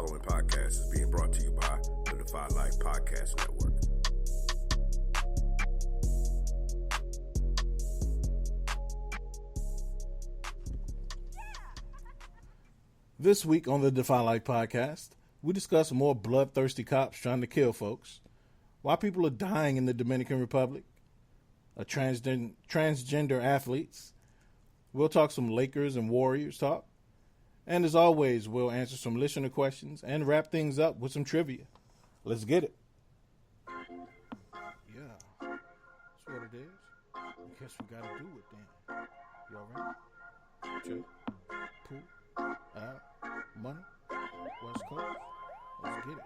following podcast is being brought to you by the Defy Life Podcast Network. This week on the Defy Life Podcast, we discuss more bloodthirsty cops trying to kill folks, why people are dying in the Dominican Republic, transgender athletes. We'll talk some Lakers and Warriors talk. And as always, we'll answer some listener questions and wrap things up with some trivia. Let's get it. Yeah, that's what it is. I guess we gotta do it then. Y'all ready? Check. Pool. Out. Money. West Coast. Let's get it.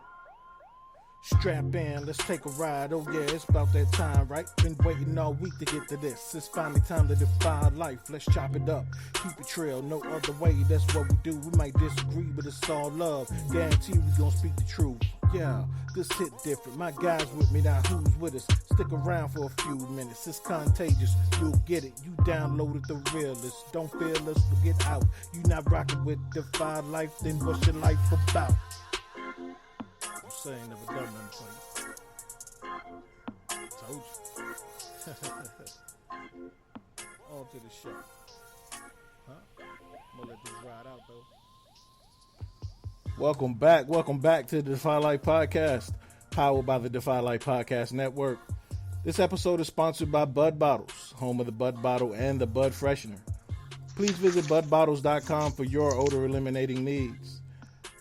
Strap in, let's take a ride. Oh yeah, it's about that time, right? Been waiting all week to get to this. It's finally time to defy life. Let's chop it up. Keep it trail, no other way. That's what we do. We might disagree, but it's all love. Guarantee we gon' speak the truth. Yeah, this hit different. My guys with me, now who's with us? Stick around for a few minutes. It's contagious. You'll get it. You downloaded the realest. Don't feel us, but get out. You not rocking with Defy Life, then what's your life about? Saying never done nothing for you. Told you. On to the show. Huh? I'm gonna let this ride out though. Welcome back to the Defy Life Podcast, powered by the Defy Life Podcast Network. This episode is sponsored by Bud Bottles, home of the Bud Bottle and the Bud Freshener. Please visit budbottles.com for your odor eliminating needs.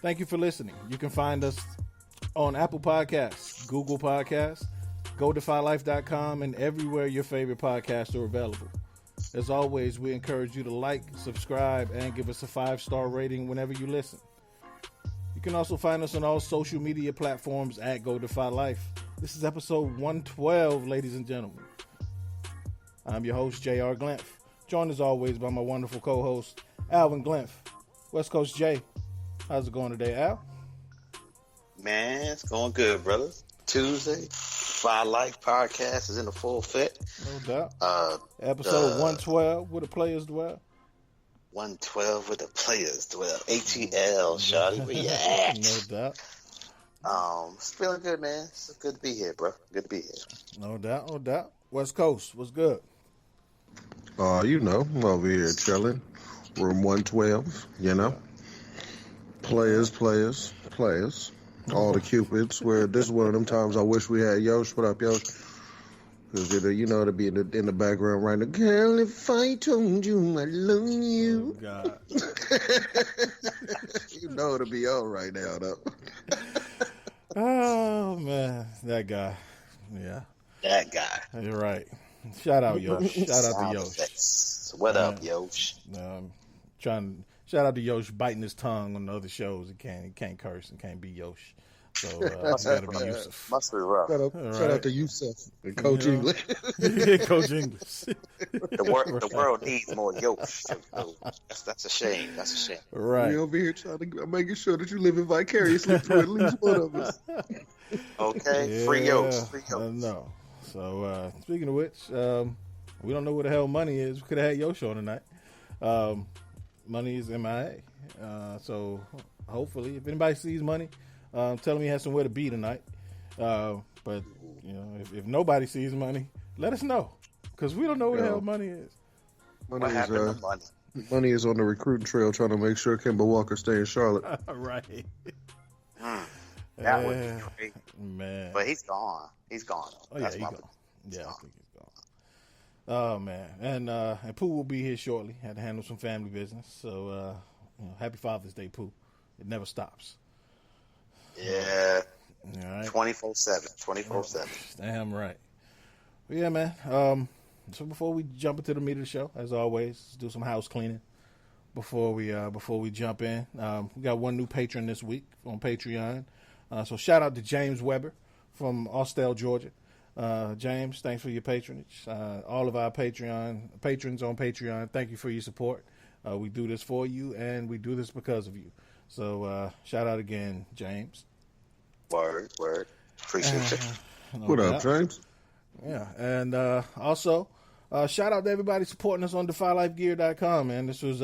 Thank you for listening. You can find us on Apple Podcasts, Google Podcasts, GoDefyLife.com, and everywhere your favorite podcasts are available. As always, we encourage you to like, subscribe, and give us a 5-star rating whenever you listen. You can also find us on all social media platforms at GoDefyLife. This is episode 112, ladies and gentlemen. I'm your host, J.R. Glymph, joined as always by my wonderful co-host, Alvin Glymph. West Coast Jay, how's it going today, Al? Man, it's going good, brother. Tuesday, Defy Life Podcast is in the full fit. No doubt. Episode 112, where the players dwell. 112, where the players dwell. ATL, shawty, where you at? No doubt. It's feeling good, man. It's good to be here, bro. Good to be here. No doubt. West Coast, what's good? I'm over here chilling. Room 112, Yeah. Players. All the Cupids. Where this is one of them times I wish we had Yosh. What up, Yosh? Because to be in the background right now. Girl, if I told you I love you. Oh, God. To be on right now, though. Oh, man. That guy. Yeah. That guy. You're right. Shout out, Yosh. Shout out to Yosh. So what up, Yosh? Shout out to Yosh biting his tongue on the other shows. He can't curse and can't be Yosh. So it's got to be Yusuf. Must be rough. Shout out to Yusuf and Coach English. Coach English. The world needs more Yosh. That's a shame. Right. We over here trying to making sure that you living vicariously through at least one of us. Okay, yeah, free Yosh. No. So speaking of which, we don't know where the hell money is. We could have had Yosh on tonight. Money is MIA. So hopefully, if anybody sees money, tell him he has somewhere to be tonight. But if nobody sees money, let us know, because we don't know where the hell money is. What happened to money? Money is on the recruiting trail, trying to make sure Kemba Walker stay in Charlotte. Right. That would be great, man. But he's gone. He's gone. Oh yeah, he's gone. I think he's gone. Oh man, and Pooh will be here shortly. Had to handle some family business, so happy Father's Day, Pooh. It never stops. Yeah. All right. 24/7. Damn right. But yeah, man. So before we jump into the meat of the show, as always, let's do some house cleaning before we jump in. We got one new patron this week on Patreon. So shout out to James Weber from Austell, Georgia. James, thanks for your patronage. All of our patrons on Patreon, thank you for your support. We do this for you, and we do this because of you. So shout out again, James. Word. Appreciate you. What up, James? Yeah, and also shout out to everybody supporting us on DefyLifeGear.com, man. This was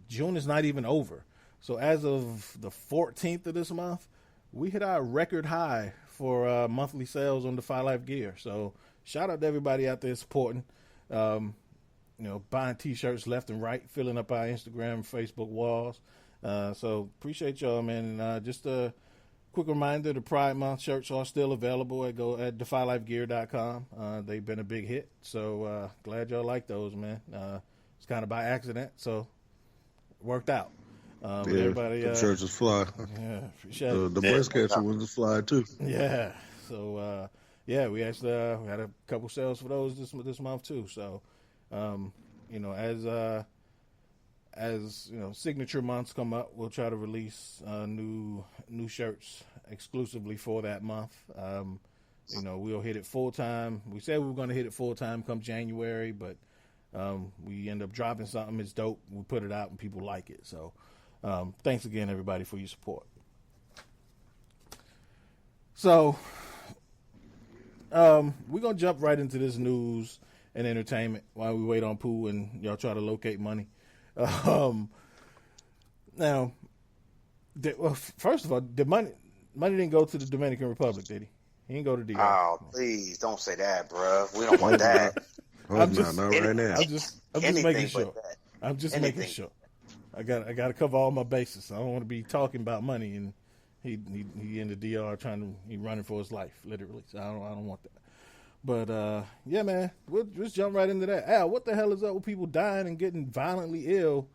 June is not even over. So as of the 14th of this month, we hit our record high for monthly sales on Defy Life gear. So shout out to everybody out there supporting, buying T-shirts left and right, filling up our Instagram, Facebook walls. So appreciate y'all, man. And just a quick reminder, the Pride Month shirts are still available at defylifegear.com. They've been a big hit, so glad y'all like those, man. It's kind of by accident, so it worked out. Everybody, the shirts is fly. Yeah, appreciate it. The breast cancer ones is fly too. Yeah, so we actually we had a couple sales for those this month too. So, as signature months come up, we'll try to release new shirts exclusively for that month. We'll hit it full time. We said we were going to hit it full time come January, but we end up dropping something. It's dope. We put it out and people like it. So thanks again, everybody, for your support. So we're going to jump right into this news and entertainment while we wait on Pooh and y'all try to locate money. Now, first of all, the money didn't go to the Dominican Republic, did he? He didn't go to DR. Oh, please don't say that, bro. We don't want that. Not right now. I'm just making sure. I'm just making sure. I got to cover all my bases. I don't want to be talking about money and he in the DR he running for his life, literally. So I don't want that. But yeah, man, we'll just jump right into that. Al, what the hell is up with people dying and getting violently ill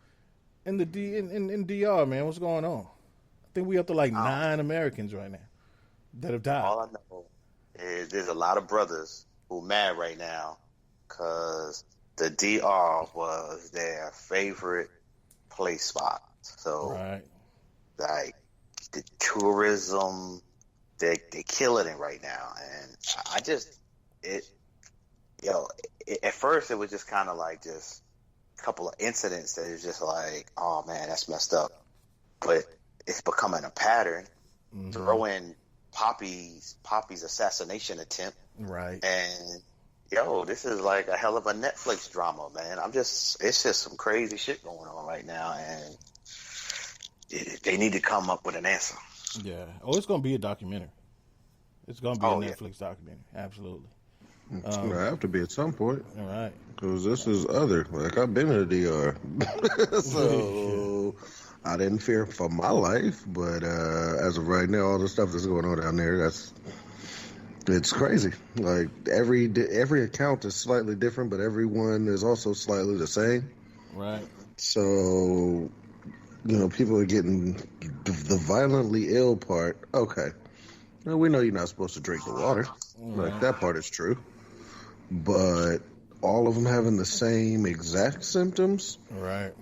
in the in DR, man? What's going on? I think we up to like 9 Americans right now that have died. All I know is there's a lot of brothers who mad right now because the DR was their favorite play spot. So, right. Like the tourism, they're killing it right now, and at first it was just kind of like just a couple of incidents that is just like, oh man, that's messed up. But it's becoming a pattern. Mm-hmm. Throw in Poppy's assassination attempt. Right. And this is like a hell of a Netflix drama, man. It's just some crazy shit going on right now, and they need to come up with an answer. Yeah. Oh, it's going to be a documentary. It's going to be a Netflix documentary. Absolutely. It's going to have to be at some point. All right. Because this is other. Like, I've been in the DR. So, I didn't fear for my life. But as of right now, all the stuff that's going on down there, it's crazy. Like, every account is slightly different, but everyone is also slightly the same. Right. So, people are getting the violently ill part. Okay. Well, we know you're not supposed to drink the water. Right. Like, that part is true. But all of them having the same exact symptoms. Right.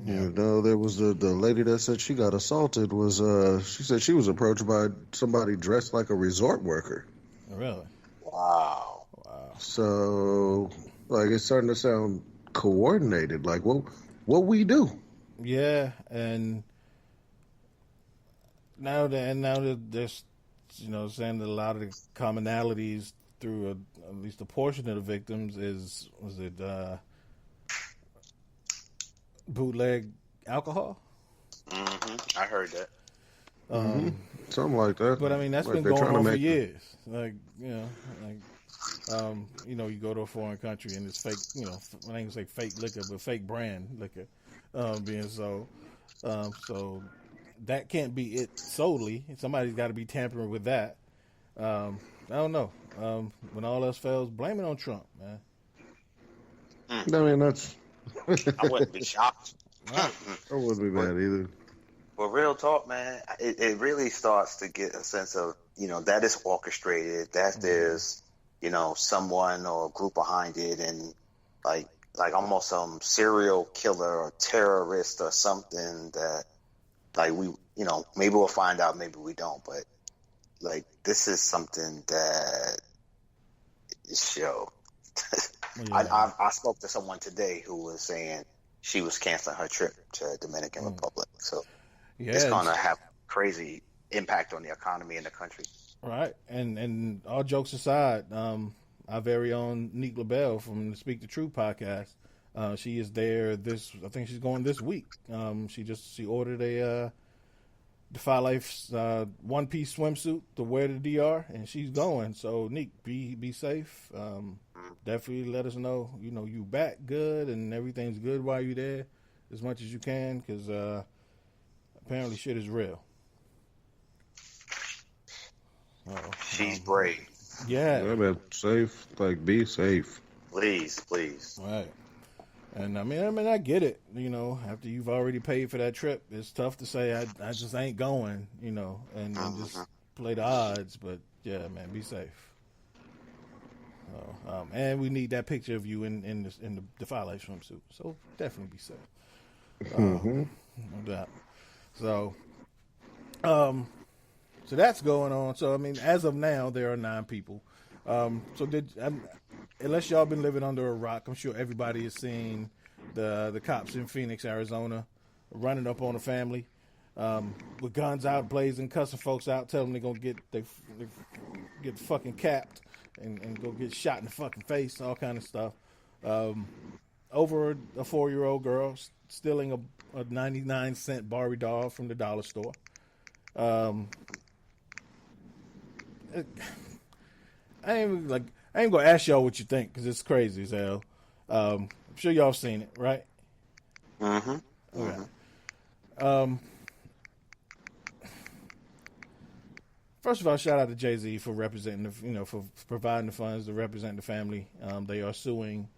Yeah. There was the lady that said she got assaulted she said she was approached by somebody dressed like a resort worker. Really? Wow. So, like, it's starting to sound coordinated. Like, what we do? Yeah, and now that there's saying that a lot of the commonalities through at least a portion of the victims was it bootleg alcohol? Mm-hmm. I heard that. Something like that. But I mean, that's been going on for years. Like, you go to a foreign country and it's fake, I ain't gonna say fake liquor, but fake brand liquor being sold. So that can't be it solely. Somebody's got to be tampering with that. I don't know. When all else fails, blame it on Trump, man. I mean, that's... I wouldn't be shocked. I wouldn't be mad either. But real talk, man, it really starts to get a sense of, that is orchestrated, that there's, someone or a group behind it, and like almost some serial killer or terrorist or something that, like, we, maybe we'll find out, maybe we don't, but like, this is something that is Yeah. I spoke to someone today who was saying she was canceling her trip to Dominican Republic. So it's going to have crazy impact on the economy in the country. Right. And all jokes aside, our very own Neek LaBelle from the Speak the Truth podcast She is there I think she's going this week. She ordered a Defy Life's one-piece swimsuit to wear to DR, and she's going. So, Nick, be safe. Definitely let us know, you back good and everything's good while you're there as much as you can, because apparently shit is real. She's brave. Yeah. Yeah, man, safe. Like, be safe. Please. Right. And I mean, I get it. After you've already paid for that trip, it's tough to say I just ain't going. And just play the odds. But yeah, man, be safe. And we need that picture of you in the Defy Life swimsuit. So definitely be safe. No doubt. So, so that's going on. So I mean, as of now, there are 9 people. Unless y'all been living under a rock, I'm sure everybody has seen the cops in Phoenix, Arizona, running up on a family with guns out, blazing, cussing folks out, telling them they're gonna get fucking capped and go get shot in the fucking face, all kind of stuff. Over a 4-year-old girl stealing a 99-cent Barbie doll from the dollar store. I ain't gonna ask y'all what you think, because it's crazy as hell. I'm sure y'all seen it, right? Okay. First of all, shout out to Jay-Z for representing for providing the funds to represent the family. They are suing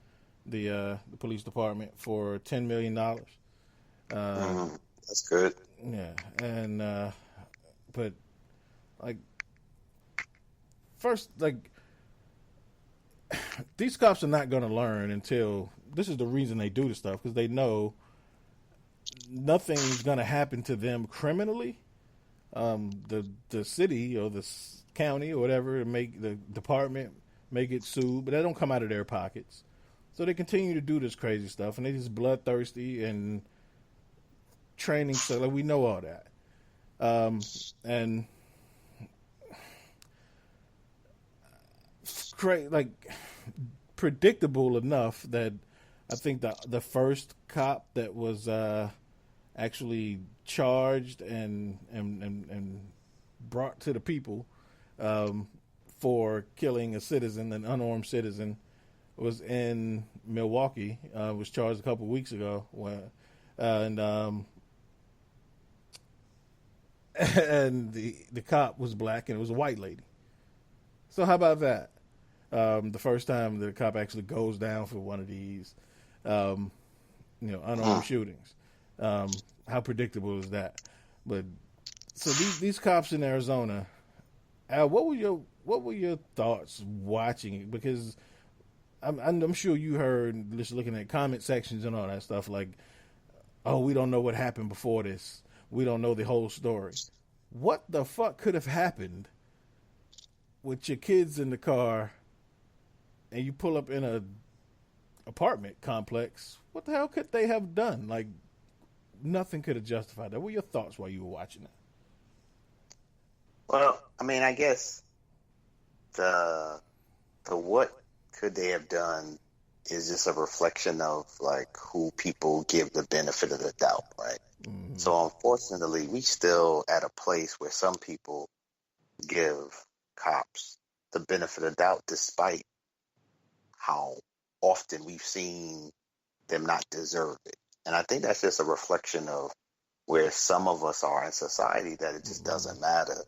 the police department for $10 million. That's good. Yeah, and but first, these cops are not going to learn until this is the reason they do this stuff, because they know nothing's going to happen to them criminally. The city or the county or whatever make the department may get sued, but that don't come out of their pockets. So they continue to do this crazy stuff, and they just bloodthirsty and training stuff. Like, we know all that, and predictable enough that I think the first cop that was actually charged and brought to the people for killing a citizen, an unarmed citizen, was in Milwaukee. Was charged a couple weeks ago, and the cop was black, and it was a white lady. So how about that? The first time the cop actually goes down for one of these, unarmed shootings. How predictable is that? But so these cops in Arizona, Al, what were your thoughts watching it? Because I'm sure you heard, just looking at comment sections and all that stuff, like, oh, we don't know what happened before this. We don't know the whole story. What the fuck could have happened with your kids in the car and you pull up in a apartment complex? What the hell could they have done? Like, nothing could have justified that. What were your thoughts while you were watching that? Well, I mean, I guess the what could they have done is just a reflection of, like, who people give the benefit of the doubt, right? Mm-hmm. So unfortunately, we still at a place where some people give cops the benefit of the doubt, despite how often we've seen them not deserve it. And I think that's just a reflection of where some of us are in society, that it just doesn't matter.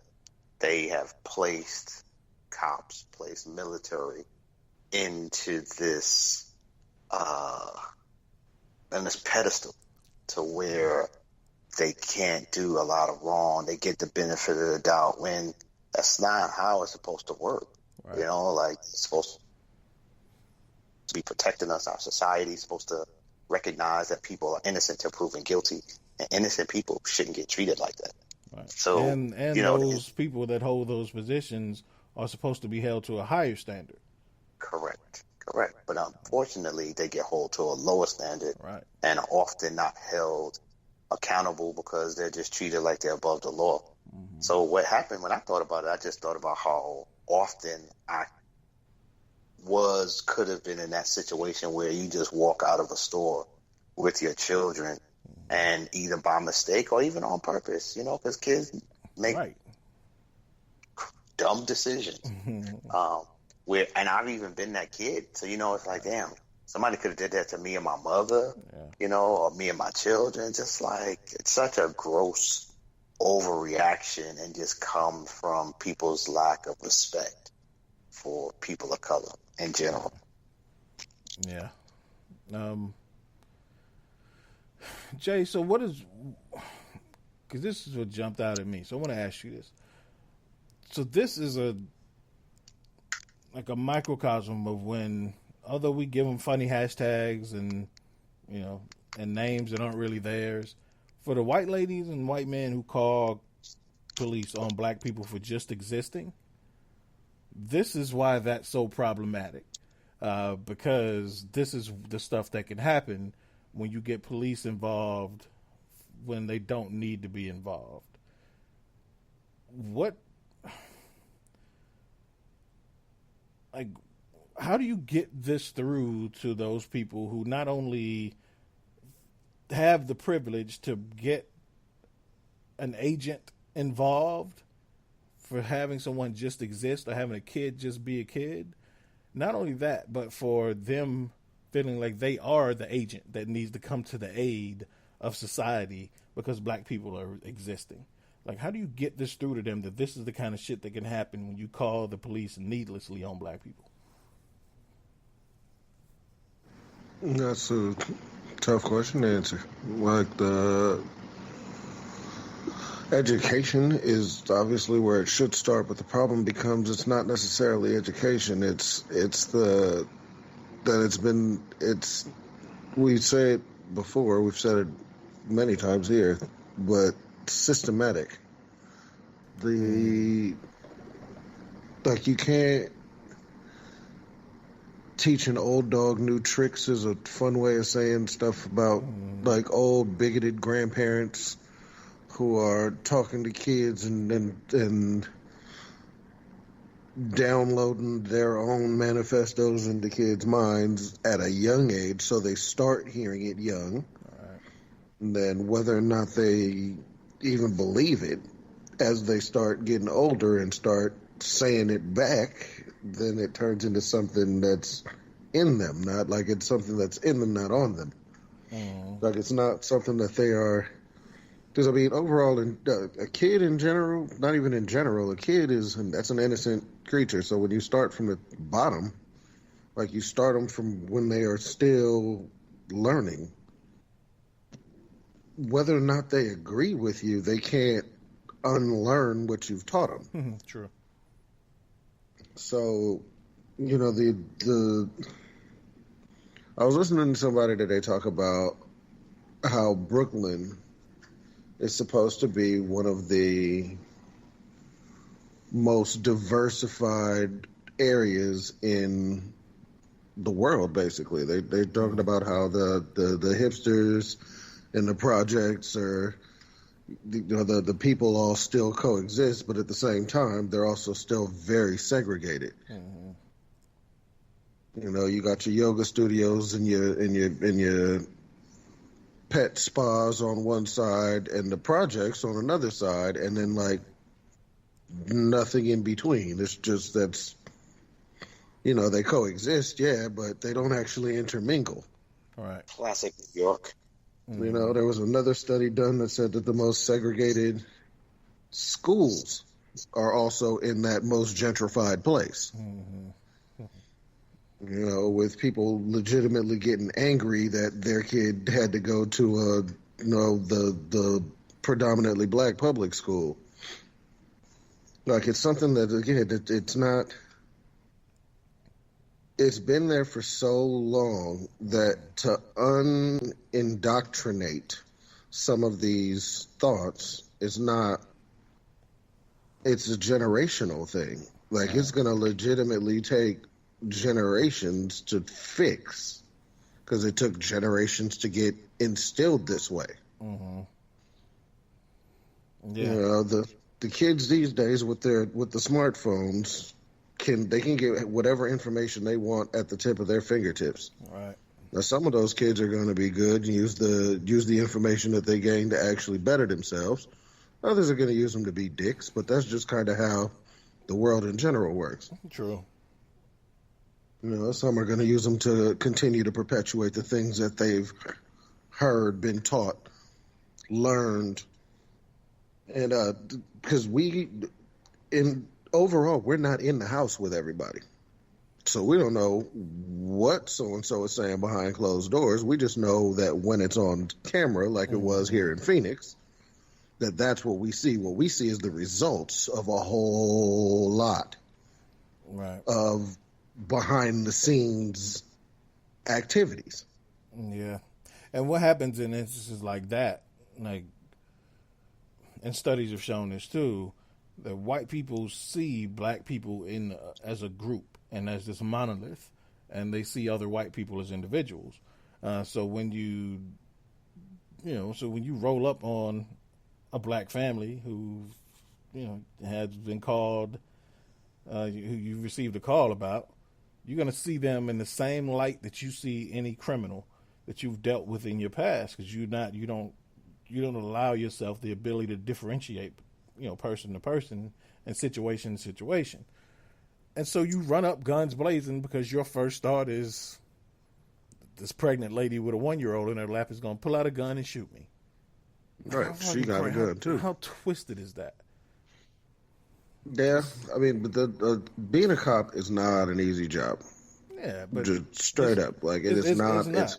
They have placed cops, placed military into this pedestal to where they can't do a lot of wrong. They get the benefit of the doubt when that's not how it's supposed to work. Right. Like, it's supposed to be protecting us. Our society is supposed to recognize that people are innocent until proven guilty, and innocent people shouldn't get treated like that. Right. So, and those people that hold those positions are supposed to be held to a higher standard. Correct. But unfortunately, they get held to a lower standard, right, and are often not held accountable because they're just treated like they're above the law. Mm-hmm. So what happened when I thought about it, I just thought about how often could have been in that situation where you just walk out of a store with your children and either by mistake or even on purpose, because kids make dumb decisions. And I've even been that kid. So, it's like, damn, somebody could have did that to me and my mother, or me and my children. Just like, it's such a gross overreaction and just comes from people's lack of respect for people of color in general. Yeah. Jay, so what is, because this is what jumped out at me. So I want to ask you this. So this is like a microcosm of when, although we give them funny hashtags and, and names that aren't really theirs, for the white ladies and white men who call police on black people for just existing, this is why that's so problematic. Because this is the stuff that can happen when you get police involved when they don't need to be involved. How do you get this through to those people who not only have the privilege to get an agent involved for having someone just exist or having a kid just be a kid? Not only that, but for them feeling like they are the agent that needs to come to the aid of society because black people are existing. Like, how do you get this through to them that this is the kind of shit that can happen when you call the police needlessly on black people? That's a tough question to answer. Like, the education is obviously where it should start, but the problem becomes it's not necessarily education. We say it before, we've said it many times here, but systematic. You can't teach an old dog new tricks is a fun way of saying stuff about like old bigoted grandparents who are talking to kids and downloading their own manifestos into kids' minds at a young age, so they start hearing it young. Right. And then whether or not they even believe it, as they start getting older and start saying it back, then it turns into something that's in them, not like it's something that's in them, not on them. Like it's not something that they are. Because, I mean, overall, a kid in general, not even in general, a kid that's an innocent creature. So when you start from the bottom, like you start them from when they are still learning, whether or not they agree with you, they can't unlearn what you've taught them. True. So, I was listening to somebody today talk about how Brooklyn is supposed to be one of the most diversified areas in the world, basically. They're talking about how the hipsters and the projects are, the people all still coexist, but at the same time, they're also still very segregated. You got your yoga studios and your pet spas on one side and the projects on another side, and then like nothing in between. It's just they coexist, but they don't actually intermingle. All right. Classic New York. There was another study done that said that the most segregated schools are also in that most gentrified place. With people legitimately getting angry that their kid had to go to the predominantly black public school. Like, it's something that, again, it's not. It's been there for so long that to unindoctrinate some of these thoughts is not. It's a generational thing. Like, it's going to legitimately take generations to fix, because it took generations to get instilled this way. The kids these days with the smartphones can get whatever information they want at the tip of their fingertips. Right. Now, some of those kids are going to be good and use the information that they gain to actually better themselves. Others are going to use them to be dicks, but that's just kind of how the world in general works. True. Some are going to use them to continue to perpetuate the things that they've heard, been taught, learned, and because overall, we're not in the house with everybody. So we don't know what so-and-so is saying behind closed doors. We just know that when it's on camera, like it was here in Phoenix, that's what we see. What we see is the results of a whole lot of behind-the-scenes activities. Yeah. And what happens in instances like that, like, and studies have shown this too, that white people see black people as a group and as this monolith, and they see other white people as individuals. So when you roll up on a black family who, has been called, who you received a call about, you're going to see them in the same light that you see any criminal that you've dealt with in your past, because you don't allow yourself the ability to differentiate, person to person and situation to situation. And so you run up guns blazing because your first thought is this pregnant lady with a 1-year-old in her lap is going to pull out a gun and shoot me. Right. She got a gun too. How twisted is that? Yeah. I mean, but being a cop is not an easy job. Yeah. But just straight up. Like it's not.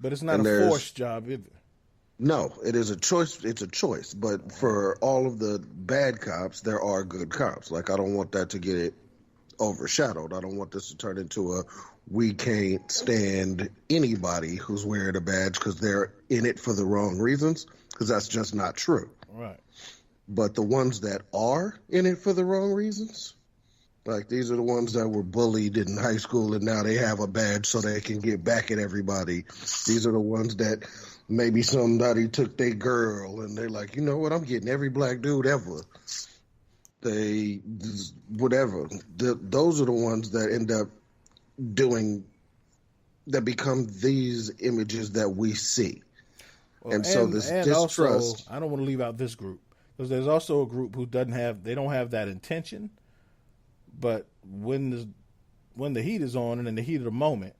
But it's not a forced job either. No, it is a choice. It's a choice. But for all of the bad cops, there are good cops. Like, I don't want that to get overshadowed. I don't want this to turn into we can't stand anybody who's wearing a badge because they're in it for the wrong reasons, because that's just not true. Right. But the ones that are in it for the wrong reasons, like these are the ones that were bullied in high school and now they have a badge so they can get back at everybody. These are the ones that maybe somebody took their girl and they're like, you know what, I'm getting every black dude ever. Whatever. Those are the ones that end up that become these images that we see. Well, and so this distrust. Also, I don't want to leave out this group, because there's also a group who don't have that intention, but when the heat is on and in the heat of the moment,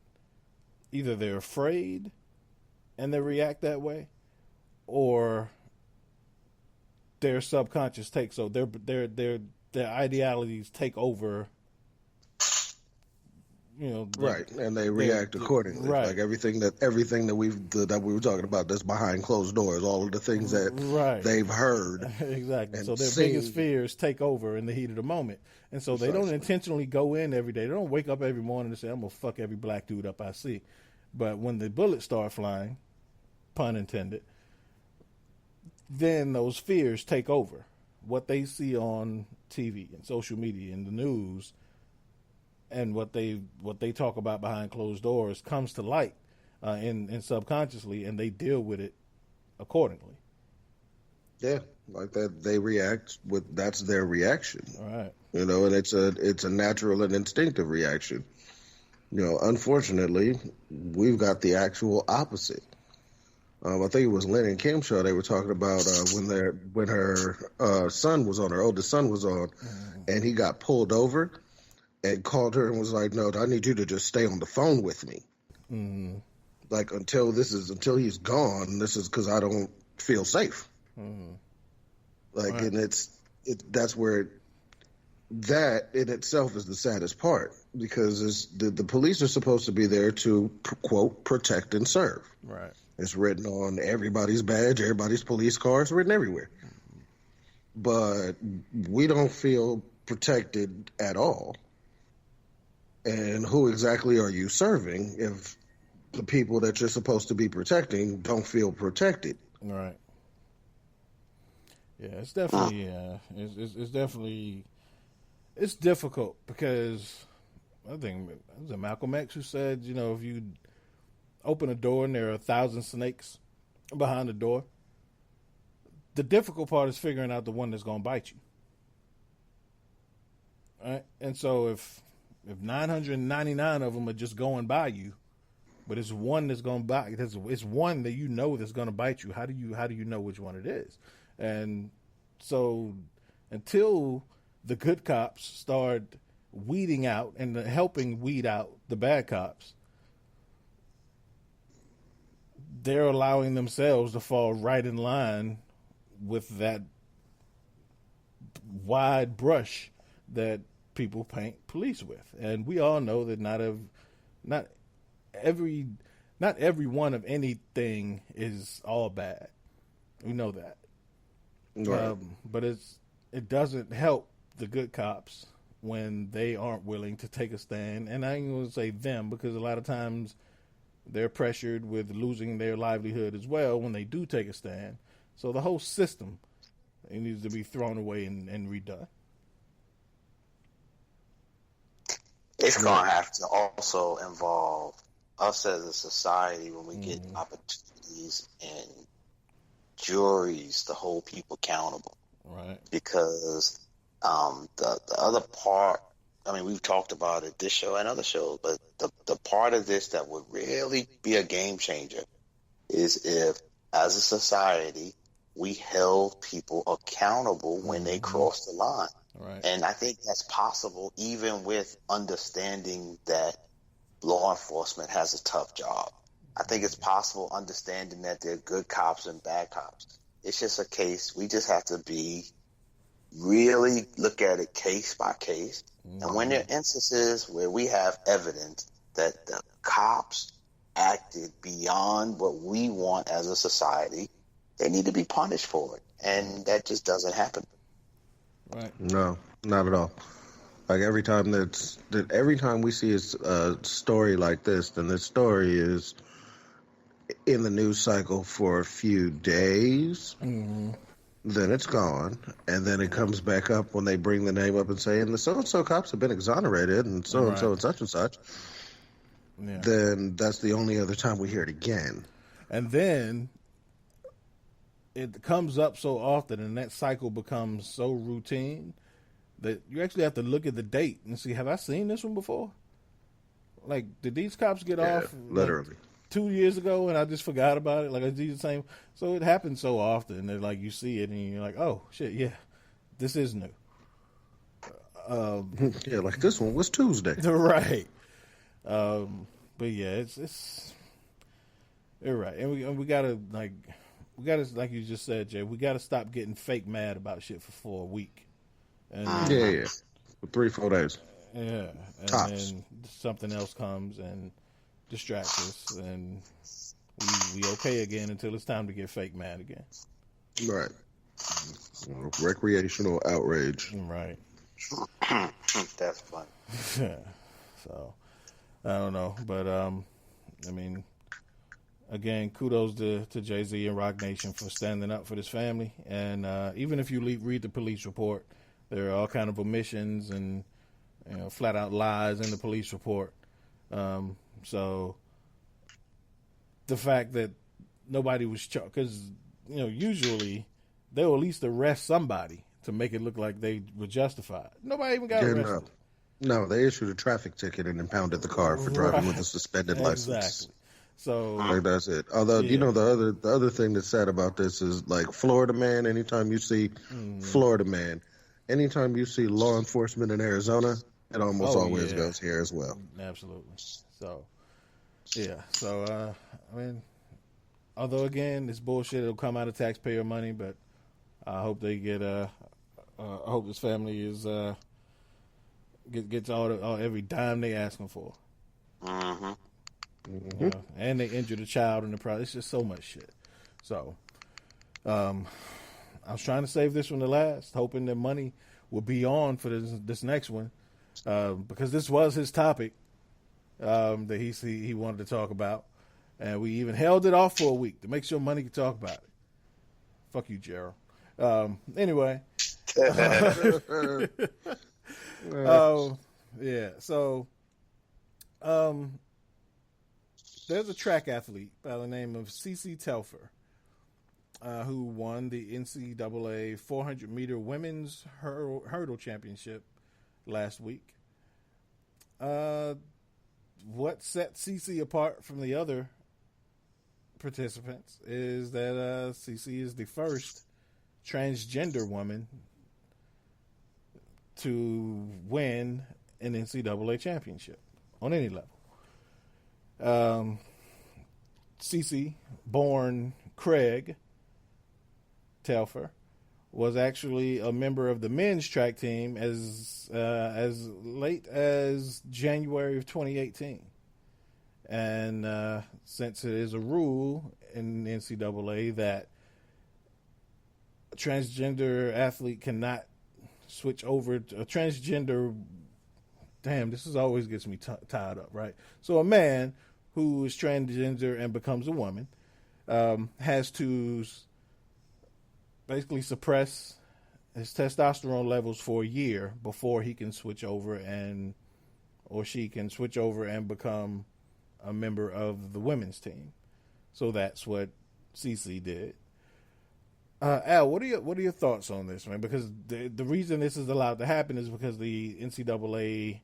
either they're afraid and they react that way, or their subconscious takes over. Their ideologies take over. Right, and they react accordingly. Right. Like everything that we were talking about that's behind closed doors, all of the things that they've heard. Exactly. So their biggest fears take over in the heat of the moment. And so they don't intentionally go in every day. They don't wake up every morning and say, I'm going to fuck every black dude up I see. But when the bullets start flying, pun intended, then those fears take over. What they see on TV and social media and the news, and what they talk about behind closed doors comes to light and subconsciously, and they deal with it accordingly. Yeah, like that, they react with, that's their reaction. All right. And it's a natural and instinctive reaction. Unfortunately, we've got the actual opposite. I think it was Lynn and Kim's show. They were talking about when her son was on, her oldest son was on, and he got pulled over and called her and was like, "No, I need you to just stay on the phone with me, like until he's gone. This is because I don't feel safe." Like, right. And that's where that in itself is the saddest part, because the police are supposed to be there to quote protect and serve. Right. It's written on everybody's badge, everybody's police car. It's written everywhere. But we don't feel protected at all. And who exactly are you serving if the people that you're supposed to be protecting don't feel protected? Right. Yeah, it's definitely it's definitely it's difficult, because I think it was Malcolm X who said, if you open a door and there are 1,000 snakes behind the door, the difficult part is figuring out the one that's going to bite you. Right? And so if 999 of them are just going by you, but it's one that's going to bite. It's one that you know that's going to bite you. How do you know which one it is? And so until the good cops start weeding out and helping weed out the bad cops, they're allowing themselves to fall right in line with that wide brush that people paint police with. And we all know that not every one of anything is all bad. We know that. Right. But it doesn't help the good cops when they aren't willing to take a stand. And I ain't going to say them, because a lot of times they're pressured with losing their livelihood as well when they do take a stand. So the whole system, it needs to be thrown away and redone. It's going to have to also involve us as a society when we get opportunities and juries to hold people accountable. Right. Because the other part, I mean, we've talked about it this show and other shows, but the part of this that would really be a game changer is if, as a society, we held people accountable when they cross the line. Right. And I think that's possible even with understanding that law enforcement has a tough job. I think it's possible understanding that there are good cops and bad cops. It's just a case. We just have to really look at it case by case. And when there are instances where we have evidence that the cops acted beyond what we want as a society, they need to be punished for it. And that just doesn't happen. Right. No, not at all. Like every time every time we see a story like this, then this story is in the news cycle for a few days. Then it's gone, and then it comes back up when they bring the name up and say, and the so-and-so cops have been exonerated, and so-and-so and such and such. Yeah. Then that's the only other time we hear it again. And then it comes up so often, and that cycle becomes so routine that you actually have to look at the date and see, have I seen this one before? Like, did these cops get off literally 2 years ago and I just forgot about it? Like, I do the same. So it happens so often that, like, you see it and you're like, oh shit, yeah, this is new. Yeah, like this one was Tuesday. Right. But yeah, it's you're right. And we gotta like you just said, Jay, we gotta stop getting fake mad about shit for a week. And yeah. For 3-4 days. Yeah. And then something else comes and distracts us, and we okay again until it's time to get fake mad again. Right. Recreational outrage. Right. That's fun. So I don't know, but I mean, again, kudos to Jay-Z and Rock Nation for standing up for this family. And even if you read the police report, there are all kind of omissions and flat out lies in the police report. So the fact that nobody was charged, because usually they'll at least arrest somebody to make it look like they were justified. Nobody even got arrested. No, they issued a traffic ticket and impounded the car for driving with a suspended license. Exactly. So like that's it. Although the other thing that's sad about this is like Florida man. Anytime you see Florida man, anytime you see law enforcement in Arizona, it almost always goes here as well. Absolutely. So yeah. So I mean, although again, this bullshit will come out of taxpayer money, but I hope they get. I hope this family is gets every dime they asking for. And they injured a child in the process. It's just so much shit. So, I was trying to save this one to last, hoping that money will be on for this next one, because this was his topic that he wanted to talk about, and we even held it off for a week to make sure money could talk about it. Fuck you, Gerald. Anyway. Yeah. So, there's a track athlete by the name of Cece Telfer, who won the NCAA 400-meter women's hurdle championship last week. What set Cece apart from the other participants is that Cece is the first transgender woman to win an NCAA championship on any level. Cece, born Craig Telfer, was actually a member of the men's track team as late as January of 2018. And since it is a rule in NCAA that a transgender athlete cannot switch over to a transgender, damn, this is always gets me tied up, right? So a man who is transgender and becomes a woman has to basically suppress his testosterone levels for a year before he can switch over or she can switch over and become a member of the women's team. So that's what Cece did. Al, what are your thoughts on this, man? Because the reason this is allowed to happen is because the NCAA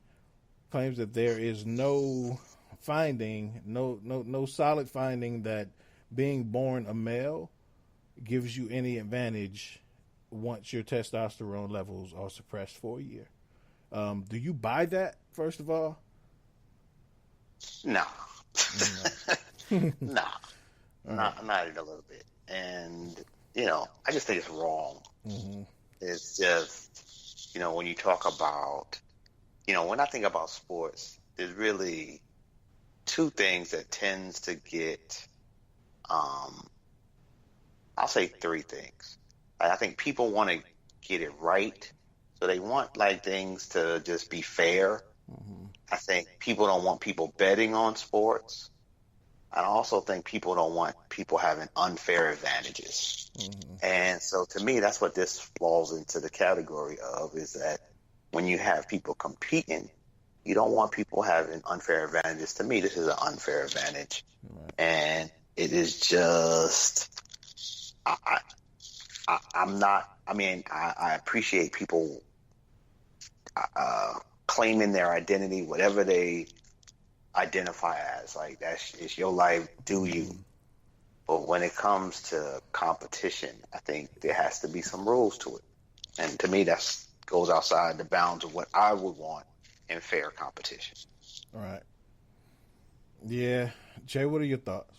claims that there is no finding, no solid finding that being born a male gives you any advantage once your testosterone levels are suppressed for a year. Do you buy that, first of all? No. No. Not even a little bit. And, I just think it's wrong. Mm-hmm. It's just, when you talk about, when I think about sports, there's really two things that tends to get, I'll say three things. I think people want to get it right. So they want things to just be fair. Mm-hmm. I think people don't want people betting on sports. I also think people don't want people having unfair advantages. Mm-hmm. And so to me, that's what this falls into the category of, is that when you have people competing, you don't want people having unfair advantages. To me, this is an unfair advantage. Right. And it is just, I appreciate people claiming their identity, whatever they identify as. It's your life, do you? But when it comes to competition, I think there has to be some rules to it. And to me, that goes outside the bounds of what I would want in fair competition. All right. Yeah. Jay, what are your thoughts?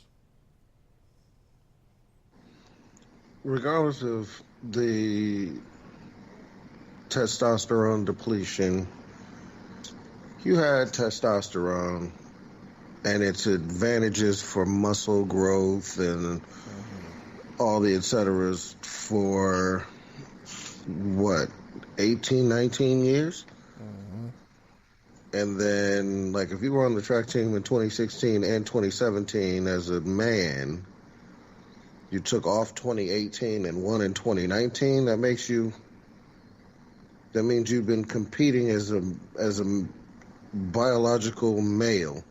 Regardless of the testosterone depletion, you had testosterone and its advantages for muscle growth and all the et ceteras for 18, 19 years? And then, if you were on the track team in 2016 and 2017 as a man, you took off 2018 and won in 2019. That means you've been competing as a biological male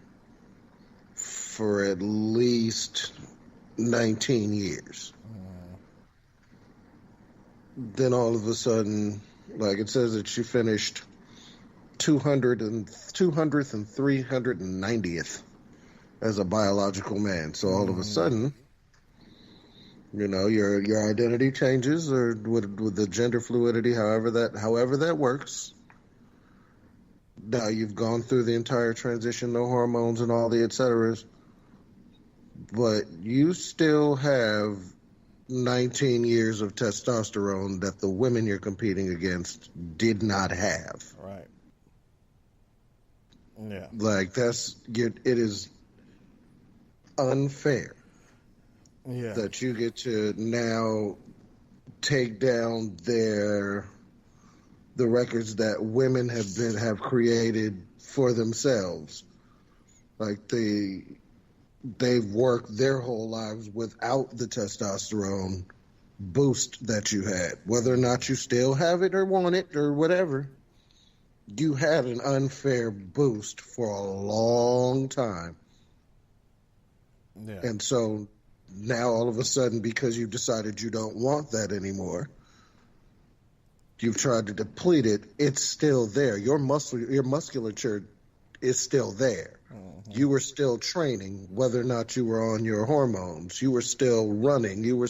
for at least 19 years. Then all of a sudden, it says that you finished 200th and 390th as a biological man. So all of a sudden, your identity changes, or with the gender fluidity, however that works. Now you've gone through the entire transition, no hormones and all the et ceteras, but you still have 19 years of testosterone that the women you're competing against did not have. Right. Yeah. It is unfair. Yeah. That you get to now take down the records that women have created for themselves. They've worked their whole lives without the testosterone boost that you had. Whether or not you still have it or want it or whatever, you had an unfair boost for a long time. Yeah. And so now all of a sudden, because you've decided you don't want that anymore, you've tried to deplete it, it's still there. Your musculature is still there. Mm-hmm. You were still training, whether or not you were on your hormones. You were still running.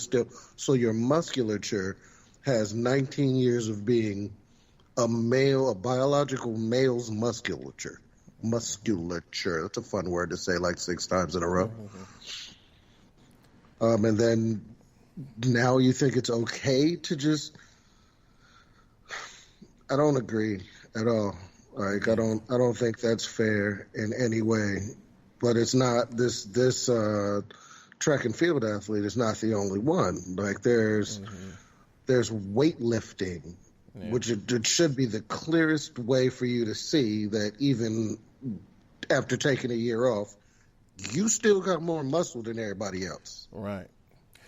So your musculature has 19 years of being a biological male's musculature. Musculature. That's a fun word to say like 6 times in a row. Mm-hmm. And then now you think it's okay to just... I don't agree at all. Like, I don't think that's fair in any way. But it's not this track and field athlete is not the only one. Like, there's weightlifting, which it should be the clearest way for you to see that even after taking a year off, you still got more muscle than everybody else. Right.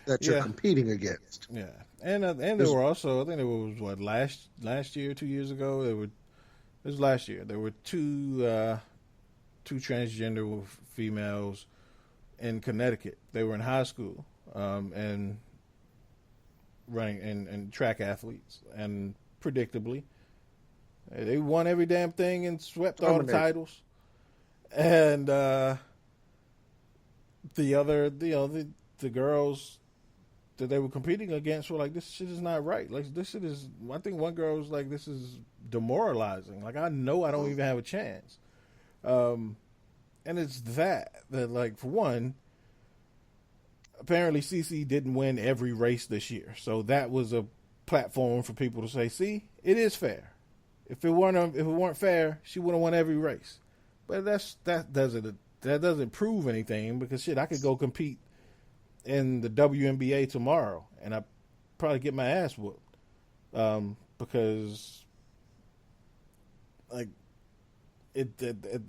That you're competing against. Yeah. And there were also, I think it was last year, 2 years ago, it was last year. There were two transgender females in Connecticut. They were in high school and running and track athletes, and predictably, they won every damn thing and swept all the titles. And the girls that they were competing against were like, this shit is not right. Like, this shit is, I think one girl was like, this is demoralizing. Like, I know I don't even have a chance. And it's that like, for one, apparently CC didn't win every race this year. So that was a platform for people to say, see, it is fair. If it weren't fair, she would have won every race. But that doesn't prove anything, because shit, I could go compete in the WNBA tomorrow, and I probably get my ass whooped, because like at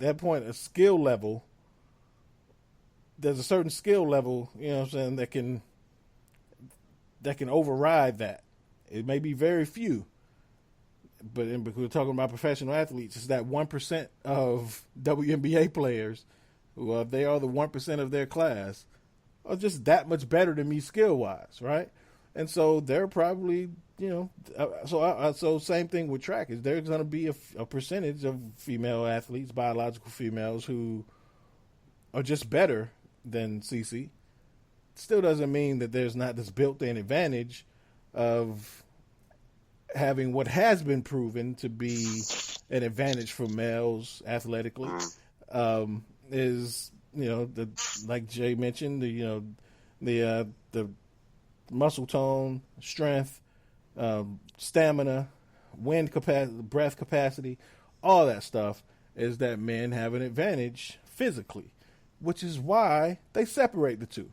that point, a skill level. There's a certain skill level, you know what I'm saying, that can override that. It may be very few, but because we're talking about professional athletes, it's that 1% of WNBA players who they are the 1% of their class, are just that much better than me skill-wise, right? And so they're probably, so same thing with track, is there's going to be a percentage of female athletes, biological females, who are just better than CC. Still doesn't mean that there's not this built-in advantage of having what has been proven to be an advantage for males athletically, is, like Jay mentioned, the muscle tone, strength, stamina, wind capacity, breath capacity, all that stuff is that men have an advantage physically, which is why they separate the two.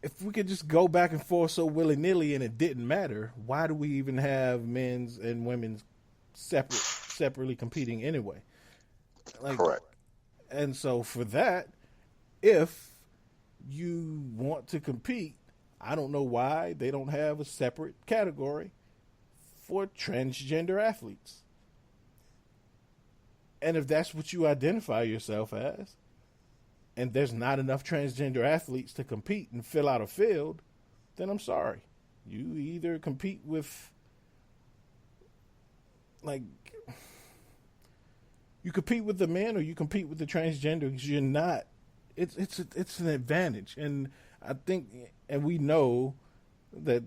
If we could just go back and forth so willy-nilly and it didn't matter, why do we even have men's and women's separately competing anyway? Correct. And so for that, if you want to compete, I don't know why they don't have a separate category for transgender athletes. And if that's what you identify yourself as, and there's not enough transgender athletes to compete and fill out a field, then I'm sorry. You either compete with, you compete with the men or you compete with the transgender, because you're not. It's an advantage, and I think, and we know that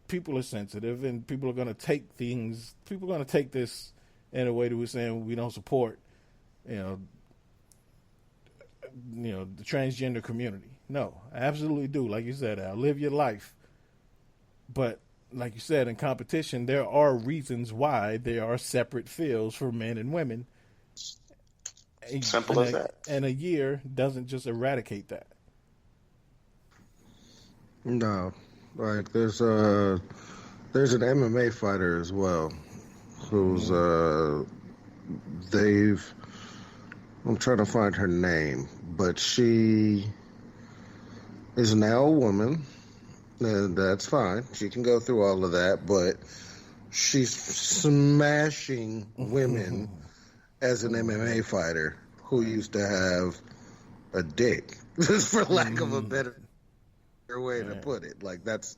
people are sensitive, and people are going to take things. People are going to take this in a way that we're saying we don't support, the transgender community. No, I absolutely do. Like you said, Al, live your life. But like you said, in competition, there are reasons why there are separate fields for men and women. Simple as that. And a year doesn't just eradicate that. No, like there's an MMA fighter as well, who's I'm trying to find her name, but she is now a woman, and that's fine. She can go through all of that, but she's smashing women as an MMA fighter who used to have a dick, for lack of a better way to put it. Like, that's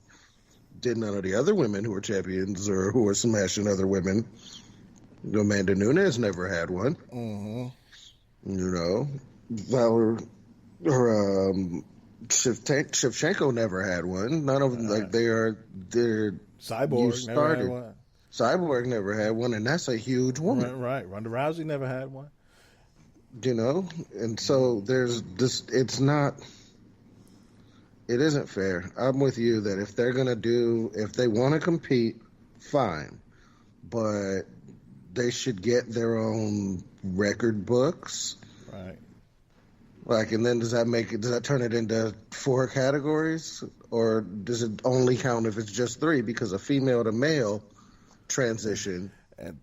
did none of the other women who were champions or who were smashing other women. Amanda Nunes never had one. You know, Shevchenko never had one. None of them, like they're Cyborg never had one. Cyborg never had one, and that's a huge woman. Right. Ronda Rousey never had one. You know, and so there's this. It isn't fair. I'm with you that if they want to compete, fine, but they should get their own record books. Right. Like, and then does that turn it into 4 categories, or does it only count if it's just 3? Because a female to male transition and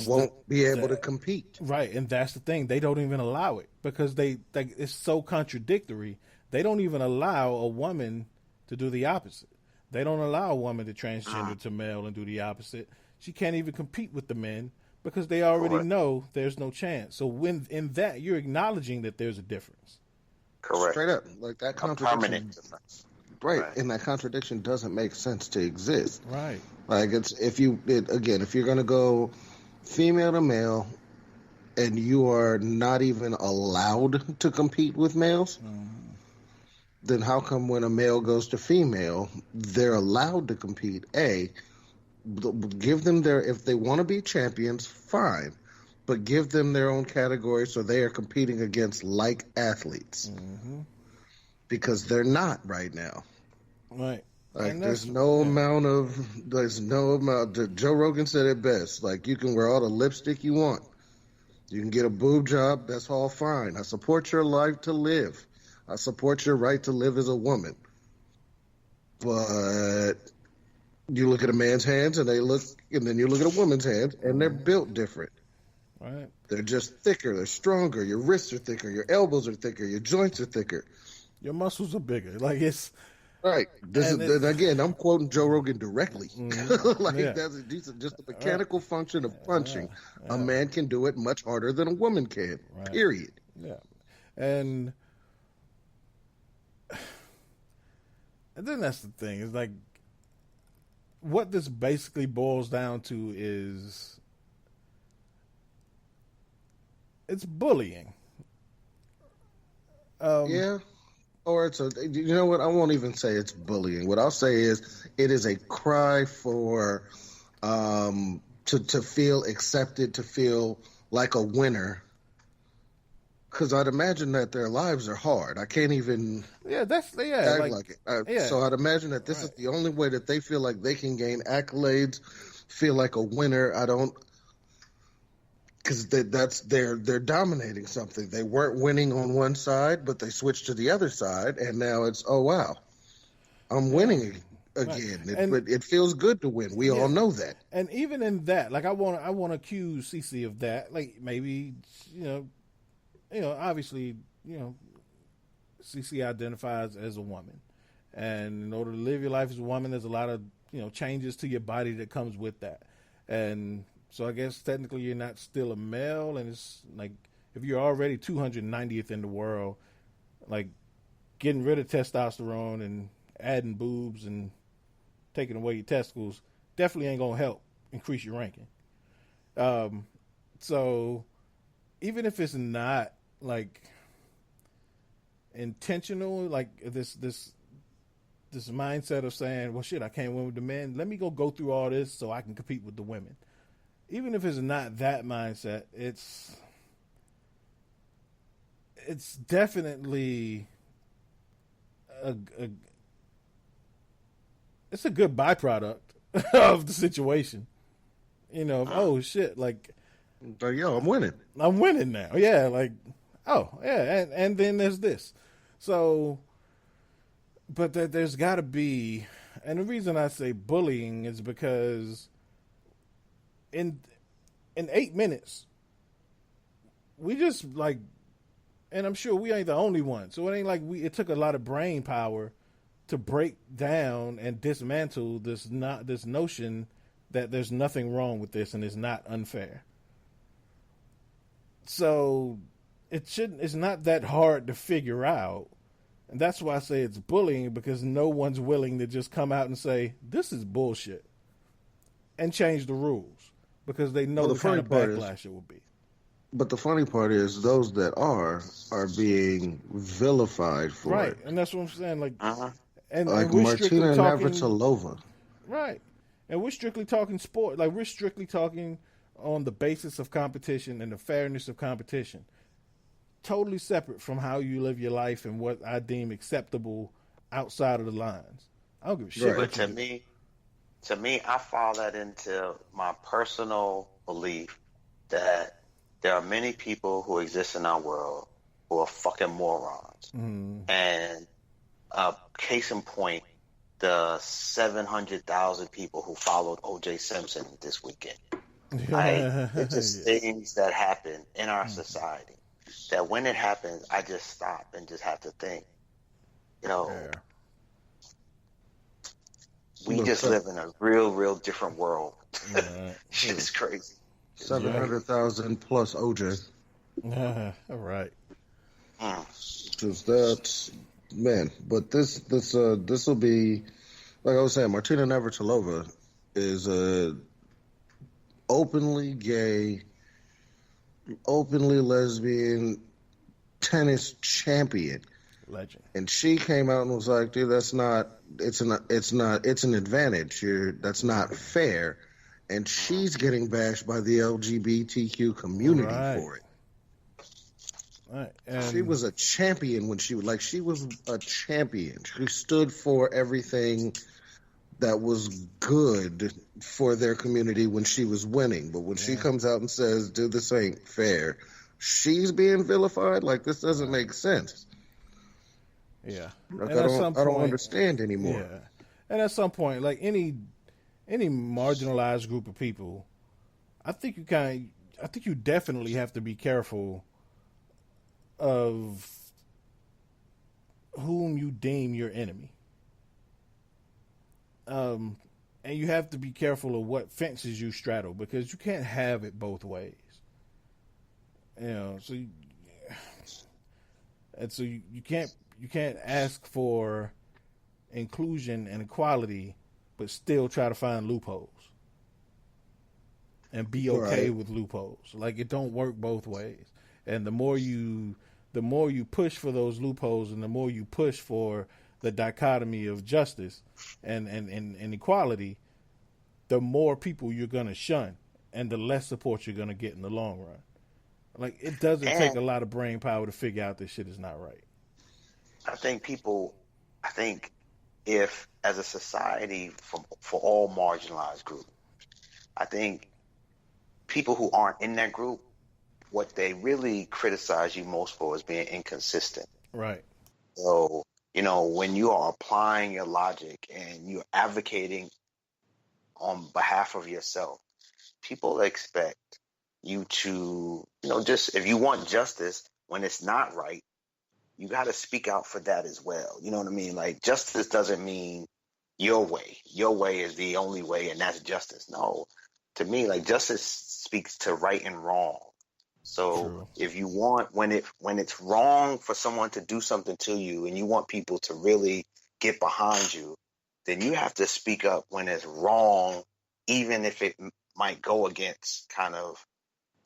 won't be able to compete. Right, and that's the thing. They don't even allow it because it's so contradictory. They don't even allow a woman to do the opposite. They don't allow a woman to transgender to male and do the opposite. She can't even compete with the men because they already know there's no chance. So when in that, you're acknowledging that there's a difference. Correct. Straight up, like that contradiction. A permanent difference. Right, and that contradiction doesn't make sense to exist. Right. Like if you're going to go female to male, and you are not even allowed to compete with males, then how come when a male goes to female, they're allowed to compete? Give them if they want to be champions, fine, but give them their own category so they are competing against like athletes, because they're not right now. Right. Like there's no amount. Joe Rogan said it best. Like you can wear all the lipstick you want, you can get a boob job. That's all fine. I support your life to live. I support your right to live as a woman. But you look at a man's hands and then you look at a woman's hands and they're built different. Right. They're just thicker. They're stronger. Your wrists are thicker. Your elbows are thicker. Your joints are thicker. Your muscles are bigger. Like it's. Right. Again, I'm quoting Joe Rogan directly. That's just a mechanical function of punching. A man can do it much harder than a woman can. Right. Period. Yeah. And then that's the thing. It's like what this basically boils down to is it's bullying. Yeah. Or you know what? I won't even say it's bullying. What I'll say is it is a cry for to feel accepted, to feel like a winner. Because I'd imagine that their lives are hard. I can't even act like it. So I'd imagine that this is the only way that they feel like they can gain accolades, feel like a winner. I don't. Because they're dominating something. They weren't winning on one side, but they switched to the other side, and now it's wow, I'm winning again. Right. It feels good to win. We all know that. And even in that, like I want to accuse CC of that. Like maybe obviously CC identifies as a woman, and in order to live your life as a woman, there's a lot of changes to your body that comes with that, and. So I guess technically you're not still a male, and it's like if you're already 290th in the world, like getting rid of testosterone and adding boobs and taking away your testicles definitely ain't gonna help increase your ranking. So even if it's not like intentional, like this mindset of saying, well, shit, I can't win with the men. Let me go through all this so I can compete with the women. Even if it's not that mindset, it's definitely it's a good byproduct of the situation. Oh shit, like yo, I'm winning. I'm winning now. Yeah, like and then there's this. So but there's got to be, and the reason I say bullying is because in 8 minutes, we just like, and I'm sure we ain't the only one. So it ain't like it took a lot of brain power to break down and dismantle this notion that there's nothing wrong with this and it's not unfair. So it's not that hard to figure out. And that's why I say it's bullying, because no one's willing to just come out and say, this is bullshit, and change the rules, because they know the kind of backlash it will be. But the funny part is those that are being vilified for it. Right, and that's what I'm saying. Like, and like we're Martina Navratilova. Right. And we're strictly talking sport. Like, we're strictly talking on the basis of competition and the fairness of competition. Totally separate from how you live your life and what I deem acceptable outside of the lines. I don't give a shit. But to me, I fall that into my personal belief that there are many people who exist in our world who are fucking morons. And case in point, the 700,000 people who followed O.J. Simpson this weekend. It's just things that happen in our society that when it happens, I just stop and just have to think, we just live in a real different world. Shit is crazy. 700,000 plus OJ. All right. Because that's, man, but this will be, like I was saying, Martina Navratilova is a openly gay, openly lesbian tennis champion. Legend. And she came out and was like, dude, it's an advantage. That's not fair. And she's getting bashed by the LGBTQ community for it. Right. And she was a champion when she was a champion. She stood for everything that was good for their community when she was winning. But when she comes out and says, dude, this ain't fair, she's being vilified. Like, this doesn't make sense. Yeah. Like, I don't understand anymore. Yeah. And at some point, like any marginalized group of people, I think you definitely have to be careful of whom you deem your enemy. And you have to be careful of what fences you straddle, because you can't have it both ways. So you can't ask for inclusion and equality but still try to find loopholes and be okay with loopholes. Like, it don't work both ways. And the more you push for those loopholes, and the more you push for the dichotomy of justice and equality, the more people you're going to shun and the less support you're going to get in the long run. Like, it doesn't take a lot of brain power to figure out this shit is not right. I think if, as a society, for all marginalized groups, I think people who aren't in that group, what they really criticize you most for is being inconsistent. Right. So, when you are applying your logic and you're advocating on behalf of yourself, people expect you to, just, if you want justice when it's not right, you got to speak out for that as well. You know what I mean? Like, justice doesn't mean your way. Your way is the only way, and that's justice. No, to me, like, justice speaks to right and wrong. So True. If you want, when it's wrong for someone to do something to you, and you want people to really get behind you, then you have to speak up when it's wrong, even if it might go against kind of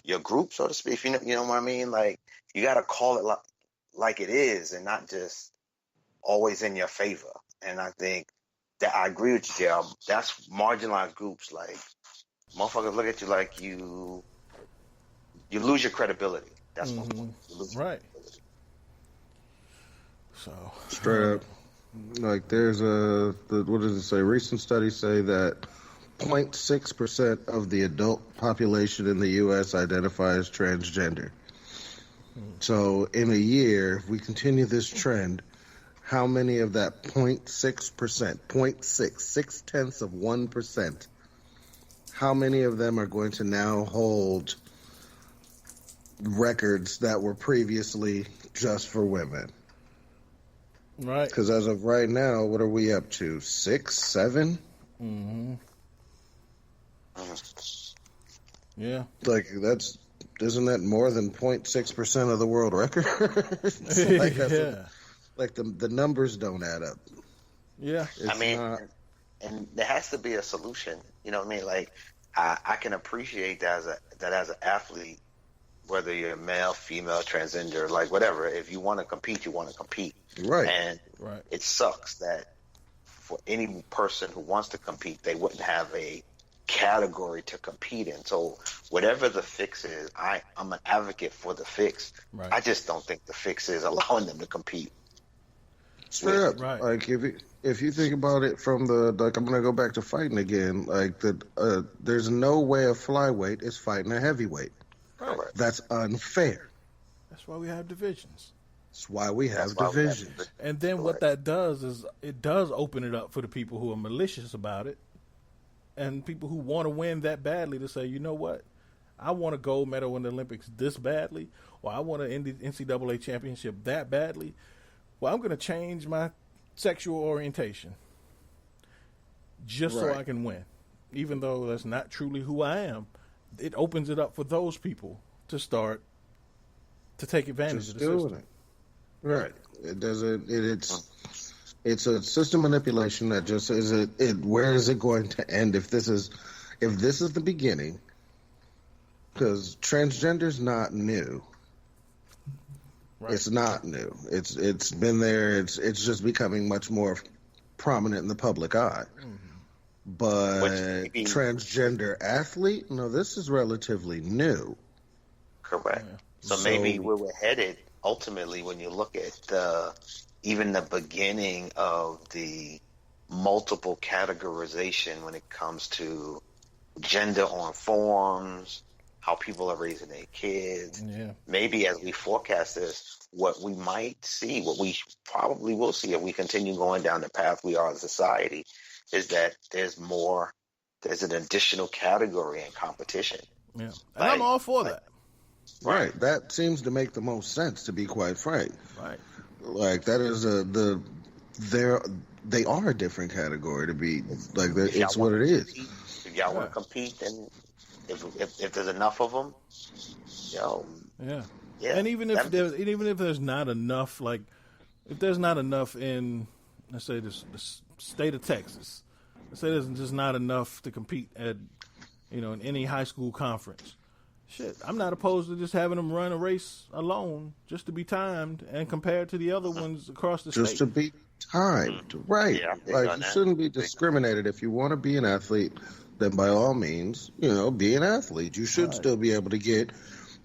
your group, so to speak. You know what I mean? Like, you got to call it like it is, and not just always in your favor. And I think that I agree with you, Jay. That's marginalized groups. Like, motherfuckers look at you like you lose your credibility. That's my point. You lose your credibility. So straight up, like, there's what does it say? Recent studies say that 0.6% of the adult population in the U.S. identify as transgender. So in a year, if we continue this trend, how many of that 0.6%, 0.6%, how many of them are going to now hold records that were previously just for women? Right. Because as of right now, what are we up to? 6, 7? Mm-hmm. Yeah. Like, isn't that more than 0.6% of the world record? Like, like the numbers don't add up. Yeah. I mean, and there has to be a solution. You know what I mean? Like, I can appreciate that as an athlete, whether you're male, female, transgender, like whatever. If you want to compete, you want to compete. Right. And it sucks that for any person who wants to compete, they wouldn't have a category to compete in. So whatever the fix is, I'm an advocate for the fix. Right. I just don't think the fix is allowing them to compete. Straight up. Right. Like if you think about it from I'm gonna go back to fighting again. Like there's no way a flyweight is fighting a heavyweight. Right. That's unfair. That's why we have divisions. That's why we have divisions. And then what that does is it does open it up for the people who are malicious about it, and people who want to win that badly to say, you know what, I want a gold medal in the Olympics this badly, or I want an NCAA championship that badly. Well, I'm going to change my sexual orientation just so I can win. Even though that's not truly who I am, it opens it up for those people to start to take advantage of the system. Right. It doesn't. It's a system manipulation that just is where is it going to end if this is the beginning? Because transgender's not new. Right. It's not new. It's been there. It's just becoming much more prominent in the public eye. Mm-hmm. But transgender athlete, no, this is relatively new. Correct. Yeah. So maybe where we're headed ultimately, when you look at even the beginning of the multiple categorization when it comes to gender on forms, how people are raising their kids. Yeah. Maybe as we forecast this, what we might see, what we probably will see if we continue going down the path we are as a society, is that there's an additional category in competition. Yeah. And I'm all for that. Right. That seems to make the most sense, to be quite frank. Right. Like that is they are a different category to be like that. It's what it is. If y'all want to compete, then if there's enough of them, yeah. And even if there's not enough, like if there's not enough in, let's say the state of Texas, let's say there's just not enough to compete at, in any high school conference. Shit, I'm not opposed to just having them run a race alone, just to be timed and compared to the other ones across the state. Just to be timed, right? Yeah, like you shouldn't be discriminated. If you want to be an athlete, then by all means, be an athlete. You should still be able to get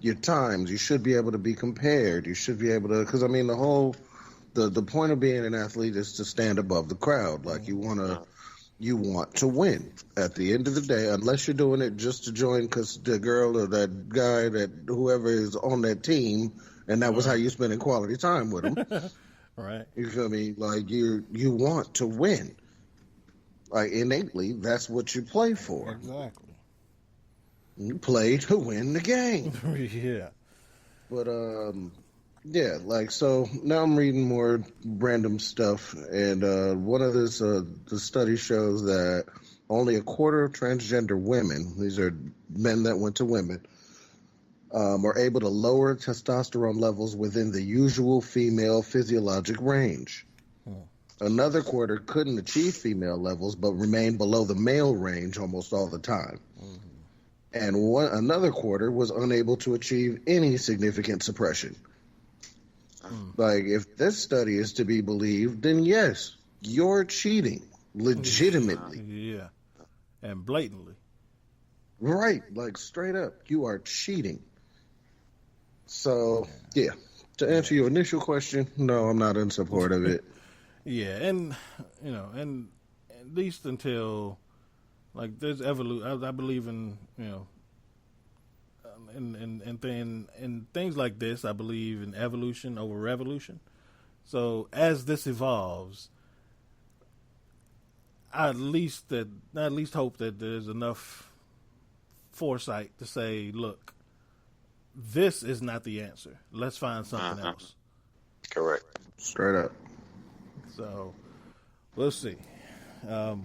your times. You should be able to be compared. You should be able to, because I mean, the point of being an athlete is to stand above the crowd. Like you want to win at the end of the day, unless you're doing it just to join because the girl or that guy, that whoever is on that team, and that was how you spending quality time with them. Right. You feel me? Like you want to win. Like innately, that's what you play for. Exactly. You play to win the game. Yeah. But yeah, like so now I'm reading more random stuff, and one of this the study shows that only a quarter of transgender women, these are men that went to women, are able to lower testosterone levels within the usual female physiologic range. Another quarter couldn't achieve female levels, but remained below the male range almost all the time. Mm-hmm. And another quarter was unable to achieve any significant suppression. Like, if this study is to be believed, then yes, you're cheating. Legitimately. Yeah. And blatantly. Right. Like, straight up, you are cheating. So, yeah. To answer your initial question, no, I'm not in support of it. Yeah, and, and at least until, like, there's evolution. I believe in, in things like this, I believe in evolution over revolution. So as this evolves, I at least hope that there's enough foresight to say, look, this is not the answer. Let's find something else. Correct. Straight up. So we'll see. But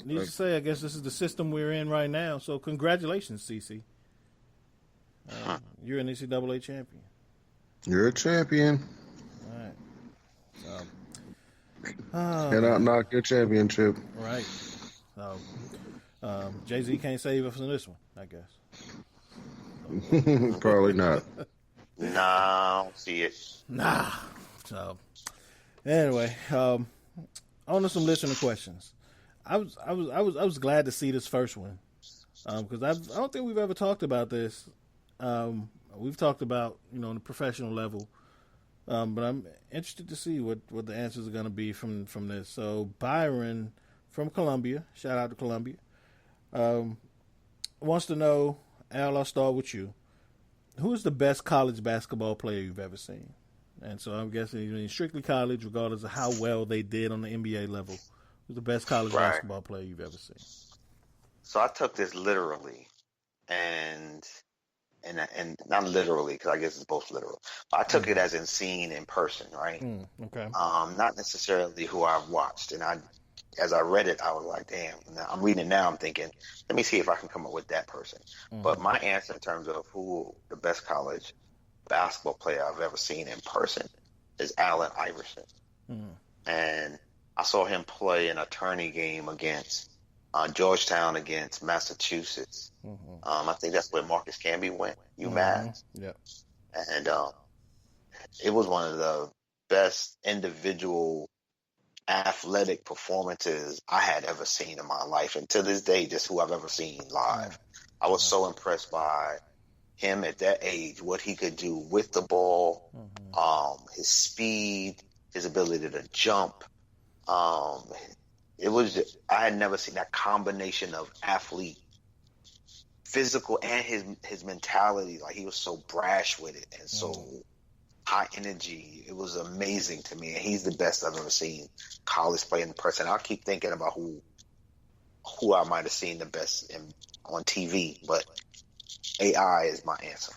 needless to say, I guess this is the system we're in right now. So congratulations, CC. You're an NCAA champion. You're a champion. All right. Cannot knock your championship. Right. So, Jay-Z can't save us in this one, I guess. Probably not. Nah, I don't see it. Nah. So, anyway, on to some listener questions. I was glad to see this first one because I don't think we've ever talked about this. We've talked about on the professional level, but I'm interested to see what the answers are going to be from this. So Byron from Columbia, shout out to Columbia, wants to know, Al, I'll start with you. Who is the best college basketball player you've ever seen? And so I'm guessing strictly college, regardless of how well they did on the NBA level. Who's the best college basketball player you've ever seen? So I took this literally, and not literally because I guess it's both literal. But I took it as in seeing in person, right? Okay. Not necessarily who I've watched, and as I read it, I was like, damn. Now, I'm reading it now. I'm thinking, let me see if I can come up with that person. But my answer in terms of who the best college basketball player I've ever seen in person is Allen Iverson. And I saw him play in a tourney game against Georgetown against Massachusetts. I think that's where Marcus Camby went, UMass. Yeah. And it was one of the best individual athletic performances I had ever seen in my life. And to this day, just who I've ever seen live. I was so impressed by him at that age, what he could do with the ball, his speed, his ability to jump. It was just, I had never seen that combination of athlete, physical, and his mentality. Like, he was so brash with it and so high energy. It was amazing to me, and he's the best I've ever seen college play in person. I'll keep thinking about who I might have seen the best on TV, but AI is my answer.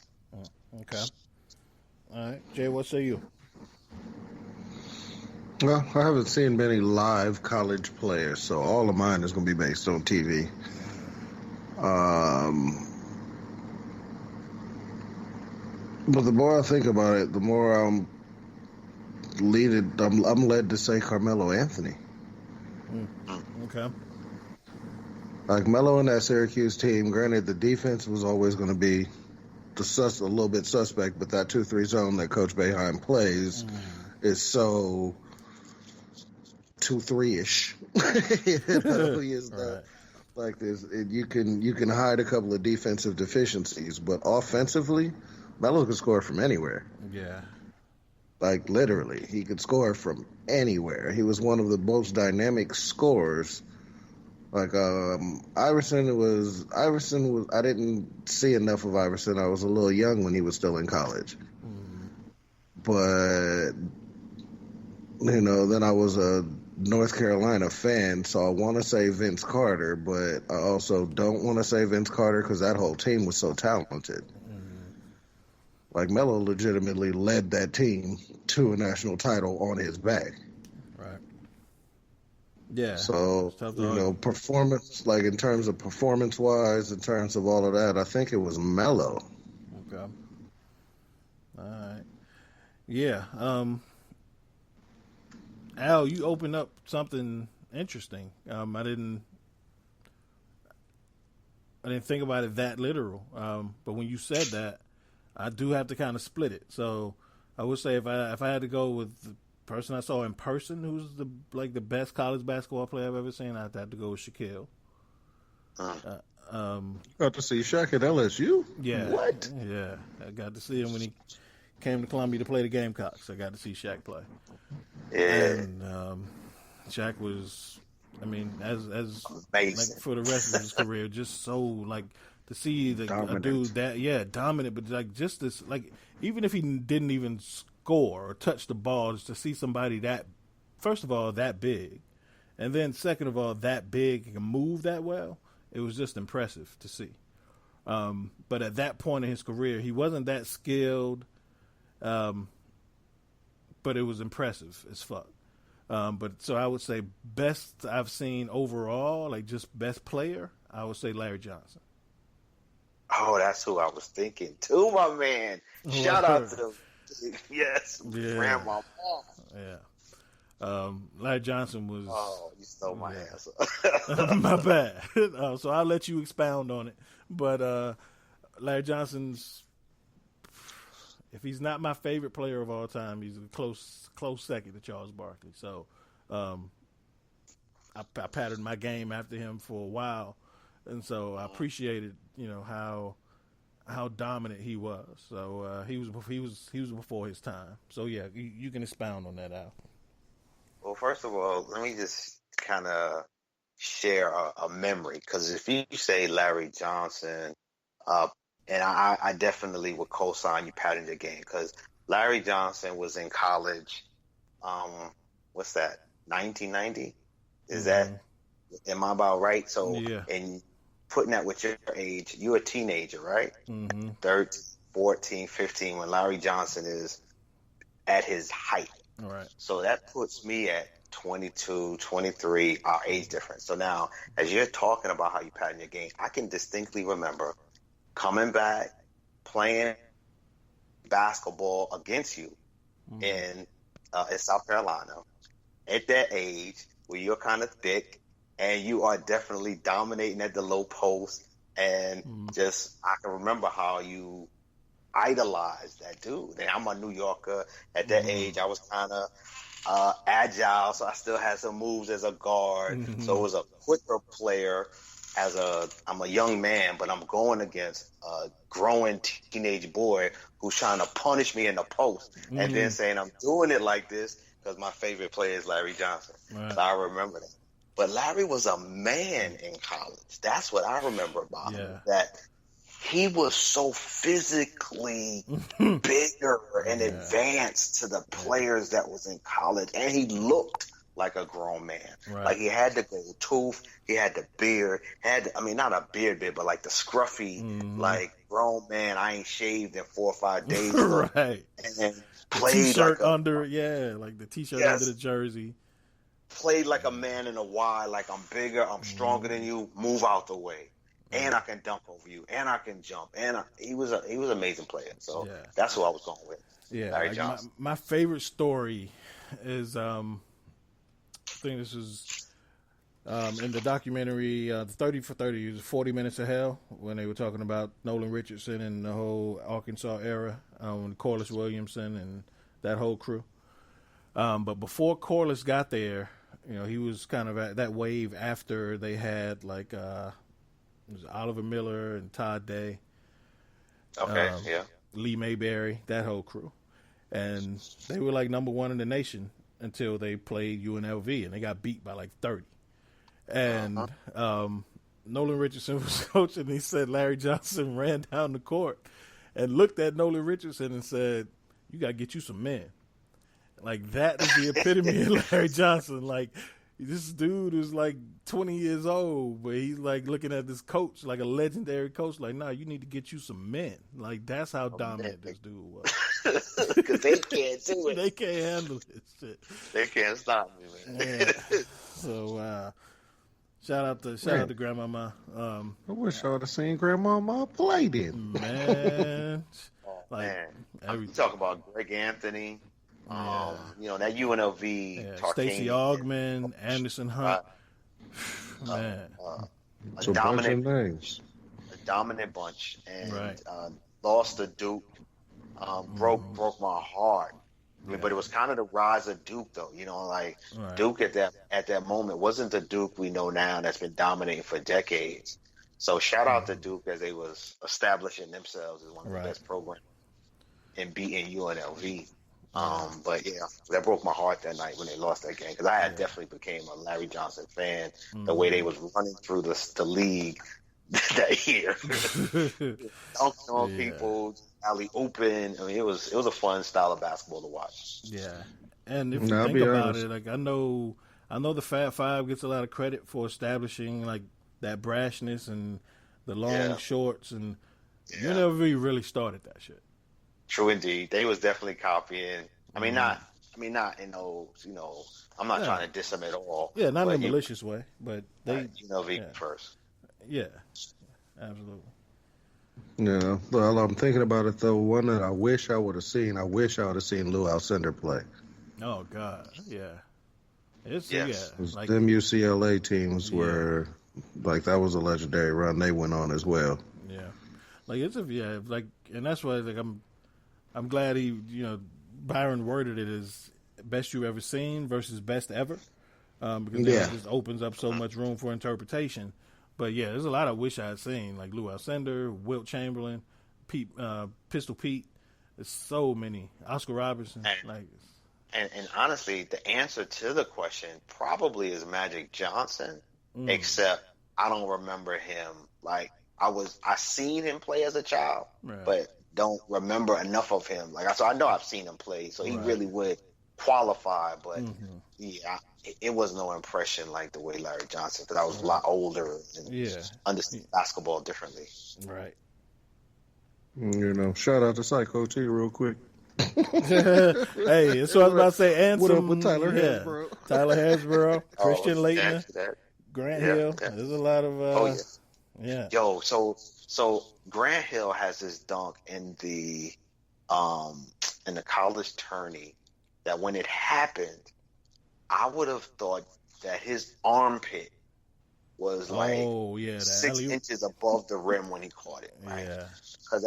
Okay. All right, Jay, what say you? Well, I haven't seen many live college players, so all of mine is going to be based on TV. But the more I think about it, the more I'm led to say Carmelo Anthony. Okay. Like Melo and that Syracuse team, granted the defense was always going to be a little bit suspect, but that 2-3 zone that Coach Boeheim plays is so 2-3-ish. He is not like this. You can hide a couple of defensive deficiencies, but offensively, Melo could score from anywhere. Yeah. Like literally, he could score from anywhere. He was one of the most dynamic scorers. Like Iverson was. I didn't see enough of Iverson. I was a little young when he was still in college. But then I was a North Carolina fan, so I want to say Vince Carter, but I also don't want to say Vince Carter because that whole team was so talented. Like Melo legitimately led that team to a national title on his back. Right. Yeah. So, performance, like in terms of performance-wise, in terms of all of that, I think it was Melo. Okay. All right. Yeah. Al, you opened up something interesting. I didn't think about it that literal. But when you said that, I do have to kind of split it. So I would say if I had to go with the person I saw in person, who's the best college basketball player I've ever seen, I'd have to go with Shaquille. Got to see Shaq at LSU? Yeah. What? Yeah, I got to see him when he came to Columbia to play the Gamecocks. I got to see Shaq play. Yeah. And Shaq was, as amazing. for the rest of his career, just so to see a dude that dominant, but just this, even if he didn't even score or touch the ball, just to see somebody that, first of all, that big, and then second of all, that big and move that well, it was just impressive to see. But at that point in his career, he wasn't that skilled, but it was impressive as fuck. But so I would say best I've seen overall, just best player, I would say Larry Johnson. Oh, that's who I was thinking too, my man. Shout out Yes. Yeah. Grandma. Yeah. Larry Johnson was. Oh, you stole my answer. My bad. So I'll let you expound on it. But Larry Johnson's, if he's not my favorite player of all time, he's a close second to Charles Barkley. So I patterned my game after him for a while, and so I appreciated, how dominant he was. So he was before his time. So yeah, you can expound on that, Al. Well, first of all, let me just kind of share a memory, because if you say Larry Johnson, and I definitely would co-sign you pattern your game, because Larry Johnson was in college. What's that? 1990? Is that? Am I about right? So, yeah. And putting that with your age, you're a teenager, right? Mm-hmm. 13, 14, 15, when Larry Johnson is at his height. All right. So that puts me at 22, 23, our age difference. So now, as you're talking about how you pattern your game, I can distinctly remember coming back, playing basketball against you in South Carolina at that age where you're kind of thick and you are definitely dominating at the low post. And I can remember how you idolized that dude. And I'm a New Yorker. At that age, I was kind of agile, so I still had some moves as a guard. So it was a quicker player. I'm a young man, but I'm going against a growing teenage boy who's trying to punish me in the post, and then saying I'm doing it like this because my favorite player is Larry Johnson. Right. So I remember that. But Larry was a man in college. That's what I remember about him. That he was so physically bigger and advanced to the players that was in college, and he looked like a grown man. Right. Like he had the gold tooth, he had the beard, not a beard, but like the scruffy, like grown man. I ain't shaved in 4 or 5 days. Right. And then the played t-shirt like under, like the t-shirt under the jersey. Played like a man in a Y, like I'm bigger, I'm stronger than you. Move out the way. And I can dunk over you, and I can jump, and he was an amazing player. So that's who I was going with. Yeah, Larry Johnson. My favorite story is I think this is in the documentary, the 30 for 30. It was 40 Minutes of Hell, when they were talking about Nolan Richardson and the whole Arkansas era, Corliss Williamson and that whole crew. But before Corliss got there, he was kind of at that wave after they had like. It was Oliver Miller and Todd Day. Okay, Lee Mayberry, that whole crew. And they were like number one in the nation until they played UNLV, and they got beat by like 30. And Nolan Richardson was coaching, and he said Larry Johnson ran down the court and looked at Nolan Richardson and said, "You got to get you some men." Like, that is the epitome of Larry Johnson. Like, this dude is like 20 years old, but he's like looking at this coach, like a legendary coach, like, nah, you need to get you some men. Like, that's how dominant this dude was. Because they can't do it. They can't handle this shit. They can't stop me, man. Yeah. So, shout out to Grandmama. I wish I would have seen Grandmama play then. Man. You talk about Greg Anthony. That UNLV. Stacey Augman, Anderson Hunt. Man. A dominant bunch. And lost to Duke. Broke my heart. But it was kind of the rise of Duke, though. Duke at that moment wasn't the Duke we know now that's been dominating for decades. So shout out to Duke, as they was establishing themselves as one of the best programs and beating UNLV. But that broke my heart that night when they lost that game, because I had definitely became a Larry Johnson fan. The way they was running through the league that year, dunking on people, alley open. I mean, it was a fun style of basketball to watch. Yeah, and if you think about it, like I know the Fab Five gets a lot of credit for establishing like that brashness and the long shorts, and UNLV really started that shit. True indeed. They was definitely copying. I mean, not in those, I'm not trying to diss them at all. Yeah, not in a malicious way, but they UNLV first. Yeah, absolutely. Yeah. Well, I'm thinking about it though. One that I wish I would have seen. I wish I would have seen Lou Alcindor play. Oh God, yeah. It's Yes. like Them UCLA teams were like that was a legendary run they went on as well. yeah, like like, and that's why like I'm glad Byron worded it as best you've ever seen versus best ever, because it just opens up so much room for interpretation. But yeah, there's a lot I wish I had seen, like Lou Alcindor, Wilt Chamberlain, Pistol Pete. There's so many. Oscar Robertson, And honestly, the answer to the question probably is Magic Johnson, except I don't remember him. Like I seen him play as a child, but don't remember enough of him. So I know I've seen him play, so he really would qualify. But it was no impression like the way Larry Johnson, because I was a lot older and understood basketball differently. Right. Shout out to Psycho T real quick. Hey, that's what I was about to say. And what up with Tyler Hansborough? Tyler Hansborough, Christian Leitner, Grant Hill. There's a lot of Yo, so Grant Hill has this dunk in the college tourney that when it happened, I would have thought that his armpit was 6 inches above the rim when he caught it. Right? Yeah. Because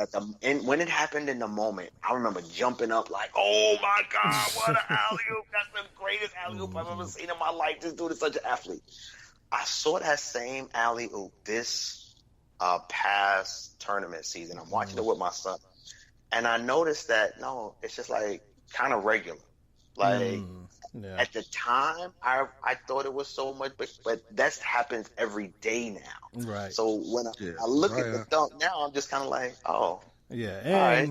when it happened in the moment, I remember jumping up like, "Oh my God, what an alley-oop! That's the greatest alley-oop I've ever seen in my life. This dude is such an athlete." I saw that same alley-oop this past tournament season. I'm watching it with my son, and I noticed that it's just like kind of regular. At the time, I thought it was so much, but that happens every day now. Right. So when I look at the dunk now, I'm just kind of like, oh. Yeah,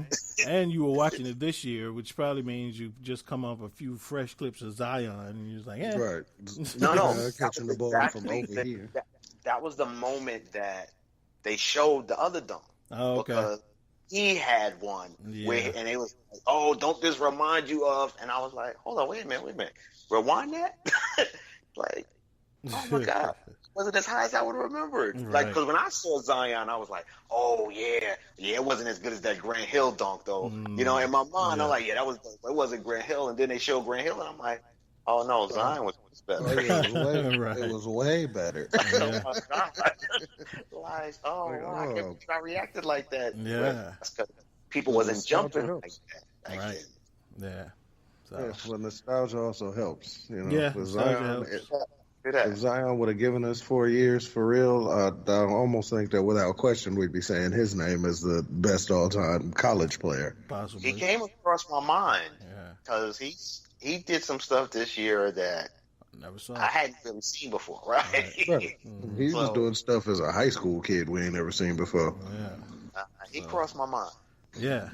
and you were watching it this year, which probably means you just come off a few fresh clips of Zion, and you're just like, right. No, catching the ball from over here. That was the moment that they showed the other dunk. Oh, okay. Because he had one and they was like, "Oh, don't this remind you of?" And I was like, "Hold on, wait a minute, rewind that." Like, oh my God, wasn't as high as I would have remembered. Right. Like, because when I saw Zion, I was like, "Oh yeah, it wasn't as good as that Grant Hill dunk though." In my mind, I'm like, "Yeah, it wasn't Grant Hill." And then they showed Grant Hill, and I'm like, "Oh no, Zion was better." It was way better. Oh my God. Wow, I can't believe I reacted like that. Yeah. That's because people wasn't jumping like that. Right. Then. Yeah. Well, nostalgia also helps. If Zion would have given us 4 years for real, I almost think that without question we'd be saying his name is the best all-time college player. Possibly. He came across my mind because he did some stuff this year that never saw. I hadn't really seen before, right? He was doing stuff as a high school kid we ain't never seen before. He crossed my mind. Yeah.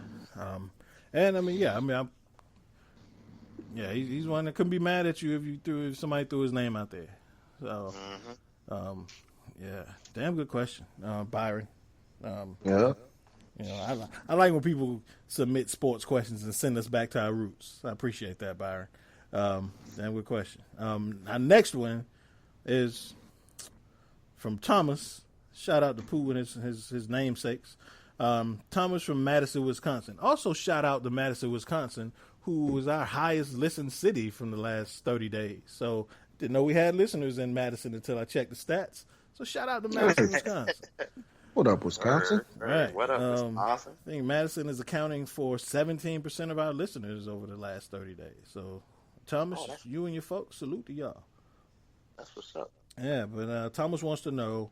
He's one that couldn't be mad at you if somebody threw his name out there. So, damn good question, Byron. I like when people submit sports questions and send us back to our roots. I appreciate that, Byron. Damn good question. Our next one is from Thomas. Shout out to Pooh and his namesakes. Thomas from Madison, Wisconsin. Also shout out to Madison, Wisconsin, who was our highest listened city from the last 30 days. So didn't know we had listeners in Madison until I checked the stats. So shout out to Madison, Wisconsin. What up, Wisconsin? Right. What up, Wisconsin? I think Madison is accounting for 17% of our listeners over the last 30 days. So Thomas, you and your folks, salute to y'all. That's what's up. Yeah, but Thomas wants to know,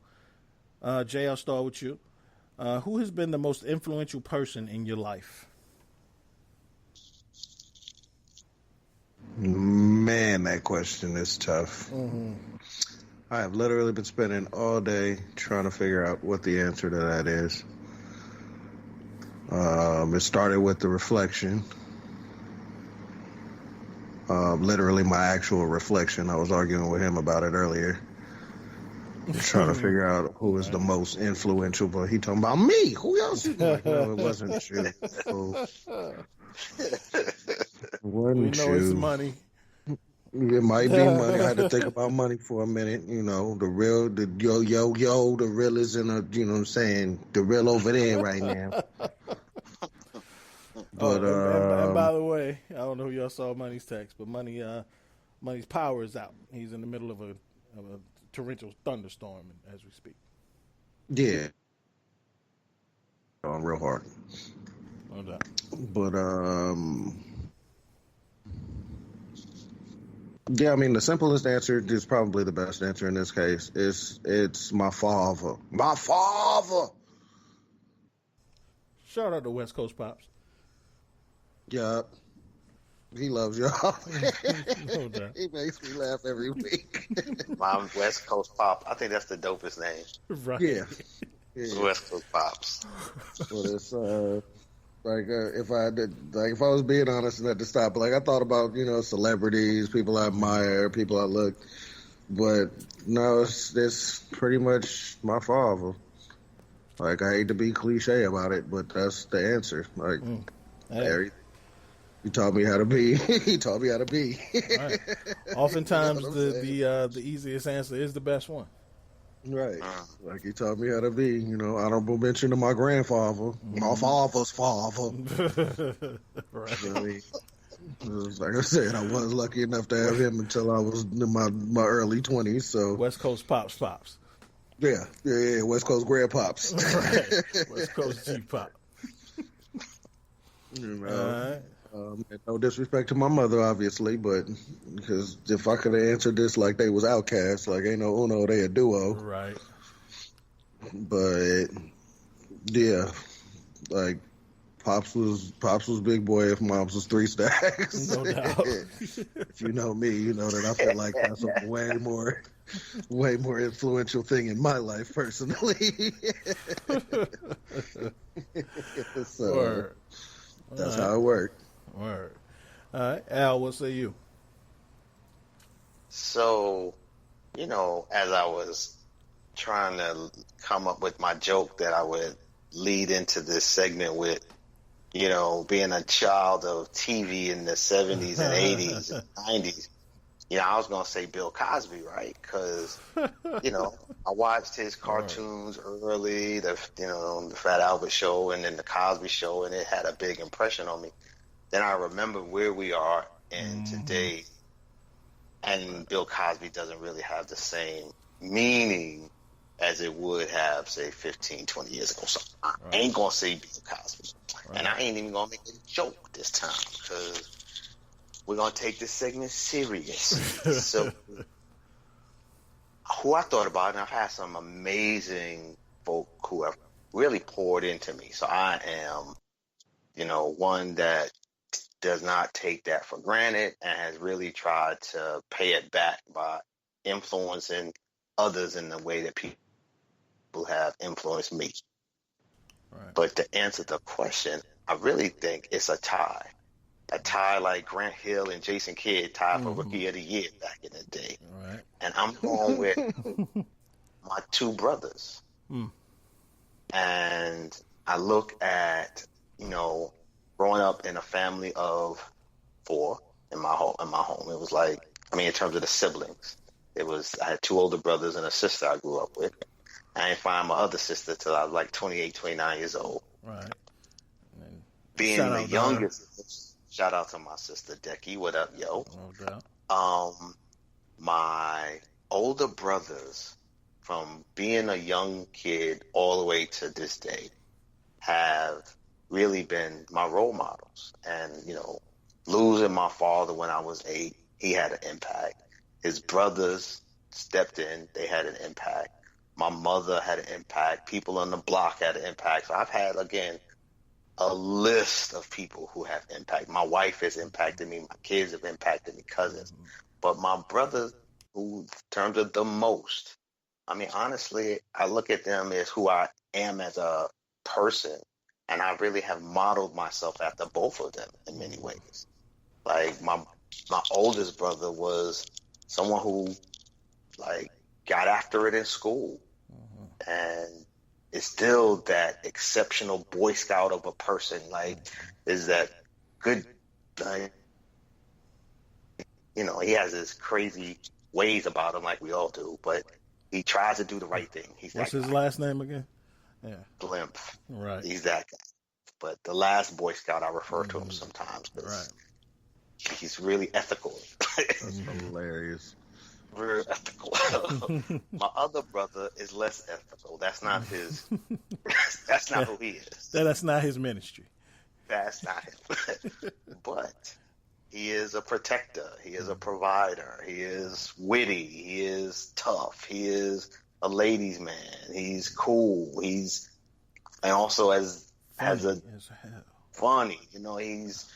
Jay, I'll start with you. Who has been the most influential person in your life? Man, that question is tough. Mm-hmm. I have literally been spending all day trying to figure out what the answer to that is. It started with the reflection. Literally my actual reflection. I was arguing with him about it earlier. Trying to figure out who is the most influential, but he talking about me. Who else? Like, no, it wasn't you. We know it's money. It might be money. I had to think about money for a minute. You know, the the real is in a, you know what I'm saying? The real over there right now. But, and by the way, I don't know who y'all saw Money's text, but Money's power is out. He's in the middle of a torrential thunderstorm as we speak. yeah. On real hard. No doubt. But, yeah, I mean, the simplest answer is probably the best answer in this case. It's my father. My father! Shout out to West Coast Pops. Yup. He loves y'all. No doubt. He makes me laugh every week. My West Coast Pop. I think that's the dopest name. Right. Yeah. West Coast Pops. But it's if I was being honest and had to stop, like I thought about, you know, celebrities, people I admire, people I look, but no, it's pretty much my father. Like, I hate to be cliche about it, but that's the answer. Like, Hey. he taught me how to be. He taught me how to be. Right. Oftentimes, You know the easiest answer is the best one. Right. Like, he taught me how to be, you know, honorable mention to my grandfather, my father's father. Right. You know what I mean? Like I said, I was lucky enough to have him until I was in my early 20s. So West Coast Pops. yeah, West Coast grandpops. Right. West Coast G Pop. You know, no disrespect to my mother, obviously, but because if I could have answered this like they was outcasts, like ain't no uno, they a duo. Right. But yeah, like Pops was big boy if Moms was three stacks. No doubt. If you know me, you know that I feel like that's a way more influential thing in my life personally. So Word. that's how it worked. Word. All right, Al, what say you? So, you know, as I was trying to come up with my joke that I would lead into this segment with, you know, being a child of TV in the 70s and 80s and 90s, you know, I was going to say Bill Cosby, right? Because, you know, I watched his cartoons early, the Fat Albert Show and then the Cosby Show, and it had a big impression on me. Then I remember where we are in today, and Bill Cosby doesn't really have the same meaning as it would have, say, 15, 20 years ago. So I ain't going to say Bill Cosby. Right. And I ain't even going to make a joke this time because we're going to take this segment serious. So who I thought about, and I've had some amazing folk who have really poured into me. So I am, you know, one that does not take that for granted and has really tried to pay it back by influencing others in the way that people have influenced me. Right. But to answer the question, I really think it's a tie. A tie like Grant Hill and Jason Kidd tied for Rookie of the Year back in the day. Right. And I'm going with my two brothers. And I look at, you know, growing up in a family of 4 in my home. It was like, I mean, in terms of the siblings, I had 2 older brothers and a sister I grew up with. I didn't find my other sister till I was like 28, 29 years old. Right. Being the youngest, shout out to my sister Decky. What up, yo? No doubt. My older brothers, from being a young kid all the way to this day, have really been my role models. And, you know, losing my father when I was 8, he had an impact. His brothers stepped in, they had an impact. My mother had an impact. People on the block had an impact. So I've had, again, a list of people who have impact. My wife has impacted me. My kids have impacted me, cousins. But my brothers, who, in terms of the most, I mean, honestly, I look at them as who I am as a person. And I really have modeled myself after both of them in many ways. Like, my oldest brother was someone who, like, got after it in school. And is still that exceptional Boy Scout of a person. Like, is that good, like, he has his crazy ways about him, like we all do, but he tries to do the right thing. He's What's that his guy. last name again? Yeah. Glymph. Right. He's that guy. But the last Boy Scout, I refer to him sometimes because Right. he's really ethical. That's hilarious. Very ethical. My other brother is less ethical. That's not his. That's not who he is. That's not his ministry. That's not him. But he is a protector. He is a provider. He is witty. He is tough. He is a ladies' man. He's cool. And also has a funny. He's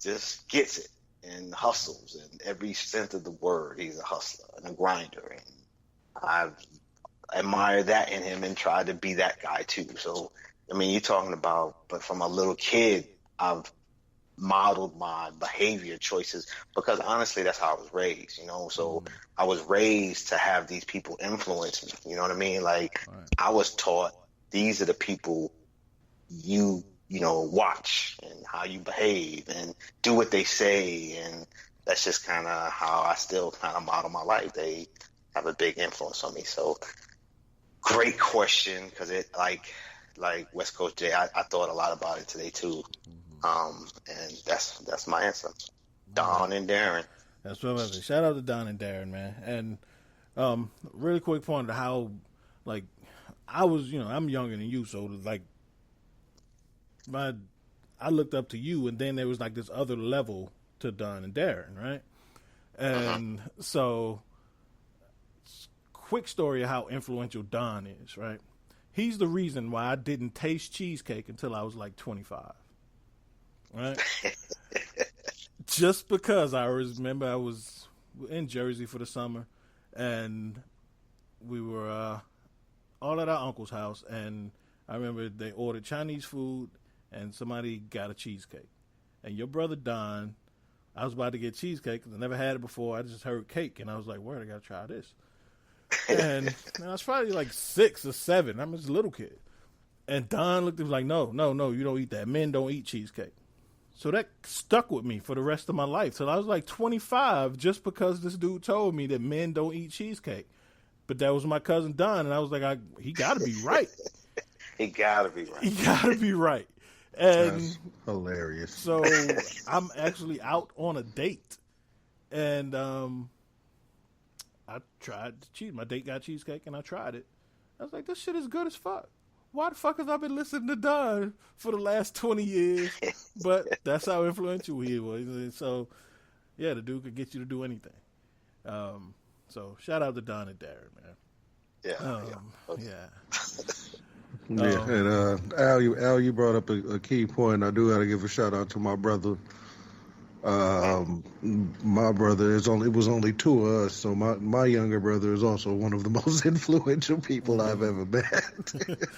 just gets it and hustles in every sense of the word. He's a hustler and a grinder, and I admire that in him and try to be that guy too. So, you're talking about, but from a little kid, I've modeled my behavior choices because honestly, that's how I was raised, So I was raised to have these people influence me. You know what I mean? Like I was taught these are the people you watch and how you behave and do what they say, and that's just kind of how I still kind of model my life. They have a big influence on me. So great question, because it like West Coast Jay, I thought a lot about it today too. And that's my answer. Don and Darren. That's what I was saying. Shout out to Don and Darren, man. And really quick point to how, like, I was, I'm younger than you, so like, I looked up to you, and then there was like this other level to Don and Darren, right? And so, quick story of how influential Don is, right? He's the reason why I didn't taste cheesecake until I was like 25. Right? Just because I remember I was in Jersey for the summer, and we were all at our uncle's house, and I remember they ordered Chinese food, and somebody got a cheesecake. And your brother Don, I was about to get cheesecake because I never had it before. I just heard cake, and I was like, word, I got to try this. And I was probably like 6 or 7. I'm just a little kid. And Don looked at me like, no, you don't eat that. Men don't eat cheesecake. So that stuck with me for the rest of my life. So I was like 25 just because this dude told me that men don't eat cheesecake. But that was my cousin Don, and I was like, he got to be right. He got to be right. He got to be right. And that's hilarious. So I'm actually out on a date, and I tried the cheese. My date got cheesecake, and I tried it. I was like, this shit is good as fuck. Why the fuck have I been listening to Don for the last 20 years? But that's how influential he was. And so, yeah, the dude could get you to do anything. So shout out to Don and Darren, man. Yeah. And Al, you brought up a key point. I do got to give a shout out to my brother. My brother it was only 2 of us, so my younger brother is also one of the most influential people I've ever met.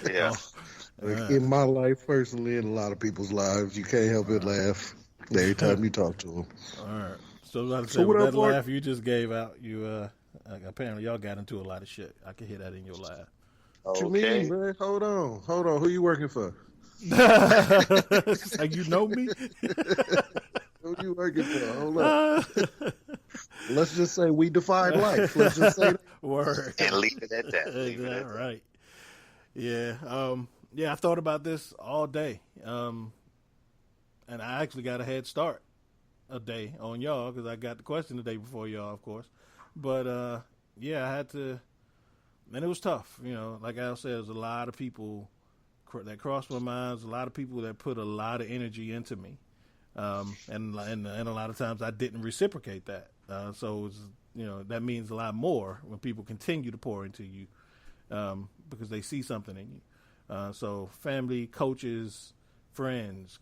Yeah. In my life personally, in a lot of people's lives, you can't help but laugh every time you talk to him. All right. So with that laugh you just gave out, you apparently y'all got into a lot of shit. I can hear that in your laugh. What you mean, man? Hold on. Who you working for? Like, you know me? Who you working for? Hold on. Let's just say we defied life. Let's just say that. Word. And leave it at that. Right. Yeah. Yeah, I thought about this all day. And I actually got a head start a day on y'all because I got the question the day before y'all, of course. But, yeah, I had to, and it was tough. Like Al said, there's a lot of people that crossed my mind. There's a lot of people that put a lot of energy into me. And a lot of times I didn't reciprocate that. So, it was, that means a lot more when people continue to pour into you because they see something in you. So family, coaches, friends,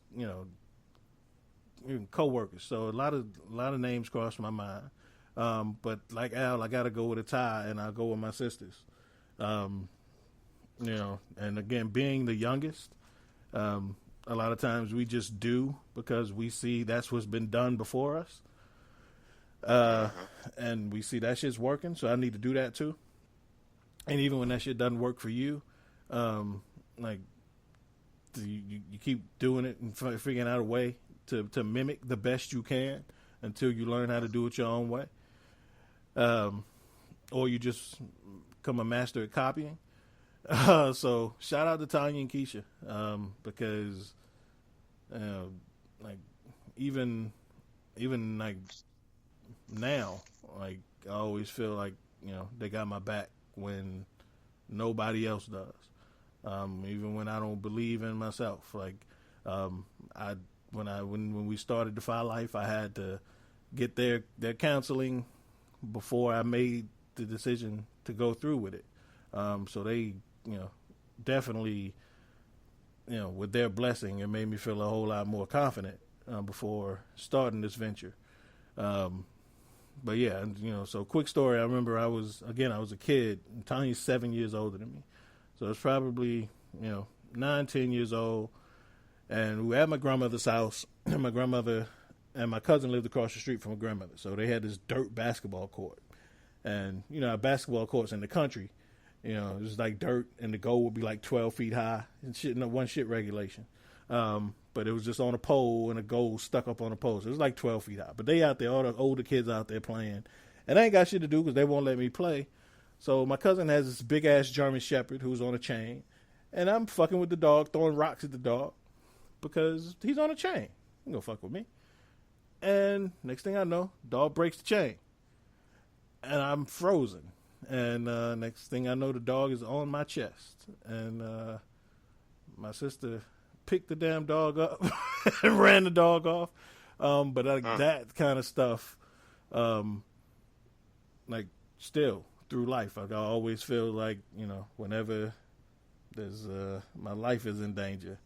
even coworkers. So a lot of names crossed my mind. But like Al, I got to go with a tie, and I'll go with my sisters. And again, being the youngest, a lot of times we just do because we see that's what's been done before us. And we see that shit's working, so I need to do that too. And even when that shit doesn't work for you, like you keep doing it and figuring out a way to mimic the best you can until you learn how to do it your own way. Or you just become a master at copying. So shout out to Tanya and Keisha, because like even like now, like I always feel like they got my back when nobody else does. Even when I don't believe in myself, like when we started Defy Life, I had to get their counseling before I made the decision to go through with it. So they, definitely, with their blessing, it made me feel a whole lot more confident before starting this venture. But yeah, so quick story. I remember I was a kid. And Tanya's 7 years older than me. So it's probably, 9, 10 years old. And we were at my grandmother's house. And my grandmother and my cousin lived across the street from my grandmother. So they had this dirt basketball court. And, basketball courts in the country, it was like dirt, and the goal would be like 12 feet high and shit, one shit regulation. But it was just on a pole, and a goal stuck up on a pole. So it was like 12 feet high. But they out there, all the older kids out there playing. And I ain't got shit to do because they won't let me play. So my cousin has this big-ass German Shepherd who's on a chain. And I'm fucking with the dog, throwing rocks at the dog because he's on a chain. He gonna fuck with me. And next thing I know, dog breaks the chain. And I'm frozen. And next thing I know, the dog is on my chest. And my sister picked the damn dog up and ran the dog off. But that kind of stuff, like still through life, I always feel like, whenever there's my life is in danger,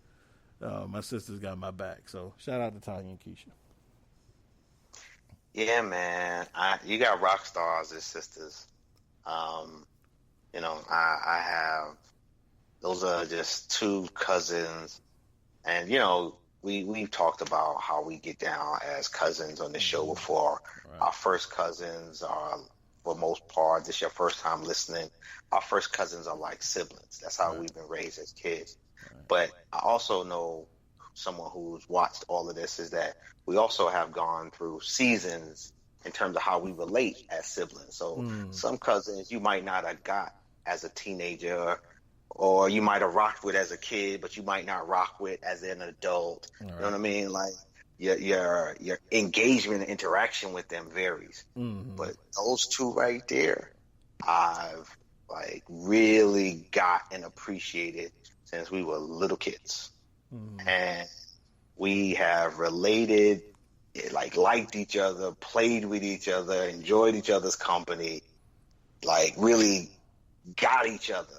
my sister's got my back. So shout out to Tanya and Keisha. Yeah, man. You got rock stars as sisters. I have, those are just two cousins. And, we've talked about how we get down as cousins on the show before. Right. Our first cousins are, for the most part, this is your first time listening, our first cousins are like siblings. That's how we've been raised as kids. Right. But I also know someone who's watched all of this is that we also have gone through seasons in terms of how we relate as siblings. So some cousins you might not have got as a teenager, or you might have rocked with as a kid, but you might not rock with as an adult. Right. You know what I mean? Like your engagement and interaction with them varies. Mm-hmm. But those two right there, I've like really got and appreciated since we were little kids. Mm-hmm. And we have related, liked each other, played with each other, enjoyed each other's company, like really got each other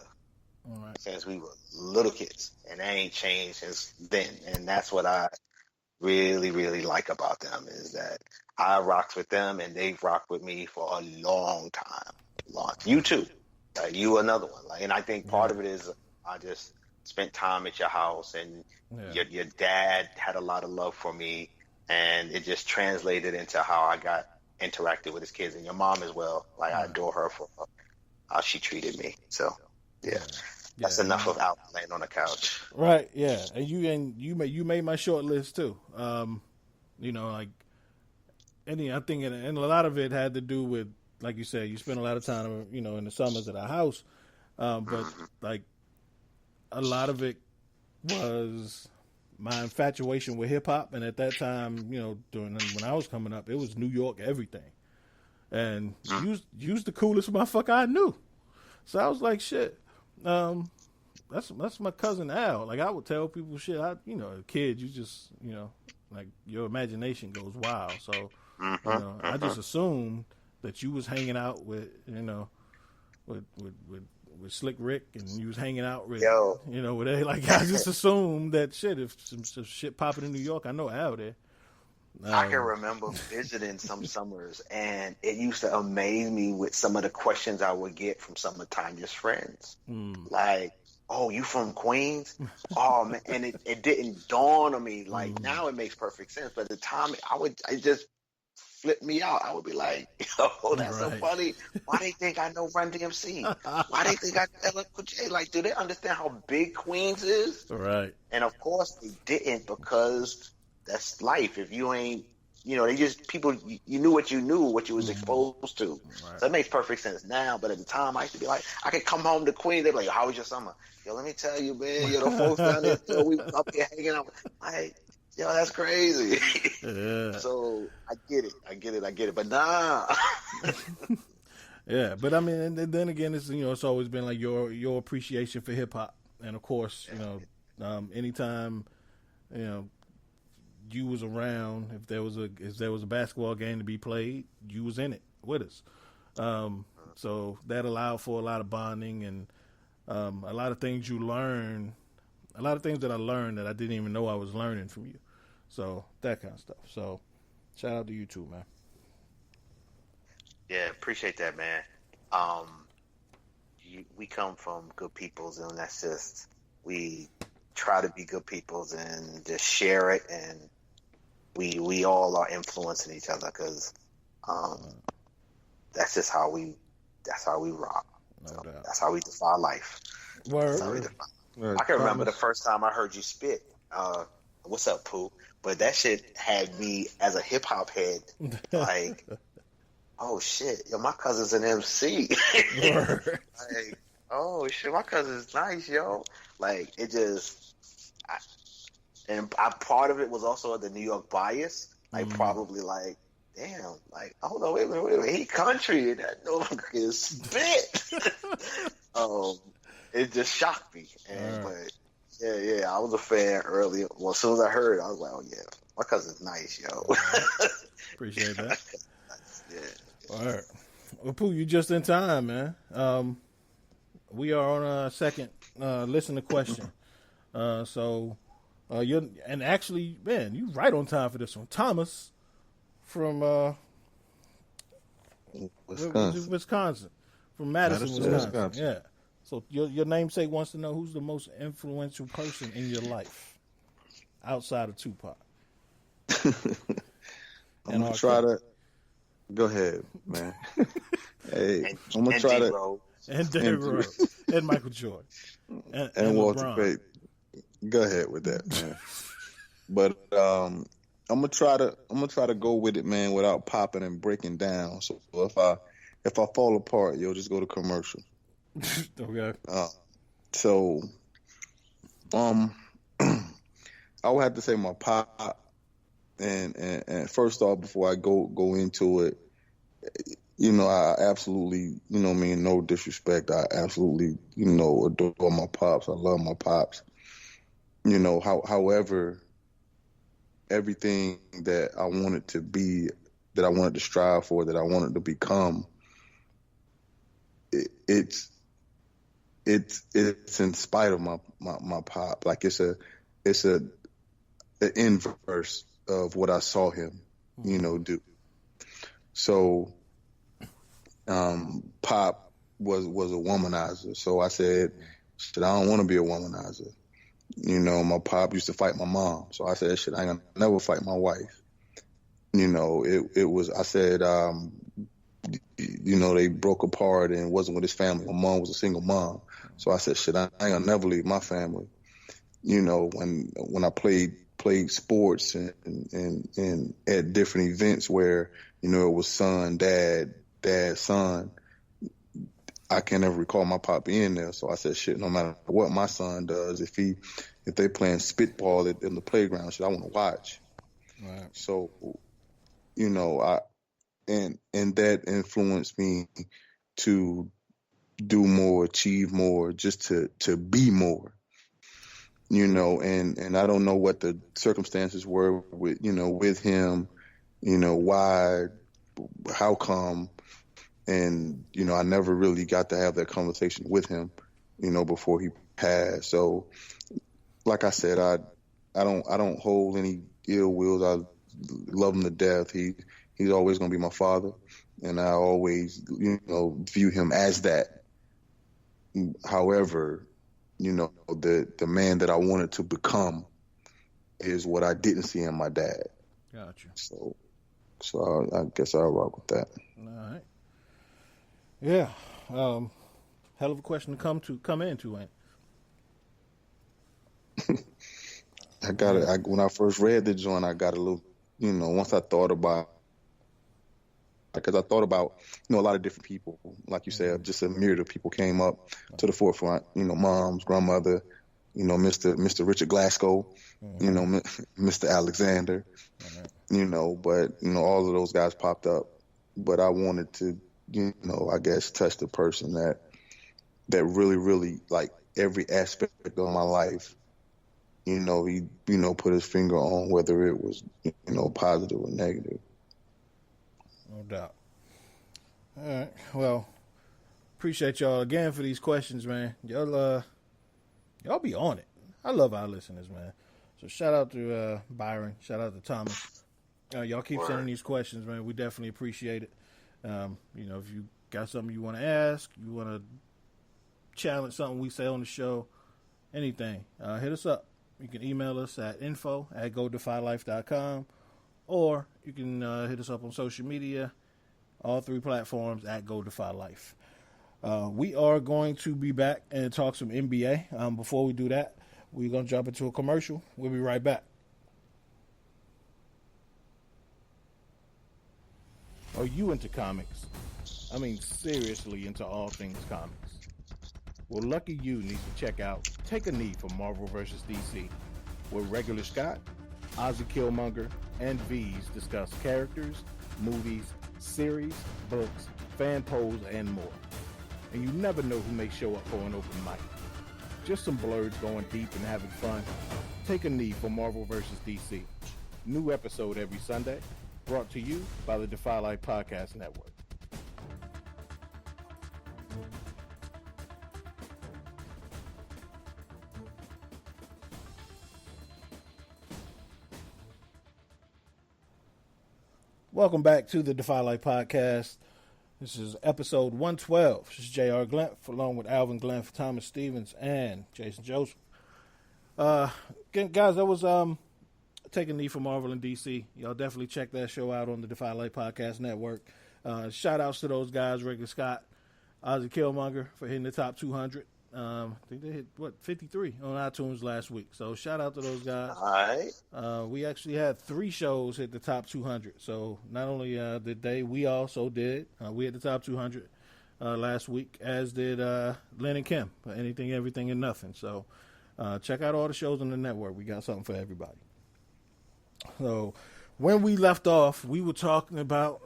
since we were little kids. And they ain't changed since then. And that's what I really, really like about them, is that I rocked with them and they've rocked with me for a long time. You too. You another one. And I think part of it is I just spent time at your house, and your dad had a lot of love for me, and it just translated into how I got interacted with his kids, and your mom as well. I adore her for how she treated me. So that's enough of Alvin laying on the couch. Right. Yeah. And you made my short list too. I think and a lot of it had to do with, like you said, you spent a lot of time, in the summers at our house. But like a lot of it was my infatuation with hip hop. And at that time, when I was coming up, it was New York everything. And you's the coolest motherfucker I knew. So I was like, shit, that's my cousin Al. Like, I would tell people shit. A kid, you just, like your imagination goes wild. So, I just assumed that you was hanging out with, with Slick Rick, and you was hanging out with, with they, like, I just assumed that shit, if some shit popping in New York, I know Al there. I can remember visiting some summers, and it used to amaze me with some of the questions I would get from some of Tanya's friends. Like, oh, you from Queens? Oh, man. And it didn't dawn on me. Like, now it makes perfect sense. But at the time, it just flipped me out. I would be like, oh, that's so funny. Why they think I know Run DMC? Why they think I know LL J? Like, do they understand how big Queens is? Right. And, of course, they didn't, because that's life. If you ain't they just people. You knew what you knew, what you was exposed to. Right. So it makes perfect sense now. But at the time, I used to be like, I could come home to Queens. They'd be like, "How was your summer?" Yo, let me tell you, man. The folks down there, we was up here hanging out. Like, yo, that's crazy. Yeah. So I get it. But nah. Yeah, but I mean, and then again, it's it's always been like your appreciation for hip hop, and of course, anytime you was around, if there was a basketball game to be played, you was in it with us. So that allowed for a lot of bonding and a lot of things you learn, a lot of things that I learned that I didn't even know I was learning from you. So that kind of stuff. So shout out to you too, man. Yeah, appreciate that, man. We come from good peoples, and that's just, we try to be good peoples and just share it, and we all are influencing each other because that's just how we rock. No doubt. That's how we defy life. Word. I can remember the first time I heard you spit. What's up, Pooh? But that shit had me as a hip hop head like, oh shit, yo, my cousin's an MC. Like, oh shit, my cousin's nice, yo. Like, it just, part of it was also the New York bias. Like, probably like, damn, like, hold on, wait a minute, he country and that motherfucker is spit. It just shocked me. But yeah, I was a fan early. Well, as soon as I heard it, I was like, oh yeah, my cousin's nice, yo. Appreciate that. Yeah. All right. Well, Pooh, you just in time, man. We are on a second listener question. So you're, and actually, man, you right on time for this one. Thomas from Wisconsin. From Madison, Wisconsin. Yeah. So your namesake wants to know who's the most influential person in your life outside of Tupac. I'm gonna try to go ahead, man. Hey, I'm gonna try to and Derrick Rose and Michael Jordan and Walter LeBron. Payton. Go ahead with that, man. But I'm gonna try to go with it, man, without popping and breaking down. So if I fall apart, you'll just go to commercial. Okay. So I would have to say my pop. And first off, before I go into it, I absolutely, no disrespect, I absolutely, adore my pops. I love my pops. However, everything that I wanted to be, that I wanted to strive for, that I wanted to become, it's in spite of my pop. Like it's an inverse of what I saw him, do. So, Pop was a womanizer. So I said, shit, I don't want to be a womanizer. My pop used to fight my mom. So I said, shit, I ain't gonna never fight my wife. It was, I said, they broke apart and wasn't with his family. My mom was a single mom. So I said, shit, I ain't gonna never leave my family. When I played sports and at different events where, it was son, dad, son, I can't ever recall my pop being there. So I said, shit, no matter what my son does, if they playing spitball in the playground, shit, I want to watch. Right. So, and that influenced me to do more, achieve more, just to be more. And I don't know what the circumstances were with him, why, how come, and, I never really got to have that conversation with him, before he passed. So, like I said, I don't hold any ill wills. I love him to death. He's always going to be my father, and I always, view him as that. However, the man that I wanted to become is what I didn't see in my dad. Gotcha. So I guess I'll rock with that. All right. Yeah. Hell of a question to come into, ain't I got it. When I first read the joint, I got a little once I thought about, because I thought about, a lot of different people, like you said, just a myriad of people came up to the forefront, moms, grandmother, Mr. Richard Glasgow, Mr. Alexander, but, all of those guys popped up. But I wanted to, I guess, touch the person that really, really, like, every aspect of my life, he, put his finger on, whether it was, positive or negative. No doubt. All right. Well, appreciate y'all again for these questions, man. Y'all be on it. I love our listeners, man. So shout out to Byron. Shout out to Thomas. Y'all keep sending these questions, man. We definitely appreciate it. If you got something you want to ask, you want to challenge something we say on the show, anything, hit us up. You can email us at info@godefylife.com, or you can hit us up on social media, all 3 platforms at GoDefyLife. We are going to be back and talk some NBA. Before we do that, we're going to jump into a commercial. We'll be right back. Are you into comics? I mean, seriously into all things comics? Well, lucky you need to check out Take a Knee for Marvel vs. DC, where Regular Scott, Ozzy Killmonger, and V's discuss characters, movies, series, books, fan polls, and more. And you never know who may show up for an open mic. Just some blurs going deep and having fun. Take a Knee for Marvel vs. DC. New episode every Sunday, brought to you by the Defy Life Podcast Network. Welcome back to the Defy Life Podcast. This is episode 112. This is J.R. Glymph, along with Alvin Glymph, Thomas Stevens, and Jason Joseph. Again, guys, that was Take a Knee for Marvel and DC. Y'all definitely check that show out on the Defy Life Podcast Network. Shout outs to those guys, Regular Scott, Ozzy Killmonger for hitting the top 200. I think they hit, 53 on iTunes last week. So shout out to those guys. All right. We actually had 3 shows hit the top 200. So not only did they, we also did. We hit the top 200 last week, as did Len and Kim for Anything, Everything, and Nothing. So check out all the shows on the network. We got something for everybody. So when we left off, we were talking about,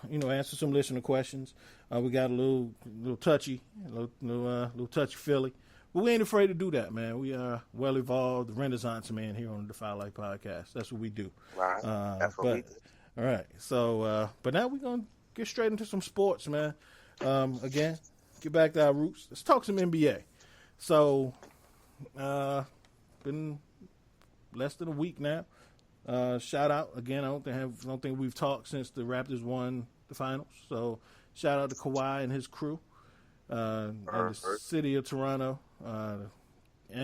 answer some listener questions. We got a little touchy, a little touchy-feely. But we ain't afraid to do that, man. We are well-evolved Renaissance man here on the Defy Life Podcast. That's what we do. Right. That's what we do. All right. So, but now we're going to get straight into some sports, man. Again, get back to our roots. Let's talk some NBA. So, been less than a week now. Shout out again. I don't think we've talked since the Raptors won the finals. So shout out to Kawhi and his crew, and the city of Toronto, and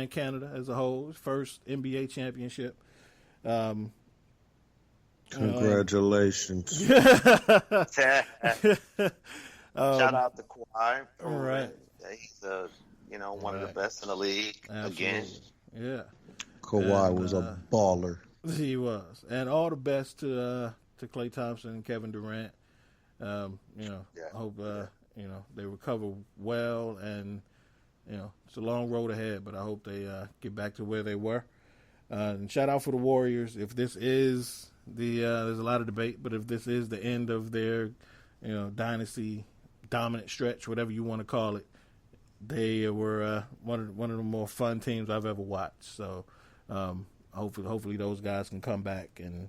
Canada as a whole. His first NBA championship. Shout Congratulations! out to Kawhi. All right. He's one of the best in the league. Absolutely. Again. Yeah. Kawhi was a baller. He was, and all the best to Klay Thompson and Kevin Durant. I hope they recover well, and it's a long road ahead, but I hope they get back to where they were. And shout out for the Warriors. If this is there's a lot of debate, but if this is the end of their dynasty dominant stretch, whatever you want to call it, they were one of the more fun teams I've ever watched. So. Hopefully those guys can come back and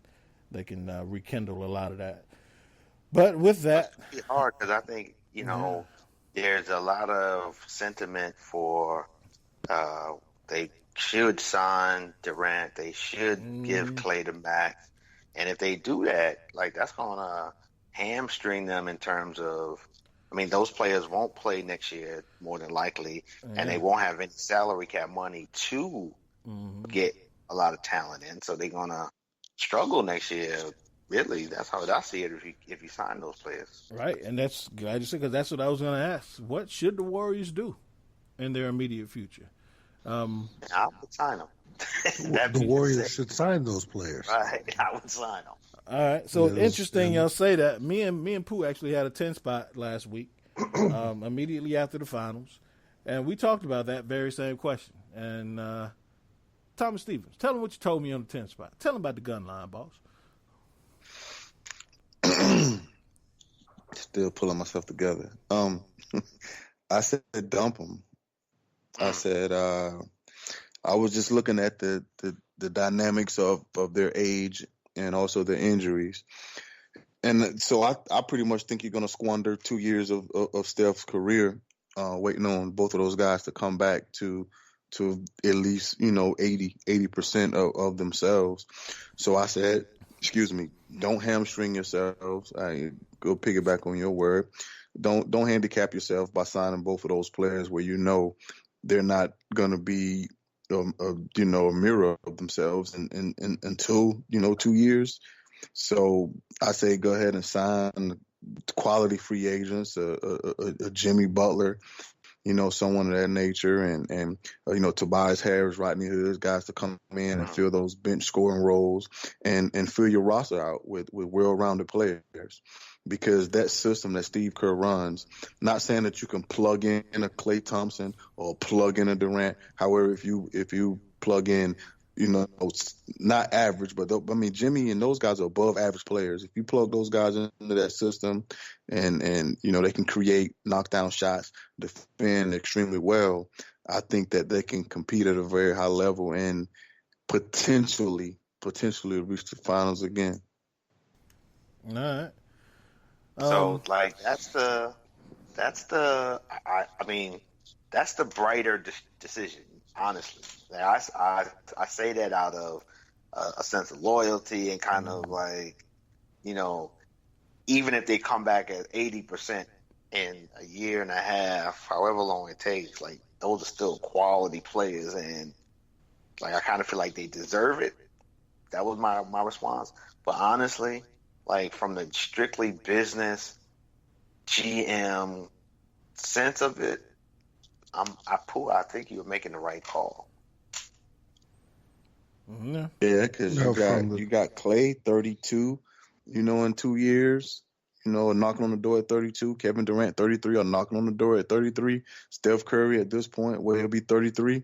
they can rekindle a lot of that. But with that, it's hard because I think there's a lot of sentiment for they should sign Durant, they should give Klay the max, and if they do that, like that's gonna hamstring them in terms of. I mean, those players won't play next year more than likely, and they won't have any salary cap money to get a lot of talent in, so they're gonna struggle next year. Really, that's how I see it. If you sign those players, right? And that's glad you said, because that's what I was gonna ask. What should the Warriors do in their immediate future? I would sign them. The Warriors should sign those players. Right, I would sign them. All right. So Yes, interesting and- y'all say that. Me and Pooh actually had a 10 spot last week, immediately after the finals. And we talked about that very same question. And Thomas Stevens, tell him what you told me on the 10 spot. Tell him about the gun line, boss. Still pulling myself together. I said dump them. I said I was just looking at the dynamics of their age and also their injuries. And so I pretty much think you're going to squander 2 years of Steph's career waiting on both of those guys to come back to at least, 80% of themselves. So I said, don't hamstring yourselves. I go piggyback on your word. Don't handicap yourself by signing both of those players where they're not going to be a mirror of themselves until 2 years. So I say go ahead and sign quality free agents, a Jimmy Butler, someone of that nature, and Tobias Harris, Rodney Hood, guys to come in and fill those bench scoring roles and fill your roster out with well-rounded players. Because that system that Steve Kerr runs, not saying that you can plug in a Klay Thompson or plug in a Durant. However, if you plug in, not average, but Jimmy and those guys are above average players. If you plug those guys into that system and they can create knockdown shots, defend extremely well, I think that they can compete at a very high level and potentially reach the finals again. All right. So that's the brighter decision, honestly. I say that out of a sense of loyalty and kind of even if they come back at 80% in a year and a half, however long it takes, those are still quality players, and I kind of feel like they deserve it. That was my response. But honestly, from the strictly business GM sense of it, I think you were making the right call. Yeah, because you got Klay, 32, in 2 years, knocking on the door at 32. Kevin Durant, 33, are knocking on the door at 33. Steph Curry at this point, where he'll be 33.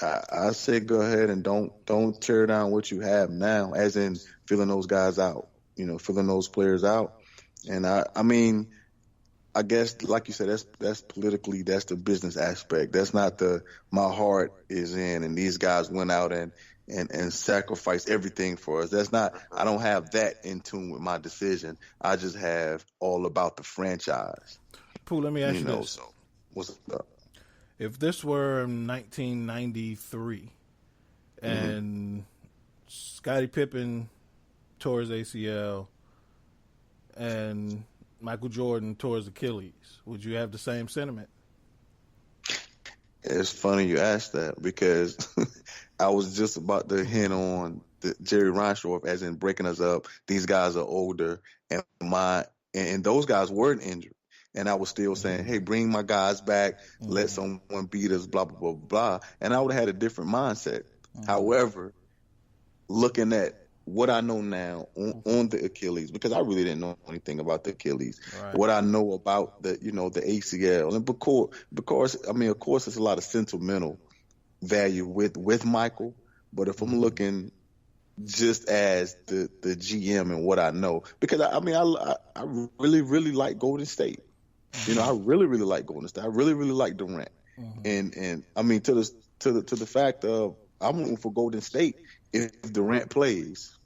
I say go ahead and don't tear down what you have now, as in filling those guys out, filling those players out. And I guess, like you said, that's politically, that's the business aspect. That's not my heart is in, and these guys went out and sacrificed everything for us. That's not, I don't have that in tune with my decision. I just have all about the franchise. Pooh, let me ask you this. So what's up? If this were 1993 and Scottie Pippen tore his ACL and Michael Jordan tore his Achilles, would you have the same sentiment? It's funny you asked that, because I was just about to hint on the Jerry Reinsdorf, as in breaking us up. These guys are older, and those guys weren't injured. And I was still saying, hey, bring my guys back, let someone beat us, blah, blah, blah, blah. And I would have had a different mindset. However, looking at what I know now on the Achilles, because I really didn't know anything about the Achilles, right. What I know about the ACL, and because of course, there's a lot of sentimental value with Michael. But if I'm looking just as the GM and what I know, because I really, really like Golden State. I really, really like Golden State. I really, really like Durant. And to the fact of, I'm rooting for Golden State if Durant plays,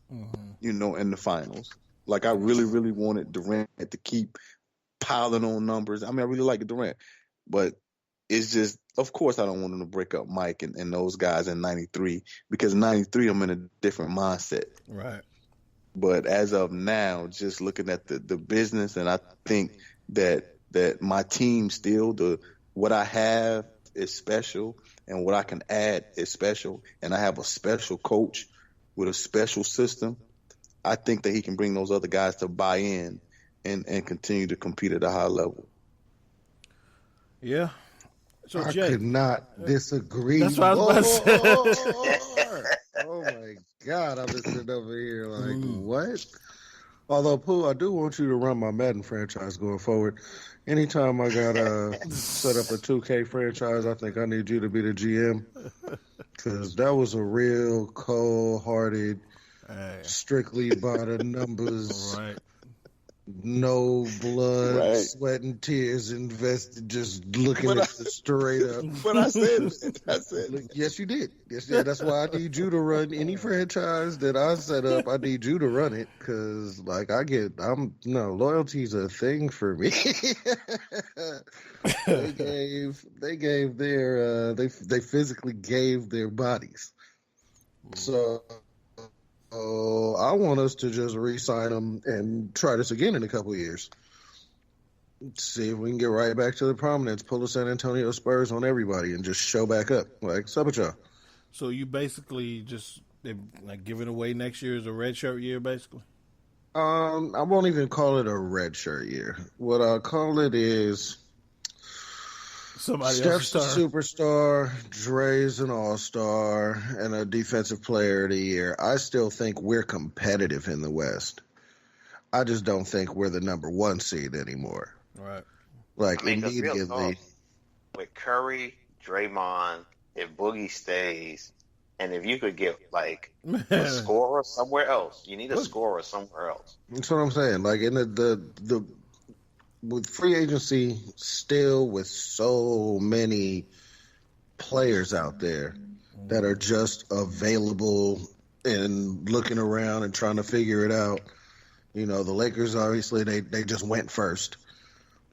in the finals. I really, really wanted Durant to keep piling on numbers. I really like Durant, but it's just, of course, I don't want him to break up Mike and those guys in 93, because in 93 I'm in a different mindset. Right. But as of now, just looking at the business, and I think that my team still, what I have is special, and what I can add is special, and I have a special coach with a special system. I think that he can bring those other guys to buy in and continue to compete at a high level. Yeah. So I Jay, could not disagree. That's what I was about to say. Oh my God, I'm just sitting over here like, what? Although, Pooh, I do want you to run my Madden franchise going forward. Anytime I got set up a 2K franchise, I think I need you to be the GM. Because that was a real cold-hearted, strictly by the numbers, Right. no blood, Right. sweat, and tears invested, just looking at it straight up. But I said Yes, you did. Yes, yeah. That's why I need you to run any franchise that I set up. I need you to run it because, like, loyalty's a thing for me. They physically gave their bodies. So I want us to just re-sign them and try this again in a couple of years. See if we can get right back to the prominence, pull the San Antonio Spurs on everybody, and just show back up. Like, what's up with y'all? So you basically just like giving away next year as a red shirt year, basically? I won't even call it a red shirt year. What I'll call it is Somebody Steph's a else's turn. superstar, Dre's an all-star, and a defensive player of the year. I still think we're competitive in the West. I just don't think we're the number one seed anymore. Right. Like, 'cause real immediately. talk, with Curry, Draymond, if Boogie stays, and if you could get like a scorer somewhere else, you need a scorer somewhere else. That's what I'm saying. Like, in the with free agency still with so many players out there that are just available and looking around and trying to figure it out. You know, the Lakers, obviously, they just went first.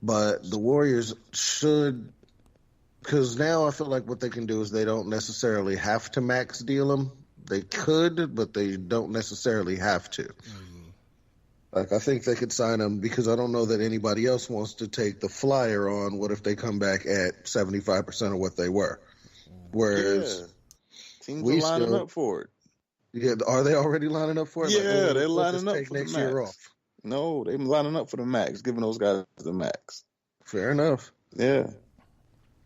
But the Warriors should, because now I feel like what they can do is they don't necessarily have to max deal them. They could, but they don't necessarily have to. Like, I think they could sign them because I don't know that anybody else wants to take the flyer on what if they come back at 75% of what they were. Whereas teams are lining up for it. Yeah, are they already lining up for it? Yeah, like, they're lining up take for next the year max. off. No, they're lining up for the max, giving those guys the max. Fair enough. Yeah.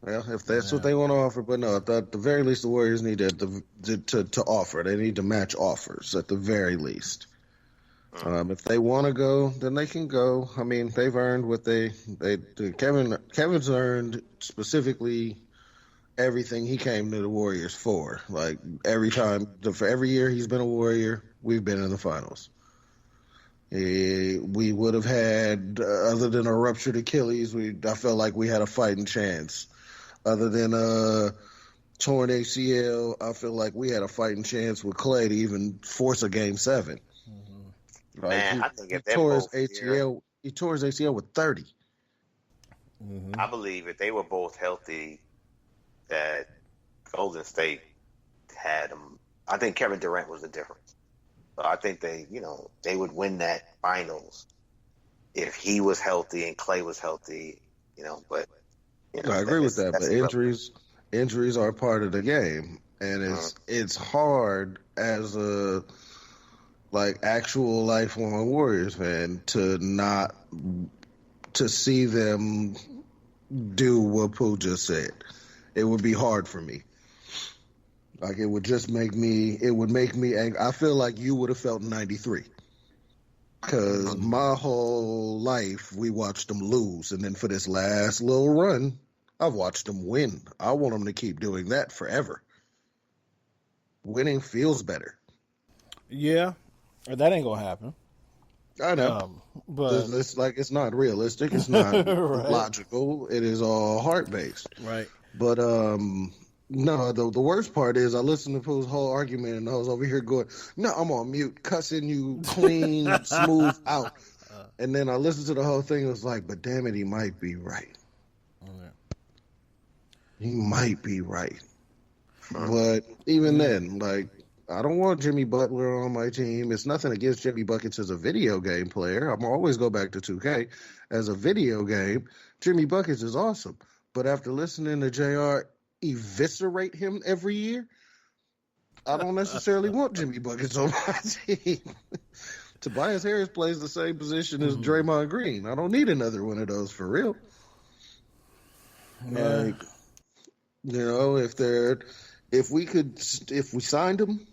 Well, if that's what they want to offer, but no, at the very least, the Warriors need to offer. They need to match offers at the very least. If they want to go, then they can go. I mean, they've earned what Kevin's earned specifically everything he came to the Warriors for. Like, for every year he's been a Warrior, we've been in the finals. We would have had, other than a ruptured Achilles, I felt like we had a fighting chance. Other than a torn ACL, I feel like we had a fighting chance with Clay to even force a Game 7. Like, Man, I think if he they're tore his both here, he tore his ACL with 30. I believe if they were both healthy, that Golden State had them. I think Kevin Durant was the difference. So I think they would win that finals if he was healthy and Clay was healthy. But I agree with that. But injuries are part of the game, and it's hard as a actual lifelong Warriors fan to see them do what Pooh just said. It would be hard for me. Like, it would just make me angry. I feel like you would have felt in 93. Because my whole life, we watched them lose. And then for this last little run, I've watched them win. I want them to keep doing that forever. Winning feels better. Yeah. That ain't going to happen. I know. But it's not realistic. It's not logical. It is all heart-based. Right. But, no, the worst part is I listened to Pooh's whole argument and I was over here going, no, I'm on mute, cussing you clean, smooth out. And then I listened to the whole thing and was like, but damn it, he might be right. Okay. He might be right. But even then, like, I don't want Jimmy Butler on my team. It's nothing against Jimmy Buckets as a video game player. I'm always go back to 2K. As a video game, Jimmy Buckets is awesome. But after listening to JR eviscerate him every year, I don't necessarily want Jimmy Buckets on my team. Tobias Harris plays the same position as Draymond Green. I don't need another one of those for real. Yeah. Like, if we signed him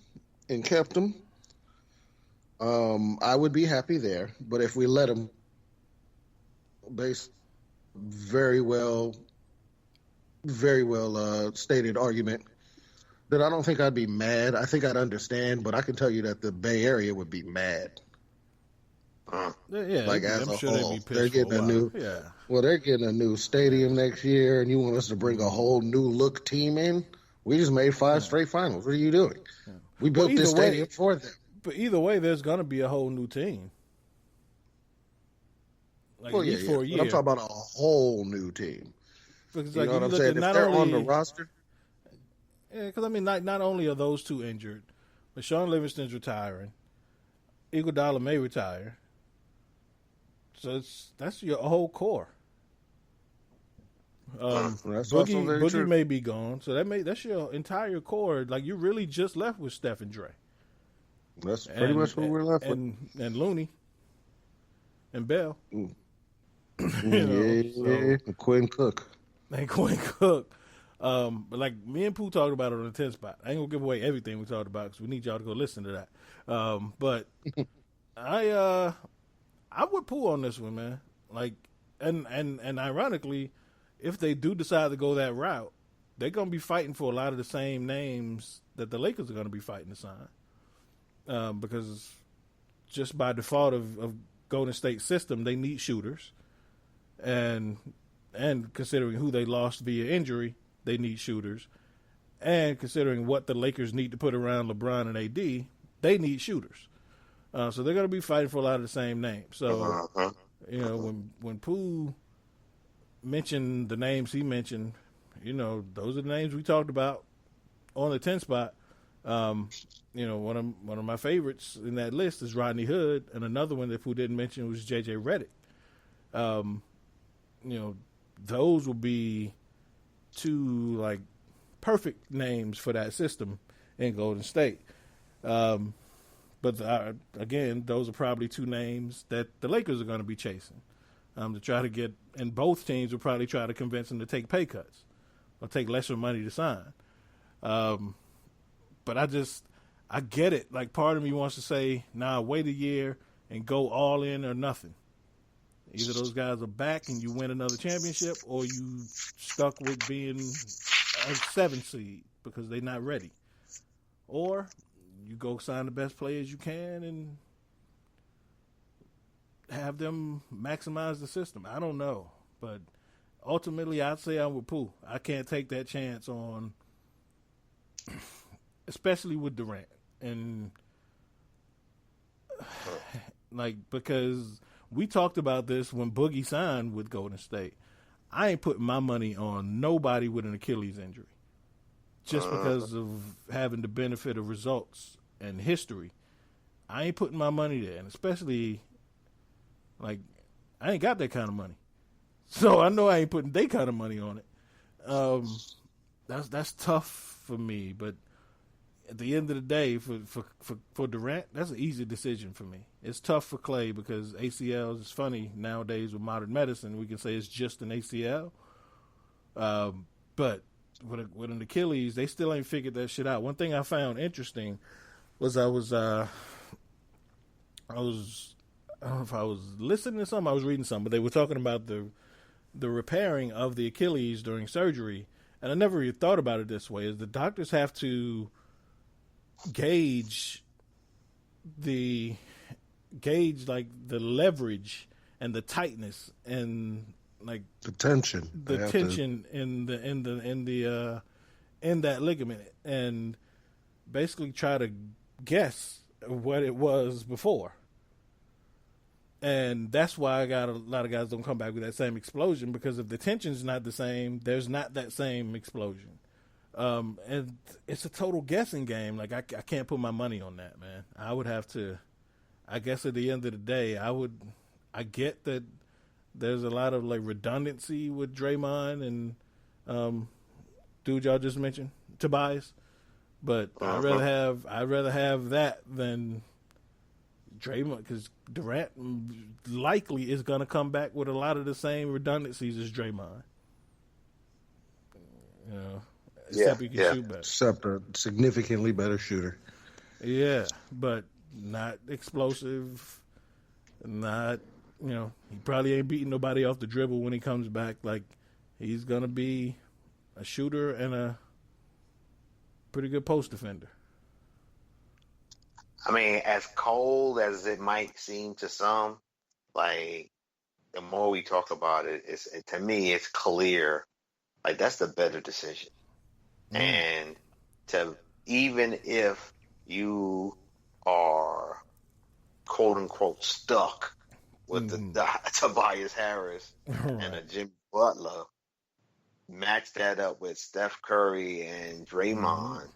and kept him, I would be happy there. But if we let him, based very well stated argument, then I don't think I'd be mad. I think I'd understand, but I can tell you that the Bay Area would be mad. Yeah, Like as I'm a sure whole, they'd be pissed they're getting for a while. new. Yeah. Well, they're getting a new stadium next year, and you want us to bring a whole new look team in? We just made 5 straight finals. What are you doing? Yeah. We built this stadium for them. But either way, there's going to be a whole new team. Like, well, at least for a year. But I'm talking about a whole new team. Because, you like, know what I'm saying? If not they're only on the roster. Yeah, because, I mean, not only are those two injured, but Sean Livingston's retiring. Iguodala may retire. So that's your whole core. Boogie may be gone, so that's your entire core. Like, you're really just left with Steph and Dre. That's pretty much what we're left with. And Looney and Bell. Quinn Cook. And Quinn Cook. But like me and Pooh talked about it on the 10 spot. I ain't gonna give away everything we talked about because we need y'all to go listen to that. But I would Pooh on this one, man. Like, and ironically, if they do decide to go that route, they're gonna be fighting for a lot of the same names that the Lakers are gonna be fighting to sign. Because just by default of Golden State's system, they need shooters, and considering who they lost via injury, they need shooters, and considering what the Lakers need to put around LeBron and AD, they need shooters. So they're going to be fighting for a lot of the same names. So, you know, when Pooh mentioned the names he mentioned, you know, those are the names we talked about on the 10 spot. You know, one of my favorites in that list is Rodney Hood, and another one that Pooh didn't mention was JJ Redick. You know, those will be two like perfect names for that system in Golden State. But again, those are probably two names that the Lakers are going to be chasing to try to get, and both teams will probably try to convince them to take pay cuts or take lesser money to sign. But I get it. Like, part of me wants to say, nah, wait a year and go all in or nothing. Either those guys are back and you win another championship, or you stuck with being a 7 seed because they're not ready. Or you go sign the best players you can and have them maximize the system. I don't know. But ultimately, I'd say I'm with Pooh. I can't take that chance on, especially with Durant. And, like, because we talked about this when Boogie signed with Golden State. I ain't putting my money on nobody with an Achilles injury just because of having the benefit of results and history. I ain't putting my money there, and especially, like, I ain't got that kind of money. So I know I ain't putting that kind of money on it. That's tough for me, but at the end of the day, for Durant, that's an easy decision for me. It's tough for Clay because ACLs is funny nowadays with modern medicine. We can say it's just an ACL. But with an Achilles, they still ain't figured that shit out. One thing I found interesting was I don't know if I was listening to something, I was reading something, but they were talking about the repairing of the Achilles during surgery. And I never really thought about it this way, is the doctors have to gauge like the leverage and the tightness and like the tension in that ligament, and basically try to guess what it was before. And that's why I got a lot of guys don't come back with that same explosion, because if the tension's not the same, there's not that same explosion. And it's a total guessing game. Like, I can't put my money on that, man. I would have to, I guess at the end of the day, I get that there's a lot of like redundancy with Draymond and dude y'all just mentioned, Tobias, but I'd rather have that than Draymond, because Durant likely is going to come back with a lot of the same redundancies as Draymond. You know, except he can shoot better. Except a significantly better shooter. Yeah, but not explosive. Not, he probably ain't beating nobody off the dribble when he comes back. Like, he's going to be a shooter and a pretty good post defender. I mean, as cold as it might seem to some, like, the more we talk about it, to me, it's clear. Like, that's the better decision. And even if you are quote unquote stuck with the Tobias Harris and a Jimmy Butler, match that up with Steph Curry and Draymond.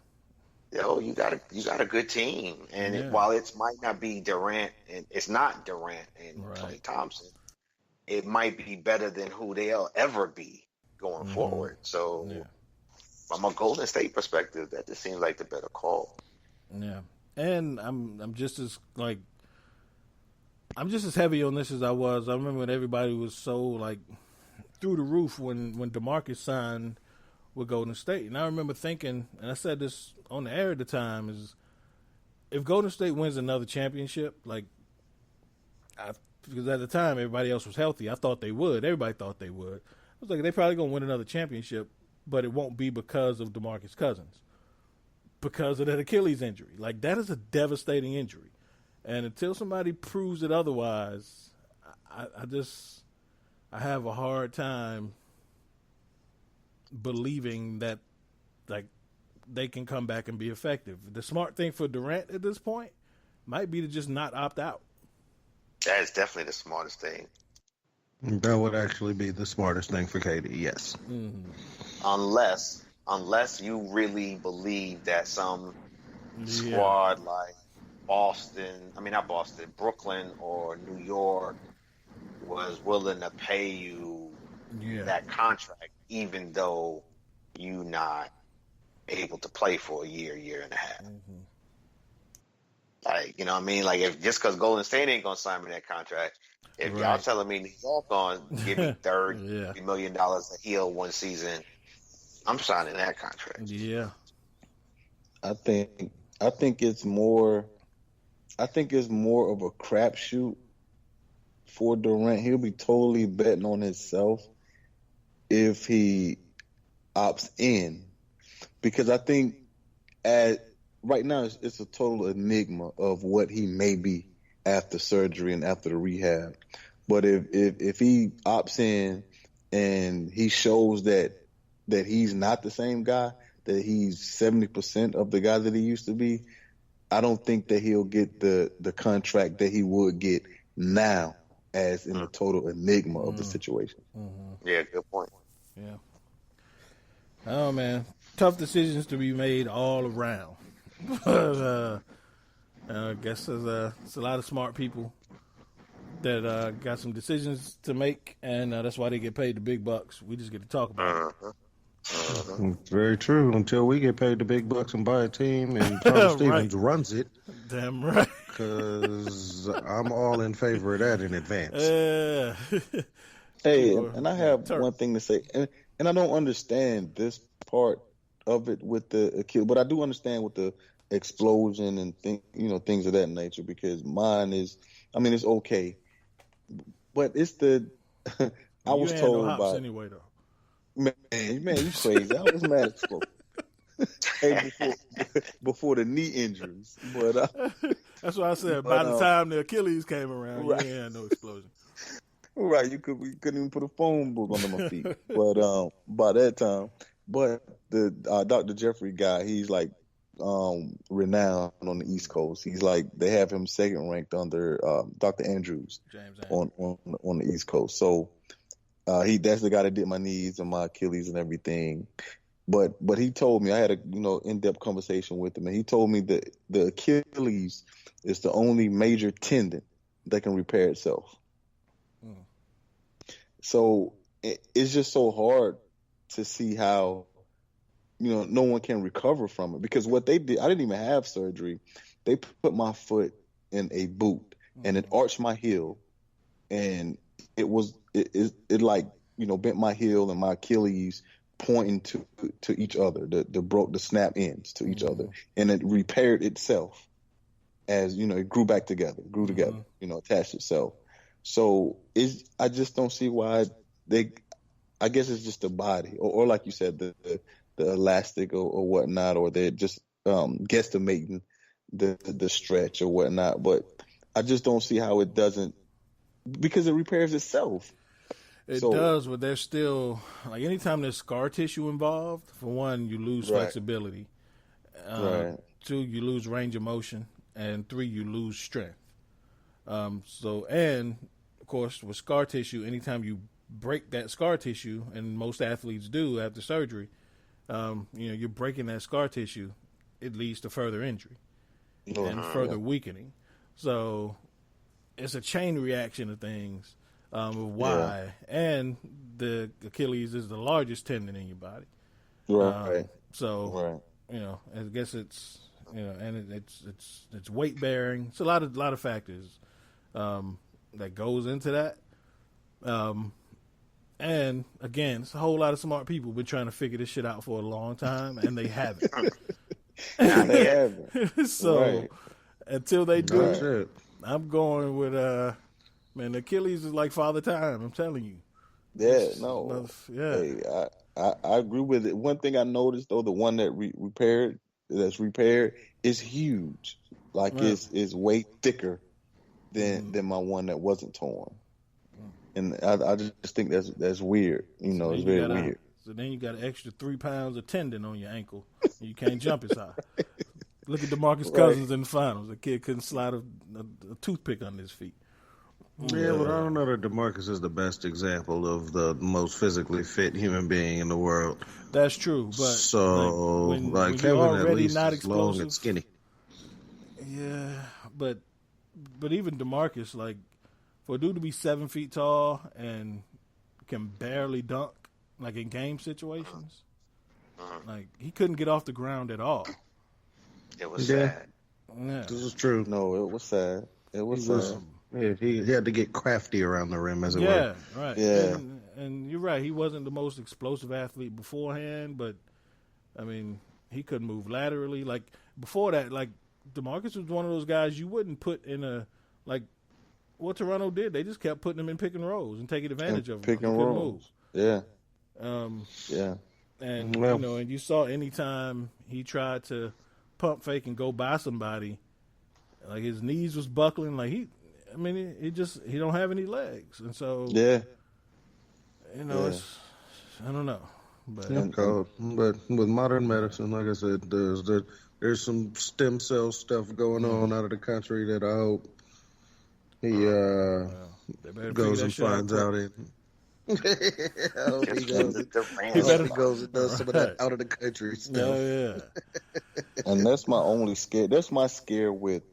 You got a good team. And while it might not be Durant, and it's not Durant and Klay Thompson, it might be better than who they'll ever be going forward. So from a Golden State perspective, that just seems like the better call. Yeah. And I'm just as heavy on this as I was. I remember when everybody was so through the roof when DeMarcus signed with Golden State. And I remember thinking, and I said this on the air at the time, is if Golden State wins another championship, because at the time everybody else was healthy, I thought they would. Everybody thought they would. I was like, they're probably going to win another championship, but it won't be because of DeMarcus Cousins, because of that Achilles injury. Like, that is a devastating injury. And until somebody proves it otherwise, I have a hard time believing that they can come back and be effective. The smart thing for Durant at this point might be to just not opt out. That is definitely the smartest thing. That would actually be the smartest thing for KD, yes. Unless you really believe that some squad like Brooklyn or New York was willing to pay you that contract, even though you not able to play for a year and a half. Like, you know what I mean? Like, if just because Golden State ain't gonna sign me that contract, if y'all telling me New York gonna give me $30 million a year one season, I'm signing that contract. Yeah. I think it's more of a crapshoot for Durant. He'll be totally betting on himself if he opts in, because I think right now it's a total enigma of what he may be after surgery and after the rehab. But if he opts in and he shows that he's not the same guy, that he's 70% of the guy that he used to be, I don't think that he'll get the contract that he would get now, as in the total enigma of the situation. Yeah, good point. Yeah. Oh, man. Tough decisions to be made all around. But I guess there's a lot of smart people that got some decisions to make, and that's why they get paid the big bucks. We just get to talk about it. Very true. Until we get paid the big bucks and buy a team and Tom Stevens runs it. Damn right. Because I'm all in favor of that in advance. Hey, and I have one thing to say, and I don't understand this part of it with the Achilles, but I do understand with the explosion and things of that nature, because mine is, it's okay, but it's the I was told about anyway though. Man, you crazy. I was mad at spoke. Hey, before the knee injuries. But that's what I said. By the time the Achilles came around, you ain't had no explosion. Right, we couldn't even put a phone book under my feet. But by that time, the Dr. Jeffrey guy, he's like renowned on the East Coast. He's like, they have him second ranked under Dr. Andrews on the East Coast. So that's the guy that did my knees and my Achilles and everything. But he told me, I had a in-depth conversation with him, and he told me that the Achilles is the only major tendon that can repair itself. So it's just so hard to see how no one can recover from it, because what they did, I didn't even have surgery. They put my foot in a boot and it arched my heel, and it bent my heel and my Achilles pointing to each other, the snap ends to each other, and it repaired itself. as it grew back together, together, attached itself. So I just don't see why I guess it's just the body, or like you said, the elastic or whatnot, or they're just guesstimating the stretch or whatnot. But I just don't see how it doesn't, because it repairs itself. It does, but there's still, like, anytime there's scar tissue involved, for one, you lose flexibility. Two, you lose range of motion. And three, you lose strength. And, of course, with scar tissue, anytime you break that scar tissue, and most athletes do after surgery, you're breaking that scar tissue, it leads to further injury and further weakening. So it's a chain reaction of things. Why? And the Achilles is the largest tendon in your body. I guess it's and it's weight bearing. It's a lot of factors that goes into that. And again, it's a whole lot of smart people been trying to figure this shit out for a long time, and they haven't. So until they do it, I'm going with man, Achilles is like Father Time. I'm telling you. Yeah, Hey, I agree with it. One thing I noticed though, the one that repaired is huge. Like it's way thicker than my one that wasn't torn. And I just think that's weird. It's very weird. So then you got an extra 3 pounds of tendon on your ankle. And you can't jump as high. Look at DeMarcus Cousins in the finals. The kid couldn't slide a toothpick on his feet. Yeah, but I don't know that DeMarcus is the best example of the most physically fit human being in the world. That's true, but so when Kevin at least is long and skinny. Yeah, but even DeMarcus, like, for a dude to be 7 feet tall and can barely dunk, like in game situations, like he couldn't get off the ground at all. It was sad. Yeah. This is true. No, it was sad. It was sad. Yeah, he had to get crafty around the rim, as it were. Yeah, right. Yeah. And you're right. He wasn't the most explosive athlete beforehand, but, I mean, he couldn't move laterally. Like, before that, like, DeMarcus was one of those guys you wouldn't put in like, what Toronto did. They just kept putting him in pick and rolls and taking advantage of him. Pick and rolls. Yeah. And, and you saw anytime he tried to pump fake and go by somebody, like, his knees was buckling. Like, he don't have any legs, and so it's, I don't know, but with modern medicine, like I said, there's some stem cell stuff going on out of the country that I hope he goes and finds out in. I hope he goes and does some of that out of the country stuff. Oh, yeah. And that's my only scare. That's my scare with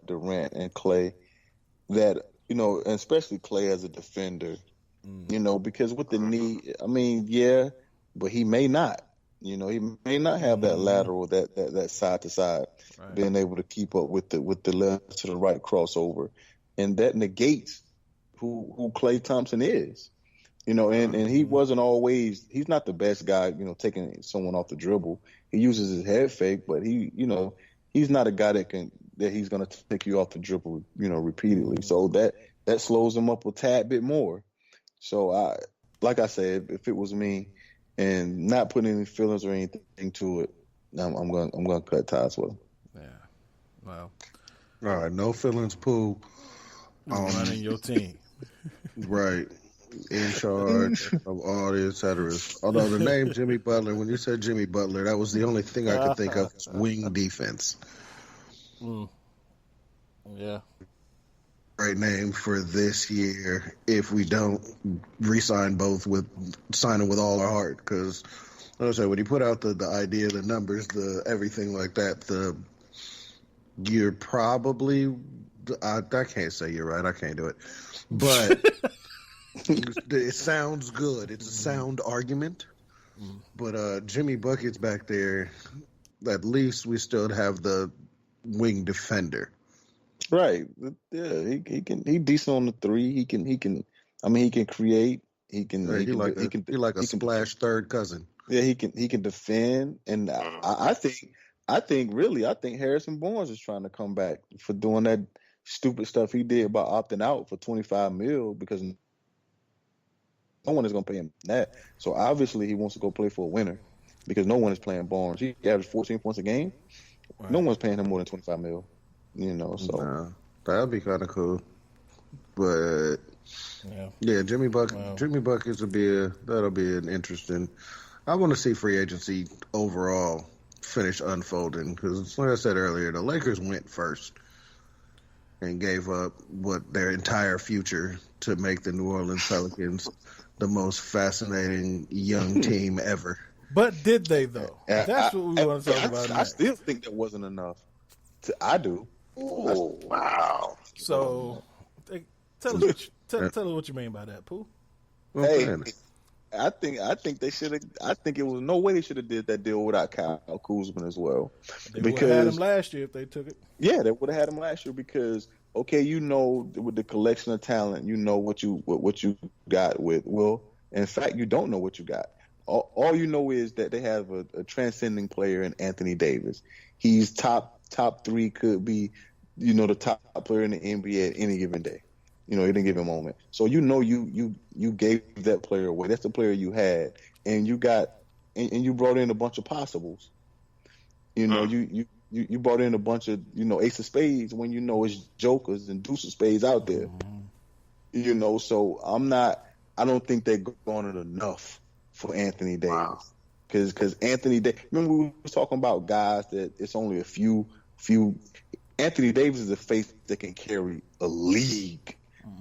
Durant and Clay. That, and especially Clay as a defender, because with the knee, I mean, but he may not, he may not have that lateral, that side to side, being able to keep up with the left to the right crossover. And that negates who Klay Thompson is, and he wasn't always, he's not the best guy, taking someone off the dribble. He uses his head fake, but he's not a guy that he's going to take you off the dribble, repeatedly. So that slows him up a tad bit more. So like I said, if it was me and not putting any feelings or anything to it, I'm going to cut ties with him. Yeah. Well. All right. No feelings, Pooh. Running your team. Right. In charge of all the et cetera. Although the name Jimmy Butler, when you said Jimmy Butler, that was the only thing I could think of was wing defense. Yeah. Great name for this year if we don't re-sign both with signing with all our heart. Because, like I said, when you put out the idea, the numbers, the everything like that, you're probably, I can't say you're right. I can't do it. But it sounds good. It's a sound argument. But Jimmy Bucket's back there. At least we still have the wing defender. Right. Yeah, he decent on the three. He can create. He like a splash third cousin. Yeah, he can defend, and I think I think Harrison Barnes is trying to come back for doing that stupid stuff he did by opting out for $25 million because no one is going to pay him that. So obviously he wants to go play for a winner because no one is playing Barnes. He averaged 14 points a game. Right. No one's paying him more than $25 million. You know, so that'd be kind of cool. But yeah, Jimmy Buckets that'll be an interesting. I want to see free agency overall finish unfolding because, like I said earlier, the Lakers went first and gave up their entire future to make the New Orleans Pelicans the most fascinating young team ever. But did they though? That's what we want to talk about. I still think that wasn't enough. I do. Oh wow! So, tell us what you mean by that, Pooh. Hey, I think they should have. I think it was no way they should have did that deal without Kyle Kuzma as well. They would have had him last year if they took it. Yeah, they would have had him last year because with the collection of talent, you know what you got with Will. In fact, you don't know what you got. All you know is that they have a transcending player in Anthony Davis. He's top three, could be, the top player in the NBA at any given day. Any given moment. So you gave that player away. That's the player you had, and you brought in a bunch of possibles. You brought in a bunch of ace of spades when it's jokers and deuce of spades out there. So I don't think they're going it enough for Anthony Davis because Anthony Davis. Remember we were talking about guys that it's only a few. Anthony Davis is a face that can carry a league.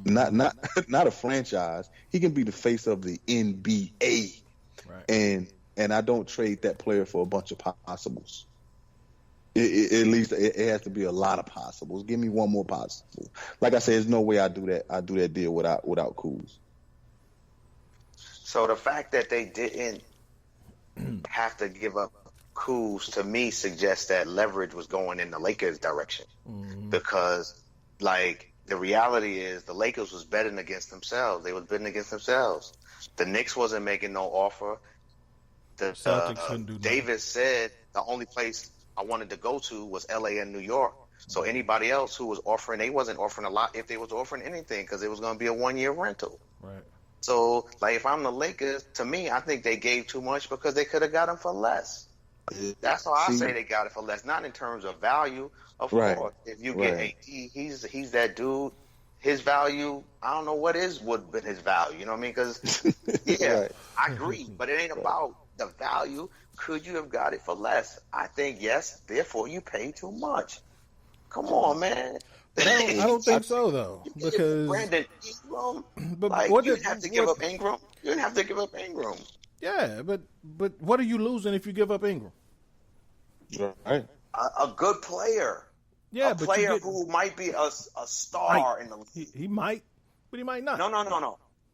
Not a franchise. He can be the face of the NBA, right. And I don't trade that player for a bunch of possibles. At least it has to be a lot of possibles. Give me one more possible. Like I said, there's no way I do that deal without Kuz. So the fact that they didn't have to give up Kuz to me suggests that leverage was going in the Lakers' direction because the reality is the Lakers was betting against themselves. They was betting against themselves. The Knicks wasn't making no offer. Davis said the only place I wanted to go to was LA and New York. So anybody else who was offering, they wasn't offering a lot if they was offering anything because it was going to be a 1-year rental. Right. So if I'm the Lakers, to me, I think they gave too much because they could have got him for less. That's how I say they got it for less, not in terms of value. Of course, if you get AD, he's that dude. His value, I don't know what would have been his value. You know what I mean? Because I agree, but it ain't about the value. Could you have got it for less? I think yes. Therefore, you pay too much. Come on, man. I don't think so though, because Brandon Ingram. But you didn't have to give up Ingram. You didn't have to give up Ingram. Yeah, but what are you losing if you give up Ingram? Right. A good player. Yeah, a player who might be a star in the league. He might, but he might not. No.